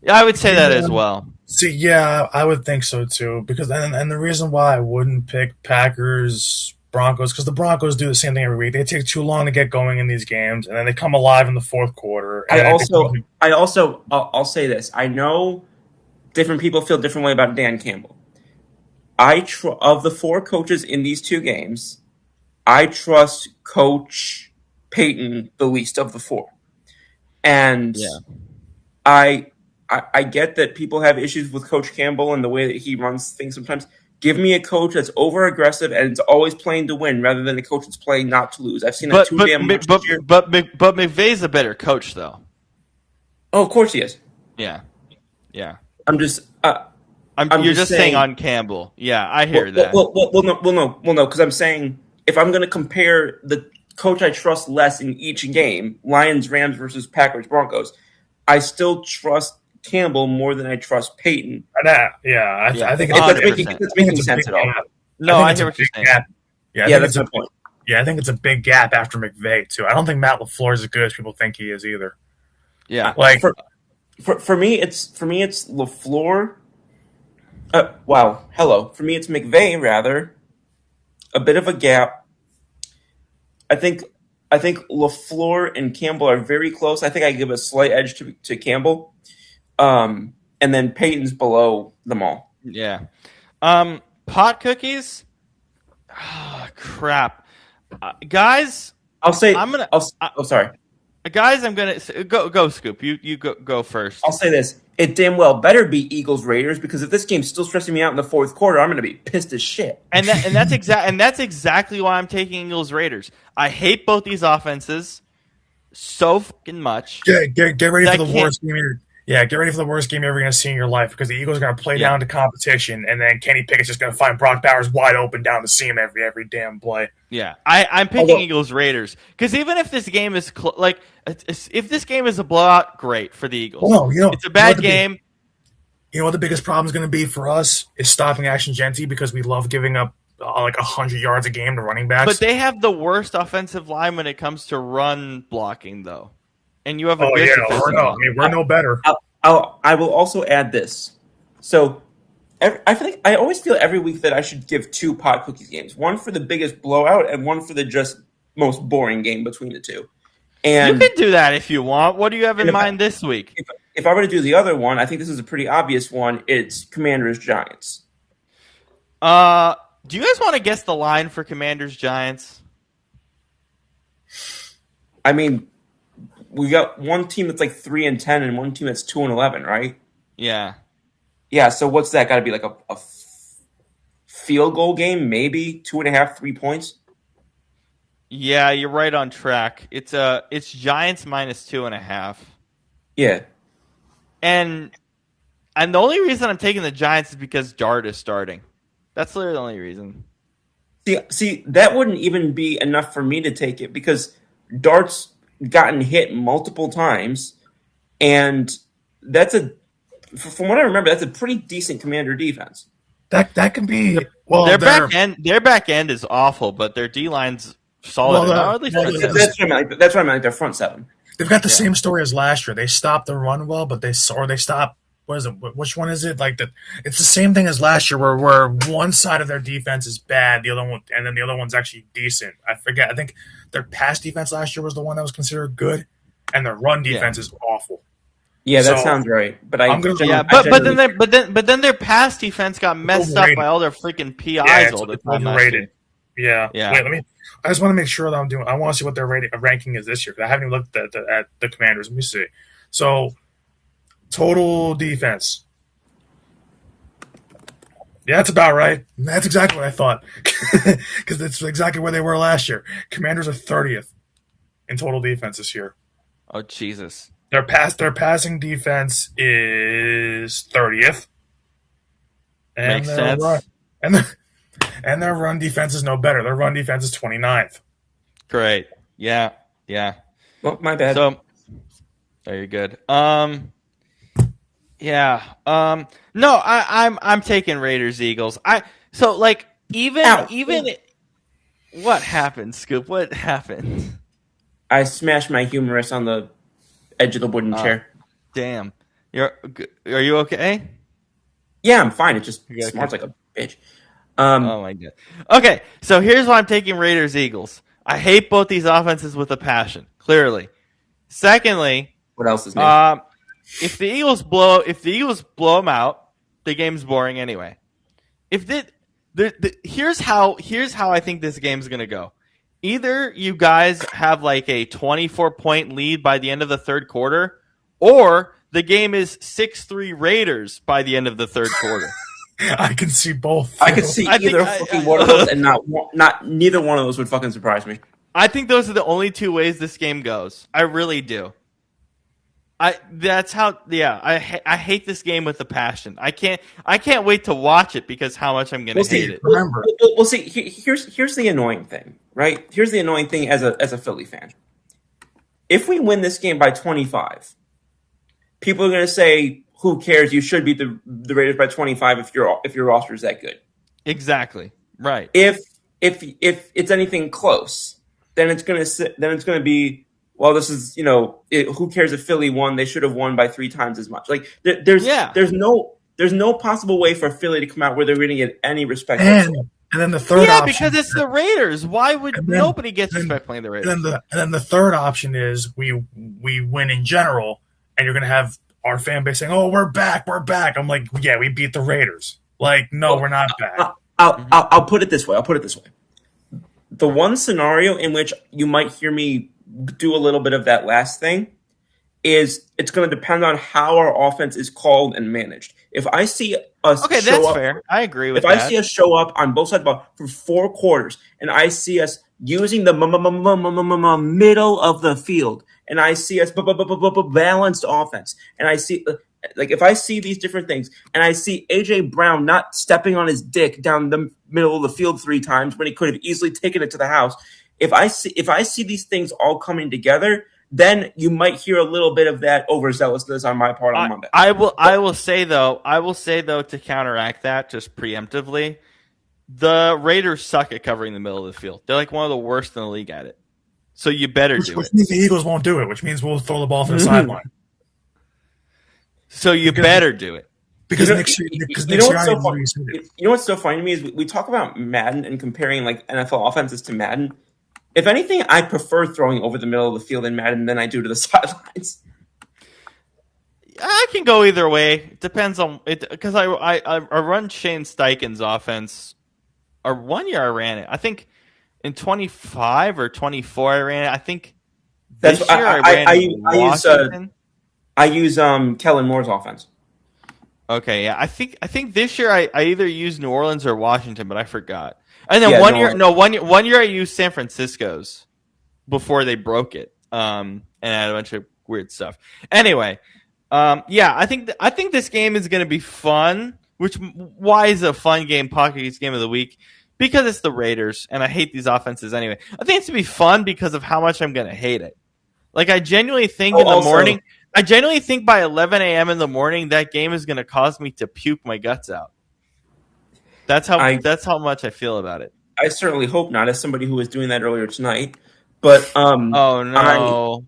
Speaker 3: Yeah, I would say that as well.
Speaker 1: See, yeah, I would think so too. Because and the reason why I wouldn't pick Packers, Broncos, because the Broncos do the same thing every week. They take too long to get going in these games, and then they come alive in the fourth quarter.
Speaker 4: I'll say this. I know different people feel different way about Dan Campbell. Of the 4 coaches in these 2 games, I trust Coach Peyton the least of the 4. And I get that people have issues with Coach Campbell and the way that he runs things sometimes. Give me a coach that's over aggressive and is always playing to win rather than a coach that's playing not to lose. I've seen that too damn much this year.
Speaker 3: But McVay's a better coach, though.
Speaker 4: Oh, of course he is.
Speaker 3: Yeah.
Speaker 4: I'm just.
Speaker 3: You're just saying on Campbell. Yeah, I hear that.
Speaker 4: Well, no, because I'm saying if I'm going to compare the coach I trust less in each game, Lions, Rams versus Packers, Broncos, I still trust Campbell more than I trust Peyton.
Speaker 1: I think
Speaker 4: that's making sense at all.
Speaker 3: No, I hear what you're saying.
Speaker 4: Yeah, that's my point.
Speaker 1: Yeah, I think it's a big gap after McVay too. I don't think Matt LaFleur is as good as people think he is either.
Speaker 3: Yeah,
Speaker 1: like
Speaker 4: for me, it's LaFleur. For me, it's McVay rather. A bit of a gap. I think LaFleur and Campbell are very close. I think I give a slight edge to Campbell. And then Peyton's below them all.
Speaker 3: Yeah. Pot cookies? Oh, crap. Guys,
Speaker 4: I'll say sorry.
Speaker 3: Guys, I'm going to go Scoop. You go first.
Speaker 4: I'll say this. It damn well better be Eagles Raiders because if this game's still stressing me out in the fourth quarter, I'm going to be pissed as shit.
Speaker 3: And that's exactly why I'm taking Eagles Raiders. I hate both these offenses so fucking much.
Speaker 1: Get ready for the worst game. Get ready for the worst game you're ever going to see in your life because the Eagles are going to play down to competition, and then Kenny Pickett's just going to find Brock Bowers wide open down the seam every damn play.
Speaker 3: Yeah, I'm picking Eagles Raiders because even if this game is if this game is a blowout, great for the Eagles.
Speaker 1: Well, no,
Speaker 3: it's a bad game.
Speaker 1: You know what the biggest problem is going to be for us is stopping Action Genty because we love giving up like 100 yards a game to running backs.
Speaker 3: But they have the worst offensive line when it comes to run blocking, though. And you have a
Speaker 1: we're no better.
Speaker 4: I will also add this. So I always feel every week that I should give 2 pot cookies games, one for the biggest blowout and one for the just most boring game between the 2. And
Speaker 3: you can do that if you want. What do you have in mind this week?
Speaker 4: If I were to do the other one, I think this is a pretty obvious one. It's Commanders Giants.
Speaker 3: Do you guys want to guess the line for Commanders Giants?
Speaker 4: I mean, we got one team that's like 3-10 and one team that's 2-11, right?
Speaker 3: Yeah.
Speaker 4: Yeah. So what's that? Got to be like a field goal game, maybe 2.5, 3 points.
Speaker 3: Yeah, you're right on track. It's Giants minus 2.5.
Speaker 4: Yeah.
Speaker 3: And the only reason I'm taking the Giants is because Dart is starting. That's literally the only reason.
Speaker 4: See, that wouldn't even be enough for me to take it because Dart's gotten hit multiple times, and from what I remember, that's a pretty decent Commander defense.
Speaker 1: That can be
Speaker 3: their back end is awful, but their D line's solid.
Speaker 4: That's what I meant. That's what I meant. Like their front seven.
Speaker 1: They've got the same story as last year. They stopped the run well, but they stopped. What is it? Which one is it? It's the same thing as last year, where one side of their defense is bad, the other one, and then the other one's actually decent. I forget. I think their pass defense last year was the one that was considered good, and their run defense is awful.
Speaker 4: Yeah, that sounds right. But
Speaker 3: but then their pass defense got messed up by all their freaking PIs all the time.
Speaker 1: Overrated. Yeah. Wait, I just want to make sure that I'm doing. I want to see what their ranking is this year because I haven't even looked at the Commanders. Let me see. So, total defense. Yeah, that's about right. That's exactly what I thought because that's exactly where they were last year. Commanders are 30th in total defense this year.
Speaker 3: Oh Jesus!
Speaker 1: Their passing defense is 30th.
Speaker 3: Makes sense.
Speaker 1: And their run defense is no better. Their run defense is 29th.
Speaker 3: Great. Yeah.
Speaker 4: Well, my bad.
Speaker 3: So, you're good. Yeah. No, I'm taking Raiders Eagles. Even what happened, Scoop? What happened?
Speaker 4: I smashed my humerus on the edge of the wooden chair.
Speaker 3: Damn. Are you okay?
Speaker 4: Yeah, I'm fine. It just smarts like a bitch.
Speaker 3: Oh my god. Okay, so here's why I'm taking Raiders Eagles. I hate both these offenses with a passion, clearly. Secondly,
Speaker 4: what else is new?
Speaker 3: if the Eagles blow them out, the game's boring anyway. Here's how I think this game's gonna go. Either you guys have like a 24-point lead by the end of the third quarter, or the game is 6-3 Raiders by the end of the third quarter.
Speaker 1: I can see both.
Speaker 4: I could see either one of those, and neither one of those would fucking surprise me.
Speaker 3: I think those are the only two ways this game goes. I really do. I hate this game with a passion. I can't wait to watch it because how much I'm going to hate it.
Speaker 4: Remember, we'll see. Here's the annoying thing, right? Here's the annoying thing as a Philly fan. If we win this game by 25, people are going to say, "Who cares? You should beat the Raiders by 25 if your roster is that good."
Speaker 3: Exactly. Right.
Speaker 4: If it's anything close, then it's going to be, well, this is, who cares if Philly won? They should have won by 3 times as much. Like there's no possible way for Philly to come out where they're going to get any respect.
Speaker 1: And then the third option,
Speaker 3: because it's the Raiders. Why would nobody get respect playing the Raiders?
Speaker 1: And then the third option is we win in general, and you're going to have our fan base saying, "Oh, we're back." I'm like, yeah, we beat the Raiders. Like, no, we're not back.
Speaker 4: I'll put it this way. The one scenario in which you might hear me do a little bit of that last thing is it's going to depend on how our offense is called and managed. If I see us
Speaker 3: that's fair. I agree with
Speaker 4: that. If
Speaker 3: I
Speaker 4: see us show up on both sides of the ball for 4 quarters, and I see us using the middle of the field, and I see us balanced offense, and I see, like, if I see these different things, and I see AJ Brown not stepping on his dick down the middle of the field 3 times when he could have easily taken it to the house, if I see these things all coming together, then you might hear a little bit of that overzealousness on my part on Monday.
Speaker 3: I will say though to counteract that just preemptively, the Raiders suck at covering the middle of the field. They're like one of the worst in the league at it. So you better do it.
Speaker 1: Which means the Eagles won't do it, which means we'll throw the ball to the sideline.
Speaker 3: So you better do it.
Speaker 1: Because next year,
Speaker 4: you know what's so funny to me is we talk about Madden and comparing like NFL offenses to Madden. If anything, I prefer throwing over the middle of the field in Madden than I do to the sidelines.
Speaker 3: I can go either way. It depends on it because I run Shane Steichen's offense. Or 1 year I ran it. I think in 25 or 24 I ran it. I think this year I ran it in Washington.
Speaker 4: I use Kellen Moore's offense.
Speaker 3: Okay, yeah. I think this year I either used New Orleans or Washington, but I forgot. And then
Speaker 4: Yeah,
Speaker 3: one year I used San Francisco's before they broke it. And had a bunch of weird stuff. Anyway, yeah, I think this game is going to be fun. Why is it a fun game? Pocket game of the week because it's the Raiders, and I hate these offenses anyway. I think it's to be fun because of how much I'm going to hate it. Like I genuinely think in the morning. I genuinely think by 11 a.m. in the morning that game is going to cause me to puke my guts out. That's how much I feel about it.
Speaker 4: I certainly hope not, as somebody who was doing that earlier tonight. But
Speaker 3: Oh no!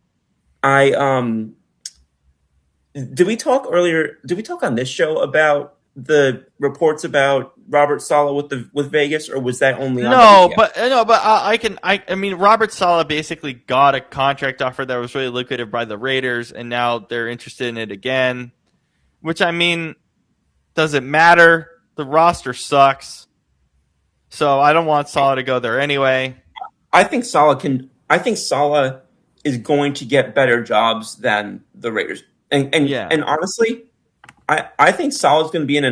Speaker 4: Did we talk earlier? Did we talk on this show about the reports about Robert Saleh with Vegas, or was that only on WTF?
Speaker 3: I mean, Robert Saleh basically got a contract offer that was really lucrative by the Raiders, and now they're interested in it again. Which I mean, doesn't matter. The roster sucks, so I don't want Saleh to go there anyway.
Speaker 4: I think Saleh is going to get better jobs than the Raiders. And honestly, I think Saleh's going to be in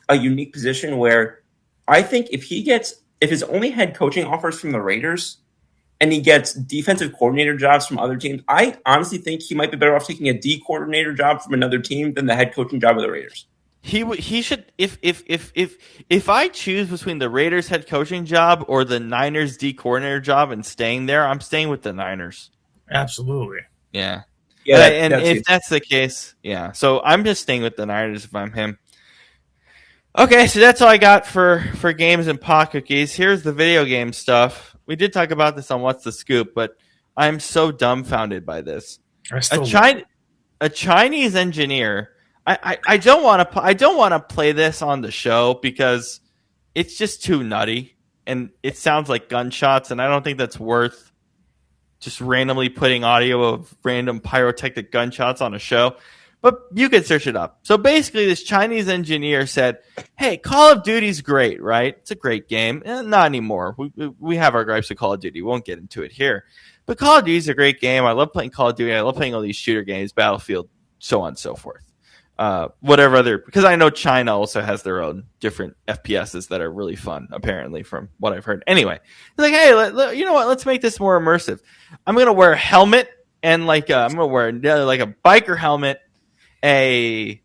Speaker 4: a unique position where I think if his only head coaching offers from the Raiders and he gets defensive coordinator jobs from other teams, I honestly think he might be better off taking a D coordinator job from another team than the head coaching job of the Raiders.
Speaker 3: He should if I choose between the Raiders head coaching job or the Niners D coordinator job and staying there, I'm staying with the Niners.
Speaker 1: Absolutely.
Speaker 3: Yeah.
Speaker 4: Yeah,
Speaker 3: if that's the case, yeah. So I'm just staying with the Niners if I'm him. Okay, so that's all I got for games and pot cookies. Here's the video game stuff. We did talk about this on What's the Scoop, but I'm so dumbfounded by this. A Chinese engineer. I don't want to play this on the show because it's just too nutty and it sounds like gunshots, and I don't think that's worth just randomly putting audio of random pyrotechnic gunshots on a show. But you can search it up. So basically, this Chinese engineer said, hey, Call of Duty's great, right? It's a great game. Not anymore. We have our gripes with Call of Duty. We won't get into it here. But Call of Duty's a great game. I love playing Call of Duty. I love playing all these shooter games, Battlefield, so on and so forth. Whatever other, because I know China also has their own different FPSs that are really fun, apparently, from what I've heard. Anyway, it's like, hey, you know what? Let's make this more immersive. I'm gonna wear a helmet and I'm gonna wear like a biker helmet, a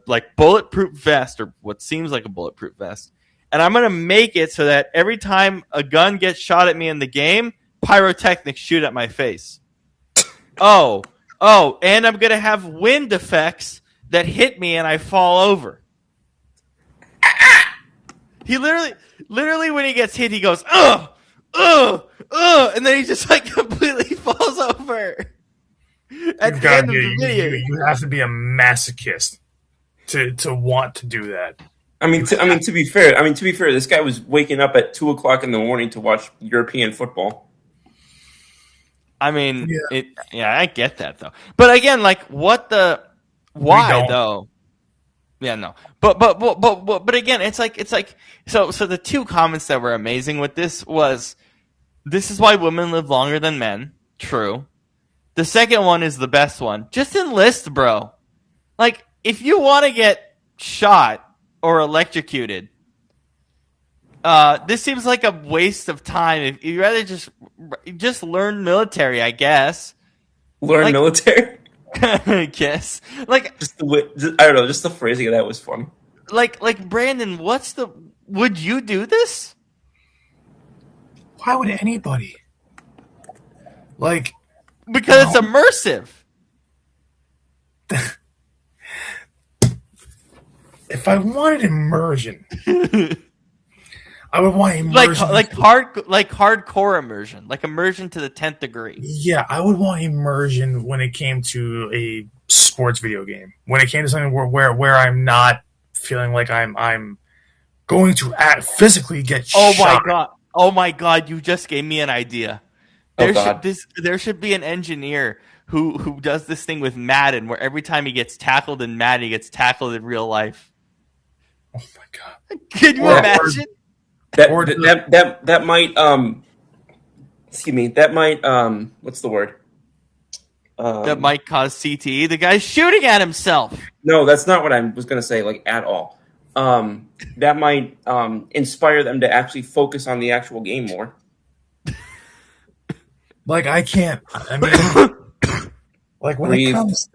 Speaker 3: like bulletproof vest or what seems like a bulletproof vest, and I'm gonna make it so that every time a gun gets shot at me in the game, pyrotechnics shoot at my face. Oh, and I'm gonna have wind effects that hit me and I fall over. He literally when he gets hit, he goes, and then he just like completely falls over. At the end of the video,
Speaker 1: you have to be a masochist to want to do that.
Speaker 4: To be fair, this guy was waking up at 2:00 in the morning to watch European football.
Speaker 3: I mean, I get that though. But again, like, why though? Yeah, no. But again, it's like so the two comments that were amazing with this was, this is why women live longer than men. True. The second one is the best one. Just enlist, bro. Like, if you want to get shot or electrocuted, this seems like a waste of time. If you'd rather just learn military, I guess.
Speaker 4: Learn military?
Speaker 3: I guess. Like,
Speaker 4: I don't know, just the phrasing of that was fun.
Speaker 3: Like Brandon, would you do this?
Speaker 1: Why would anybody? Like,
Speaker 3: because it's immersive.
Speaker 1: If I wanted immersion, I would want immersion,
Speaker 3: like hardcore immersion, like immersion to the 10th degree.
Speaker 1: Yeah, I would want immersion when it came to a sports video game. When it came to something where I'm not feeling like I'm going to physically get shot.
Speaker 3: Oh my god! You just gave me an idea. There should be an engineer who does this thing with Madden, where every time he gets tackled in Madden, he gets tackled in real life.
Speaker 1: Oh my god!
Speaker 3: Can you imagine?
Speaker 4: That might excuse me. That might what's the word?
Speaker 3: that might cause CTE. The guy's shooting at himself.
Speaker 4: No, that's not what I was going to say, like, at all. That might inspire them to actually focus on the actual game more.
Speaker 1: Like, I can't. I mean, like when it comes,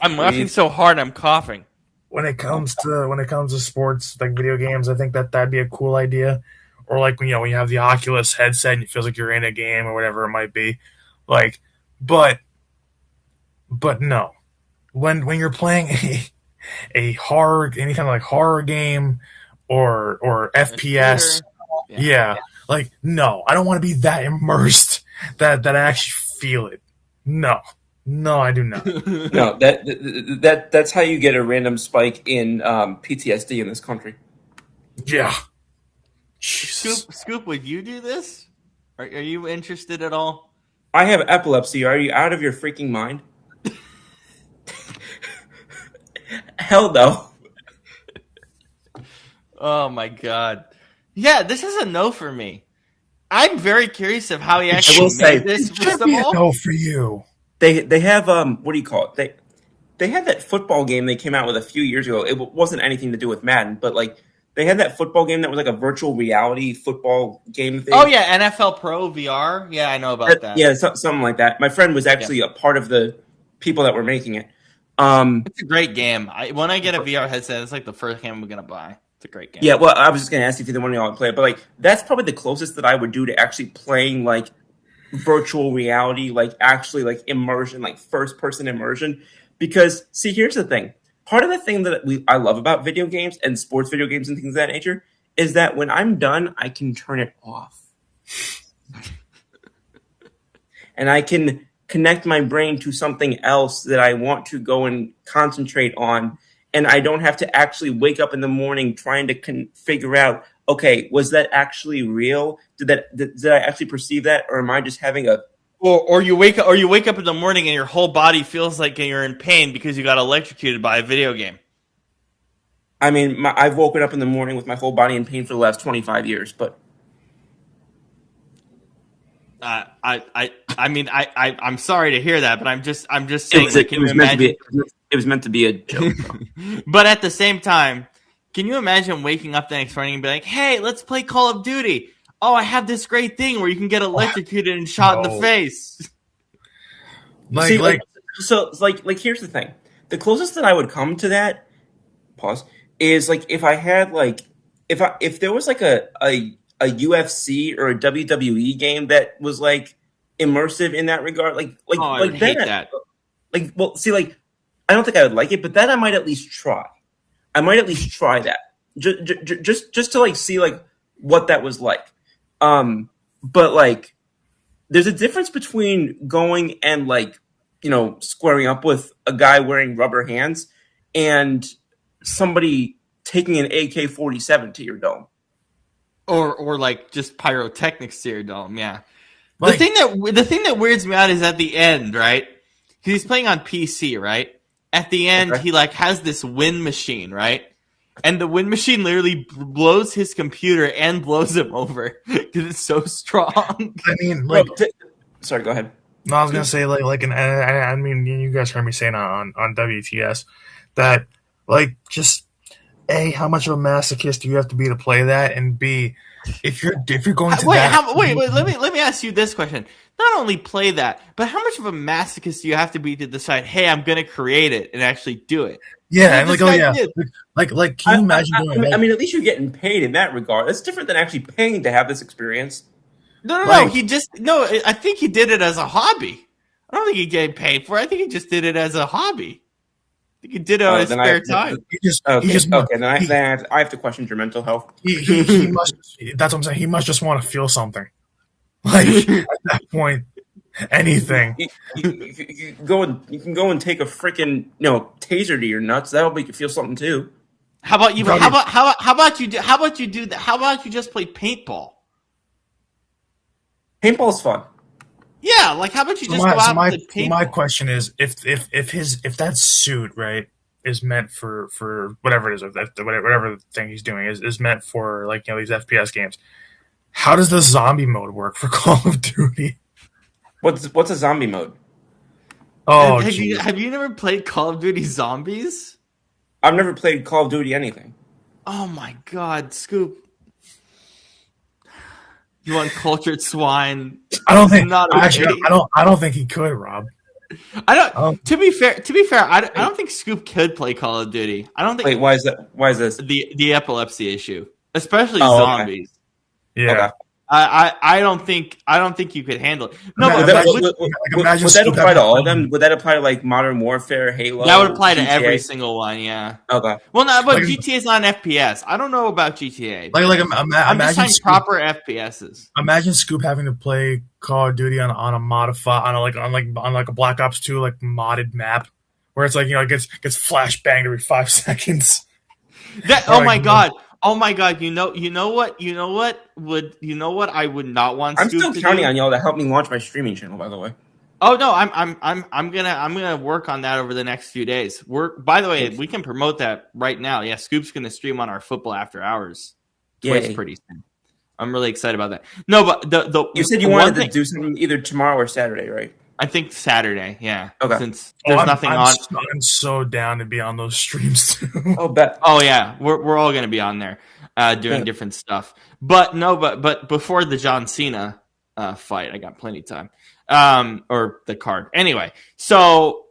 Speaker 3: I'm laughing so hard I'm coughing.
Speaker 1: When it comes to sports, like video games, I think that'd be a cool idea. Or like when you have the Oculus headset and it feels like you're in a game or whatever it might be. Like, but no, when you're playing a horror, any kind of like horror game or FPS, yeah, like no, I don't want to be that immersed that I actually feel it. No, I do not.
Speaker 4: No, that's how you get a random spike in PTSD in this country.
Speaker 1: Yeah.
Speaker 3: Scoop, would you do this? Are you interested at all?
Speaker 4: I have epilepsy. Are you out of your freaking mind? Hell no.
Speaker 3: Oh my god. Yeah, this is a no for me. I'm very curious of how he actually made this. First of all,
Speaker 1: no for you.
Speaker 4: They have what do you call it? They had that football game they came out with a few years ago. It wasn't anything to do with Madden, but like they had that football game that was like a virtual reality football game thing.
Speaker 3: Oh yeah, NFL Pro VR. Yeah, I know about that.
Speaker 4: Yeah, something like that. My friend was actually a part of the people that were making it.
Speaker 3: It's a great game. When I get a VR headset, it's like the first game I'm gonna buy. It's a great game.
Speaker 4: Yeah, well, I was just gonna ask you if either one of y'all would play it, but like that's probably the closest that I would do to actually playing like virtual reality, like actually like immersion, like first person immersion. Because see, here's the thing. Part of the thing that I love about video games and sports video games and things of that nature is that when I'm done, I can turn it off. And I can connect my brain to something else that I want to go and concentrate on. And I don't have to actually wake up in the morning trying to figure out, okay, was that actually real? Did I actually perceive that? Or am I just having a...
Speaker 3: Or you wake up in the morning and your whole body feels like you're in pain because you got electrocuted by a video game.
Speaker 4: I mean, I've woken up in the morning with my whole body in pain for the last 25 years, but...
Speaker 3: I'm sorry to hear that, but I'm just saying.
Speaker 4: It was meant to be a joke.
Speaker 3: But at the same time, can you imagine waking up the next morning and be like, "Hey, let's play Call of Duty. Oh, I have this great thing where you can get electrocuted and shot in the face."
Speaker 4: Here's the thing. The closest that I would come to that, is like if I had like if there was like a UFC or a WWE game that was like immersive in that regard, I would hate that. Like, well, see, like I don't think I would like it, but then I might at least try. I might at least try that just to like see like what that was like. But like, there's a difference between going and like, squaring up with a guy wearing rubber hands and somebody taking an AK-47 to your dome.
Speaker 3: Or like just pyrotechnics to your dome, yeah. Like, the thing that weirds me out is at the end, right? Because he's playing on PC, right? At the end, he like has this wind machine, right? And the wind machine literally blows his computer and blows him over because it's so strong.
Speaker 1: I mean, like,
Speaker 4: sorry, go ahead.
Speaker 1: No, I was gonna say I mean, you guys heard me saying on WTS that like just A, how much of a masochist do you have to be to play that, and B, if you're going to
Speaker 3: wait, let me ask you this question. Not only play that, but how much of a masochist do you have to be to decide, hey, I'm going to create it and actually do it?
Speaker 1: Yeah, and like, can you imagine doing that?
Speaker 4: I mean, at least you're getting paid in that regard. That's different than actually paying to have this experience.
Speaker 3: No. I think he did it as a hobby. I don't think he getting paid for it. I think he just did it as a hobby. I think he did it on his spare time.
Speaker 4: Then I have to question your mental health.
Speaker 1: He must. That's what I'm saying. He must just want to feel something. Like at that point, anything.
Speaker 4: You can go and take a freaking taser to your nuts. That'll make you feel something too.
Speaker 3: How about you? How about you do that? How about you just play paintball?
Speaker 4: Paintball's fun.
Speaker 3: Yeah, like how about you just go out and play paintball?
Speaker 1: My question is, if that suit, right, is meant for whatever it is, whatever thing he's doing is meant for like these FPS games. How does the zombie mode work for Call of Duty?
Speaker 4: What's a zombie mode?
Speaker 1: Oh,
Speaker 3: Have you never played Call of Duty Zombies?
Speaker 4: I've never played Call of Duty anything.
Speaker 3: Oh my God, Scoop! You uncultured swine.
Speaker 1: I don't
Speaker 3: This is
Speaker 1: think.
Speaker 3: not
Speaker 1: Actually,
Speaker 3: okay.
Speaker 1: I don't think he could, Rob.
Speaker 3: I don't.
Speaker 1: Oh.
Speaker 3: To be fair, I don't think Scoop could play Call of Duty. I don't think
Speaker 4: Wait, why is that? Why is this?
Speaker 3: the epilepsy issue, especially
Speaker 4: Oh, okay.
Speaker 3: zombies.
Speaker 1: Yeah.
Speaker 4: Okay.
Speaker 3: I don't think you could handle it. No,
Speaker 1: Ima-
Speaker 3: but
Speaker 1: imagine-
Speaker 3: with-
Speaker 1: imagine
Speaker 4: would that
Speaker 1: Scoop
Speaker 4: apply to
Speaker 1: having-
Speaker 4: all of them? Would that apply to like Modern Warfare, Halo?
Speaker 3: that would apply to
Speaker 4: GTA?
Speaker 3: every single one. Yeah.
Speaker 4: Okay.
Speaker 3: Well, no, but
Speaker 1: Like-
Speaker 3: GTA is not an FPS. I don't know about GTA.
Speaker 1: I'm
Speaker 3: just
Speaker 1: imagine
Speaker 3: saying
Speaker 1: Scoop,
Speaker 3: proper FPSs.
Speaker 1: imagine Scoop having to play Call of Duty on a modified on a Black Ops 2 like modded map where it's like it gets flashbanged every 5 seconds.
Speaker 3: That,
Speaker 1: Or
Speaker 3: oh
Speaker 1: like-
Speaker 3: my god. Oh my god. You know what I would not want
Speaker 4: I'm
Speaker 3: Scoop
Speaker 4: still
Speaker 3: to
Speaker 4: counting
Speaker 3: do?
Speaker 4: on y'all to help me launch my streaming channel. By the way.
Speaker 3: Oh no, I'm gonna work on that over the next few days. By the way, we can promote that right now. Yeah, Scoop's gonna stream on our Football After Hours Twitch
Speaker 4: Yay.
Speaker 3: pretty soon. I'm really excited about that. No, but the
Speaker 4: You said you
Speaker 3: one
Speaker 4: wanted
Speaker 3: thing,
Speaker 4: to do something either tomorrow or Saturday, right?
Speaker 3: I think Saturday. Yeah.
Speaker 4: Okay.
Speaker 3: Since there's nothing on.
Speaker 1: I'm so down to be on those streams too.
Speaker 4: Oh, bet.
Speaker 3: Oh yeah, we're all gonna be on there doing
Speaker 4: Yeah.
Speaker 3: different stuff. But no, but before the John Cena fight, I got plenty of time. Or the card. Anyway, so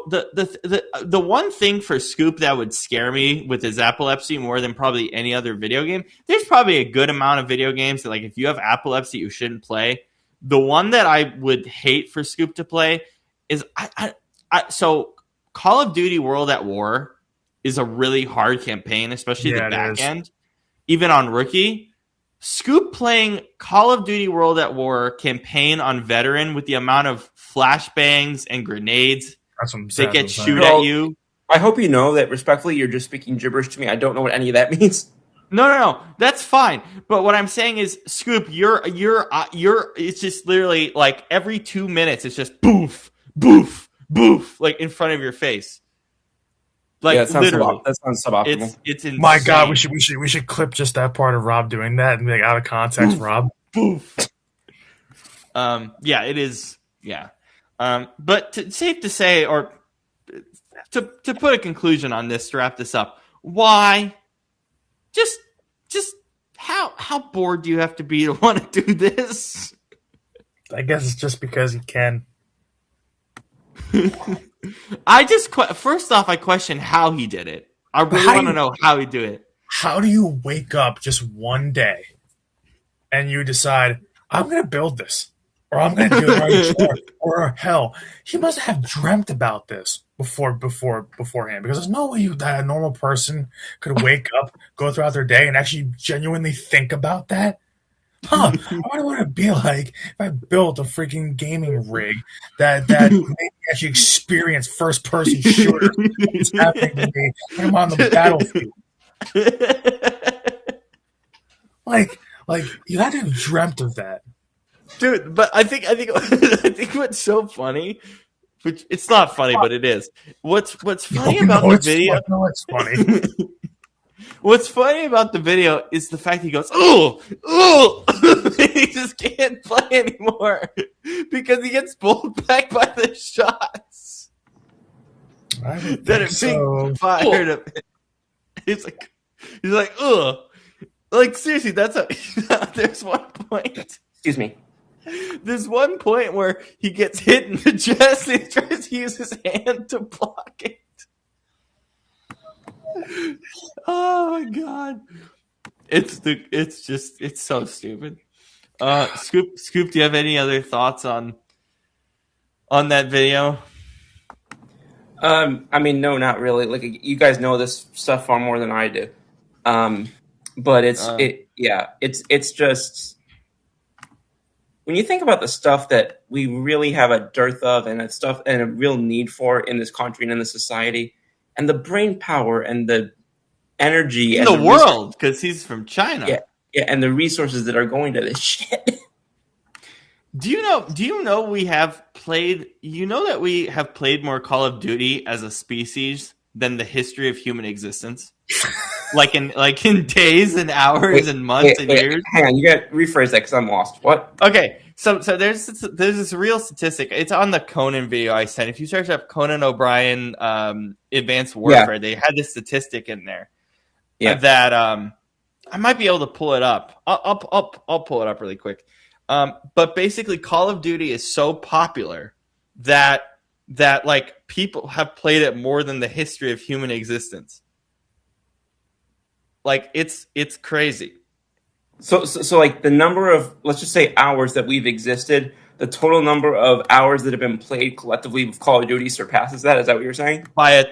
Speaker 3: the one thing for Scoop that would scare me with his epilepsy more than probably any other video game. There's probably a good amount of video games that, like, if you have epilepsy, you shouldn't play. The one that I would hate for Scoop to play is so Call of Duty World at War is a really hard campaign, especially
Speaker 1: Yeah,
Speaker 3: the
Speaker 1: it
Speaker 3: back
Speaker 1: is.
Speaker 3: end, even on rookie. Scoop playing Call of Duty World at War campaign on veteran with the amount of flashbangs and grenades
Speaker 1: That's what I'm
Speaker 3: that
Speaker 1: saying.
Speaker 3: get shoot
Speaker 4: Well,
Speaker 3: at you.
Speaker 4: I hope you know that respectfully, you're just speaking gibberish to me. I don't know what any of that means.
Speaker 3: No, that's fine. But what I'm saying is, Scoop, you're. It's just literally like every 2 minutes, it's just boof, boof, boof, like in front of your face. Like
Speaker 4: Yeah, that sounds
Speaker 3: literally,
Speaker 4: that sounds suboptimal.
Speaker 3: it's insane.
Speaker 1: My God, we should clip just that part of Rob doing that and be like out of context, Rob.
Speaker 3: Boof. Yeah, it is. Yeah. But safe to say, or to put a conclusion on this, to wrap this up, why? Just how bored do you have to be to want to do this?
Speaker 1: I guess it's just because he can.
Speaker 3: First off, I question how he did it. I really
Speaker 1: How
Speaker 3: want to
Speaker 1: you-
Speaker 3: know how he did it.
Speaker 1: How do you wake up just one day and you decide, I'm going to build this, or I'm going to do it right, or hell, he must have dreamt about this beforehand, because there's no way that a normal person could wake up, go throughout their day, and actually genuinely think about that. Huh? I wonder what it'd be like if I built a freaking gaming rig that made me actually experience first person shooters. What's happening to me when I'm on the battlefield? Like you had to have dreamt of that.
Speaker 3: Dude, but I think I think what's so funny, which it's not funny, but it is. What's funny about the video?
Speaker 1: No, it's funny.
Speaker 3: What's funny about the video is the fact he goes, oh, he just can't play anymore because he gets pulled back by the shots
Speaker 1: I would
Speaker 3: that
Speaker 1: think
Speaker 3: are being
Speaker 1: so.
Speaker 3: fired at him. He's like, ugh. Like, seriously, there's one point.
Speaker 4: Excuse me.
Speaker 3: There's one point where he gets hit in the chest and he tries to use his hand to block it. Oh my god. It's so stupid. Scoop, do you have any other thoughts on that video?
Speaker 4: I mean, no, not really. Like, you guys know this stuff far more than I do. But it's just when you think about the stuff that we really have a dearth of, and that stuff and a real need for in this country and in this society, and the brain power and the energy
Speaker 3: In
Speaker 4: and
Speaker 3: the world, because he's from China.
Speaker 4: yeah, and the resources that are going to this shit.
Speaker 3: Do you know we have played? You know that we have played more Call of Duty as a species than the history of human existence. like in days and hours and months and years.
Speaker 4: Hang on, you got to rephrase that because I'm lost. What?
Speaker 3: Okay, so there's this real statistic. It's on the Conan video I sent. If you search up Conan O'Brien Advanced Warfare, they had this statistic in there that I might be able to pull it up. I'll pull it up really quick. But basically, Call of Duty is so popular that like people have played it more than the history of human existence. Like it's crazy.
Speaker 4: So like the number of, let's just say, hours that we've existed, the total number of hours that have been played collectively with Call of Duty surpasses that. Is that what you're saying?
Speaker 3: By a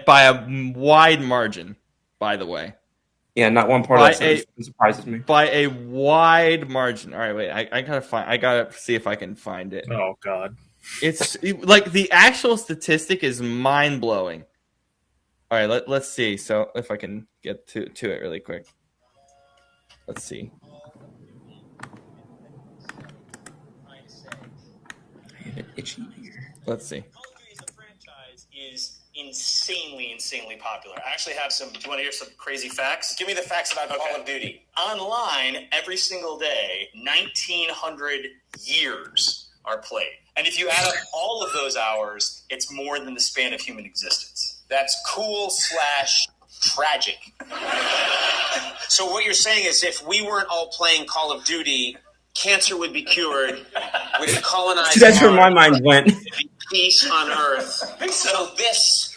Speaker 3: wide margin, by the way.
Speaker 4: Yeah, not one part of that surprises me.
Speaker 3: By a wide margin. All right, wait. I gotta see if I can find it.
Speaker 1: Oh God.
Speaker 3: It's like the actual statistic is mind blowing. All right, let's see. So if I can get to it really quick. Let's see. Let's see.
Speaker 6: Call of Duty as a franchise is insanely popular. I actually have some. Do you want to hear some crazy facts? Give me the facts about Call of Duty. Online, every single day, 1,900 years are played. And if you add up all of those hours, it's more than the span of human existence. That's cool / tragic. So what you're saying is if we weren't all playing Call of Duty, cancer would be cured. We could colonize
Speaker 4: See, that's where my mind went.
Speaker 6: Peace on Earth. So this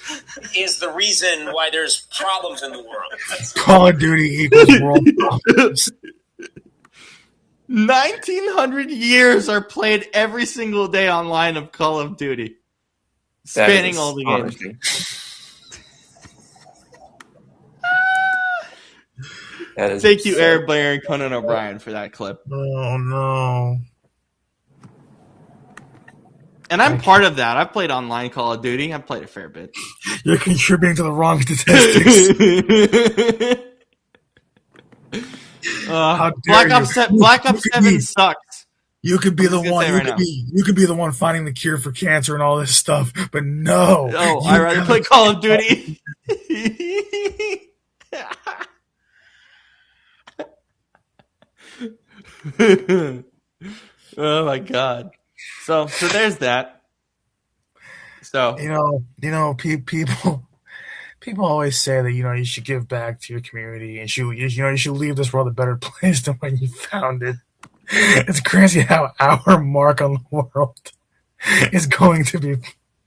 Speaker 6: is the reason why there's problems in the world.
Speaker 1: Call of Duty equals world problems.
Speaker 3: 1,900 years are played every single day online of Call of Duty, spanning all the games. Thank you, Eric Blair and Conan O'Brien, for that clip.
Speaker 1: Oh no!
Speaker 3: And I'm part of that. I've played online Call of Duty. I've played a fair bit.
Speaker 1: You're contributing to the wrong statistics.
Speaker 3: Black Ops 7 sucks.
Speaker 1: You could be the one. You could be the one finding the cure for cancer and all this stuff, but no.
Speaker 3: Oh, I'd rather play Call of Duty. Oh my God. So there's that. So people always say that you should give back to your community and you should leave this world a better place than when you found it. It's crazy how our mark on the world is going to be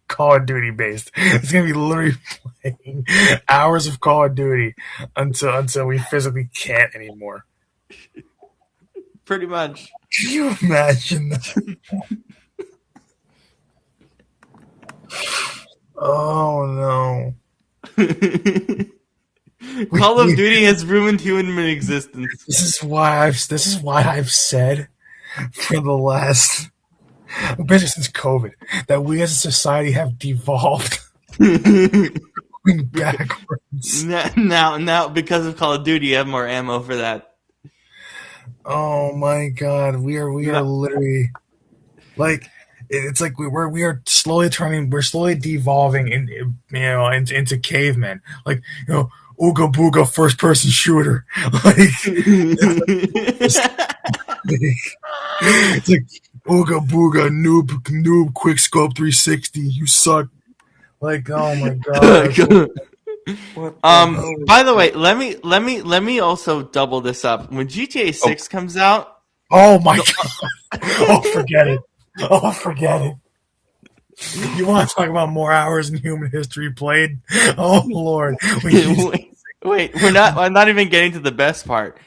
Speaker 3: Call of Duty based. It's going to be literally playing hours of Call of Duty until we physically can't anymore. Pretty much.
Speaker 1: Can you imagine that? Oh no.
Speaker 3: Call of Duty has ruined human existence.
Speaker 1: This is why I've said for the last basically since COVID that we as a society have devolved going backwards.
Speaker 3: Now because of Call of Duty you have more ammo for that.
Speaker 1: Oh my God, we are literally like it's like we are slowly devolving into cavemen. Like Ooga Booga first person shooter. It's like Ooga Booga noob quick scope 360. You suck. Like oh my God.
Speaker 3: By the way, let me also double this up. When GTA 6 comes out,
Speaker 1: oh my God. Oh, forget it. Oh, forget it. You want to talk about more hours in human history played? Oh Lord.
Speaker 3: Wait, I'm not even getting to the best part.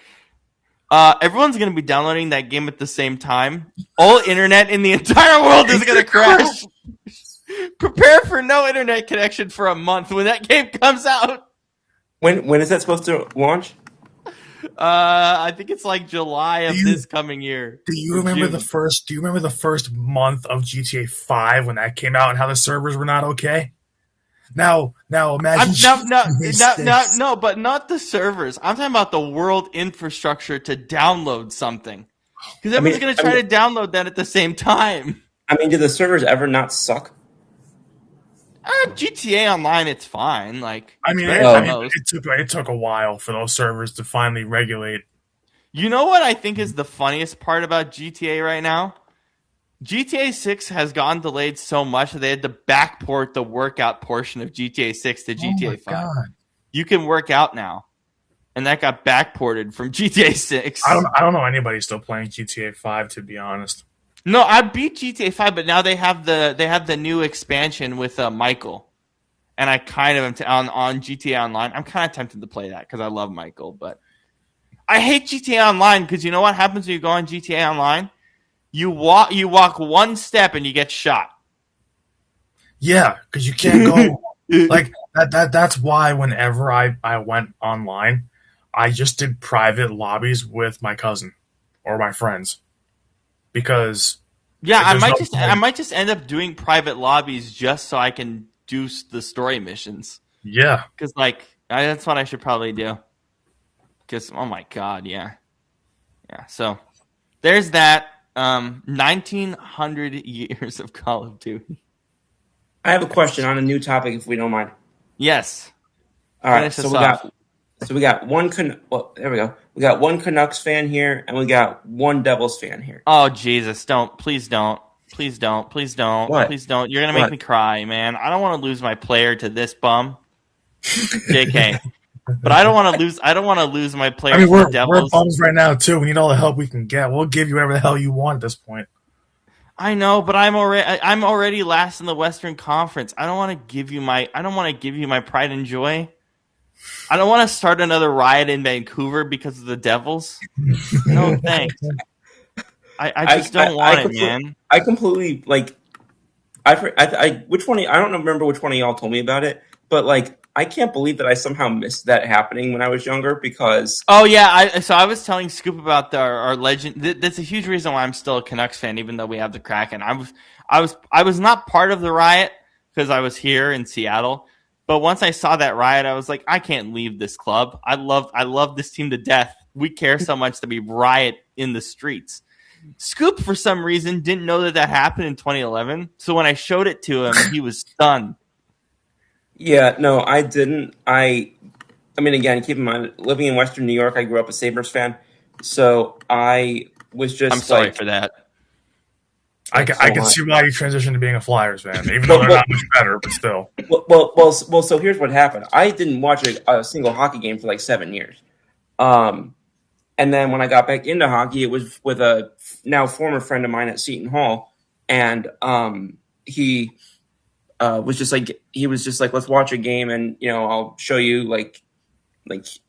Speaker 3: Everyone's going to be downloading that game at the same time. All internet in the entire world is going to crash. Prepare for no internet connection for a month when that game comes out.
Speaker 4: When is that supposed to launch?
Speaker 3: I think it's like July of this coming year.
Speaker 1: Do you remember the first month of GTA 5 when that came out and how the servers were not okay? Now imagine
Speaker 3: no, but not the servers. I'm talking about the world infrastructure to download something. Because everyone's going to try to download that at the same time.
Speaker 4: I mean, do the servers ever not suck?
Speaker 3: GTA Online, it's fine. Like,
Speaker 1: I mean, it took a while for those servers to finally regulate.
Speaker 3: You know what I think is the funniest part about GTA right now? GTA 6 has gotten delayed so much that they had to backport the workout portion of GTA 6 to GTA 5.
Speaker 1: God.
Speaker 3: You can work out now. And that got backported from GTA 6.
Speaker 1: I don't know anybody still playing GTA 5, to be honest.
Speaker 3: No, I beat GTA 5, but now they have the new expansion with Michael. And I kind of am on GTA Online. I'm kind of tempted to play that because I love Michael, but I hate GTA Online because you know what happens when you go on GTA Online? You walk one step and you get shot.
Speaker 1: Yeah, because you can't go like that. That's why whenever I went online, I just did private lobbies with my cousin or my friends because
Speaker 3: I might just end up doing private lobbies just so I can do the story missions.
Speaker 1: Yeah,
Speaker 3: because that's what I should probably do. Because oh my god, yeah. So there's that. 1900 years of Call of Duty.
Speaker 4: I have a question on a new topic, if we don't mind.
Speaker 3: Yes.
Speaker 4: All right. So we got one. There we go. We got one Canucks fan here, and we got one Devils fan here.
Speaker 3: Oh Jesus! Please don't. What? Please don't. You're gonna make me cry, man. I don't want to lose my player to this bum. JK. But I don't want to lose my player. I mean,
Speaker 1: we're bums right now too. We need all the help we can get. We'll give you whatever the hell you want at this point.
Speaker 3: I know, but I'm already last in the Western Conference. I don't want to give you my pride and joy. I don't want to start another riot in Vancouver because of the Devils. No thanks. I just don't want it, man.
Speaker 4: I completely which one? I don't remember which one of y'all told me about it, but I can't believe that I somehow missed that happening when I was younger because...
Speaker 3: Oh, yeah. I was telling Scoop about our legend. That's a huge reason why I'm still a Canucks fan, even though we have the Kraken. I was not part of the riot because I was here in Seattle. But once I saw that riot, I was like, I can't leave this club. I love this team to death. We care so much that we riot in the streets. Scoop, for some reason, didn't know that happened in 2011. So when I showed it to him, he was stunned.
Speaker 4: Yeah, no, I didn't. I mean, again, keep in mind, living in Western New York, I grew up a Sabres fan, so I was just.
Speaker 3: I'm sorry for that.
Speaker 1: I can see why you transitioned to being a Flyers fan, even though they're not much better, but still.
Speaker 4: Well. So here's what happened. I didn't watch a single hockey game for 7 years, and then when I got back into hockey, it was with a now former friend of mine at Seton Hall, and he. Was just let's watch a game and I'll show you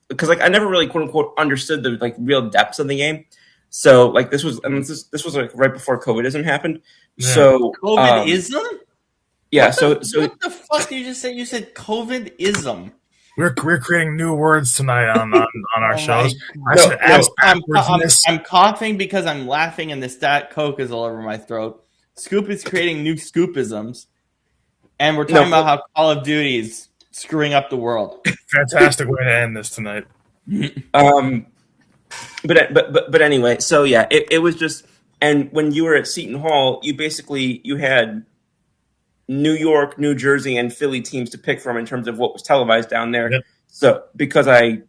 Speaker 4: because I never really quote unquote understood the real depths of the game. So this was right before COVIDism happened. Yeah. So
Speaker 3: COVIDism?
Speaker 4: Yeah.
Speaker 3: What the fuck did you just say? You said COVIDism.
Speaker 1: We're creating new words tonight on our shows.
Speaker 3: I'm coughing because I'm laughing and the Stat Coke is all over my throat. Scoop is creating new Scoopisms. And we're talking about how Call of Duty is screwing up the world.
Speaker 1: Fantastic way to end this tonight.
Speaker 4: But anyway, so yeah, it was just, and when you were at Seton Hall, you had New York, New Jersey, and Philly teams to pick from in terms of what was televised down there. Yep. So because I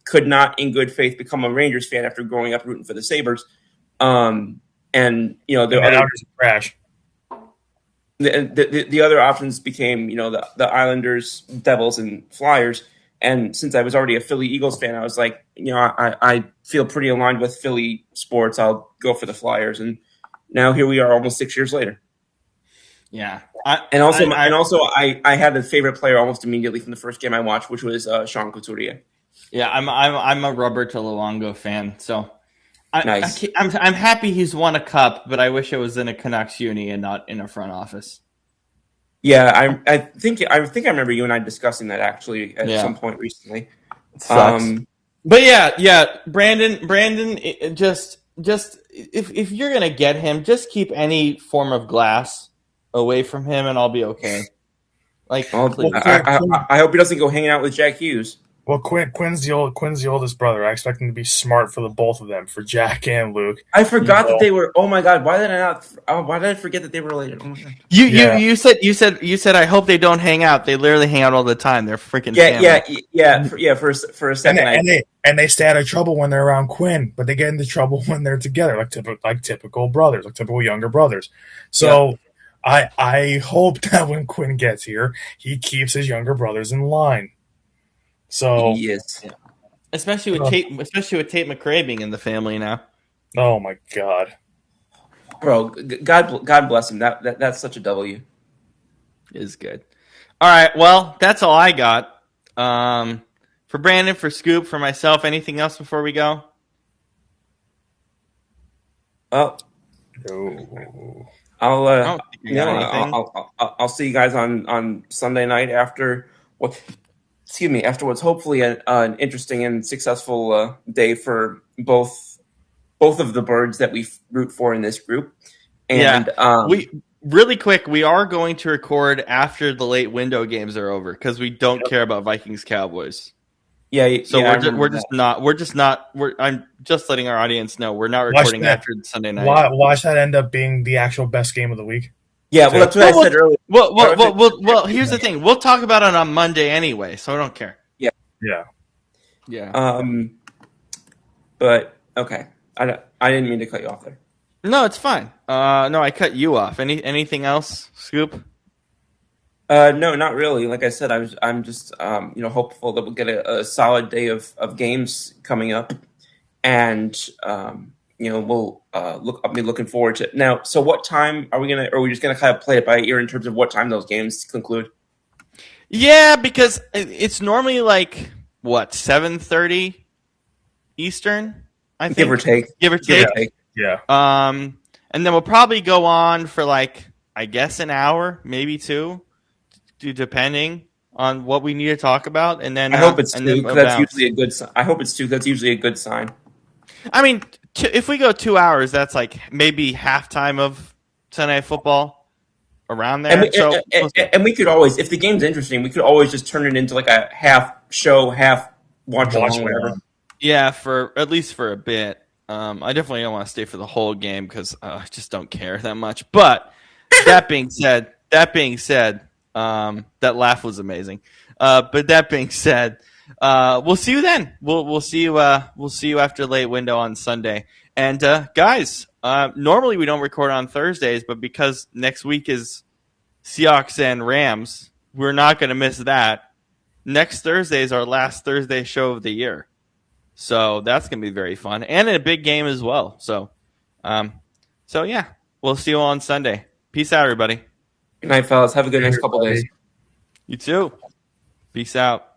Speaker 4: could not, in good faith, become a Rangers fan after growing up rooting for the Sabres, and the other
Speaker 1: crash.
Speaker 4: The other options became, the Islanders, Devils, and Flyers. And since I was already a Philly Eagles fan, I was like, I feel pretty aligned with Philly sports. I'll go for the Flyers. And now here we are almost 6 years later.
Speaker 3: Yeah.
Speaker 4: I had a favorite player almost immediately from the first game I watched, which was Sean Couturier.
Speaker 3: Yeah, I'm a Roberto Luongo fan. So
Speaker 4: nice.
Speaker 3: I'm happy he's won a cup, but I wish it was in a Canucks uni and not in a front office.
Speaker 4: Yeah, I think I remember you and I discussing that actually at some point recently.
Speaker 3: But yeah, Brandon, just if you're gonna get him, just keep any form of glass away from him, and I'll be okay.
Speaker 4: I hope he doesn't go hanging out with Jack Hughes.
Speaker 1: Well, Quinn's the oldest brother. I expect him to be smart for the both of them, for Jack and Luke.
Speaker 4: I forgot that
Speaker 1: So,
Speaker 4: they were. Oh my god! Why did I not? Why did I forget that they were related? Oh my god!
Speaker 1: Yeah.
Speaker 3: You said I hope they don't hang out. They literally hang out all the time. They're freaking
Speaker 4: Yeah,
Speaker 3: family.
Speaker 4: For a second,
Speaker 1: And they stay out of trouble when they're around Quinn, but they get into trouble when they're together, like typical brothers, like typical younger brothers. So I hope that when Quinn gets here, he keeps his younger brothers in line. So,
Speaker 4: yes.
Speaker 3: Especially with Tate McRae being in the family now.
Speaker 1: oh my god.
Speaker 4: Bro, God bless him. That's such a W.
Speaker 3: Is good. All right, well, that's all I got. For Brandon, for Scoop, for myself, anything else before we go?
Speaker 4: Oh,
Speaker 1: No.
Speaker 4: I'll
Speaker 3: I don't think you got anything.
Speaker 4: I'll see you guys on Sunday night after what. Excuse me. After what's hopefully an interesting and successful day for both of the birds that we root for in this group. And
Speaker 3: we really quick. We are going to record after the late window games are over because we don't care about Vikings Cowboys.
Speaker 4: So
Speaker 3: I'm just letting our audience know we're not recording after Sunday night.
Speaker 1: Watch that end up being the actual best game of the week.
Speaker 4: Yeah, well, that's what I said earlier.
Speaker 3: Well, here's the thing. We'll talk about it on Monday anyway, so I don't care.
Speaker 1: Yeah.
Speaker 4: But okay, I didn't mean to cut you off there.
Speaker 3: No, it's fine. No, I cut you off. Anything else, Scoop?
Speaker 4: No, not really. Like I said, I'm just hopeful that we'll get a solid day of games coming up, and I'll be looking forward to it. Now, so what time are we just gonna kind of play it by ear in terms of what time those games conclude?
Speaker 3: Yeah, because it's normally like 7:30 Eastern, I think.
Speaker 4: Give or take.
Speaker 1: Yeah.
Speaker 3: And then we'll probably go on for I guess an hour, maybe two, depending on what we need to talk about. And then
Speaker 4: I hope it's two. That's usually a good. I hope it's two. That's usually a good sign.
Speaker 3: I mean, if we go 2 hours, that's maybe halftime of Sunday Night Football. Around there,
Speaker 4: and we could always, if the game's interesting, we could always just turn it into a half show, half watch along, whatever.
Speaker 3: Yeah, at least for a bit. I definitely don't want to stay for the whole game because I just don't care that much. But that being said, that laugh was amazing. But that being said, we'll see you then. We'll see you. We'll see you after late window on Sunday. And guys, normally we don't record on Thursdays, but because next week is Seahawks and Rams, we're not going to miss that. Next Thursday is our last Thursday show of the year. So that's going to be very fun and a big game as well. So yeah, we'll see you all on Sunday. Peace out, everybody.
Speaker 4: Good night, fellas. Have a good next couple days.
Speaker 3: You too. Peace out.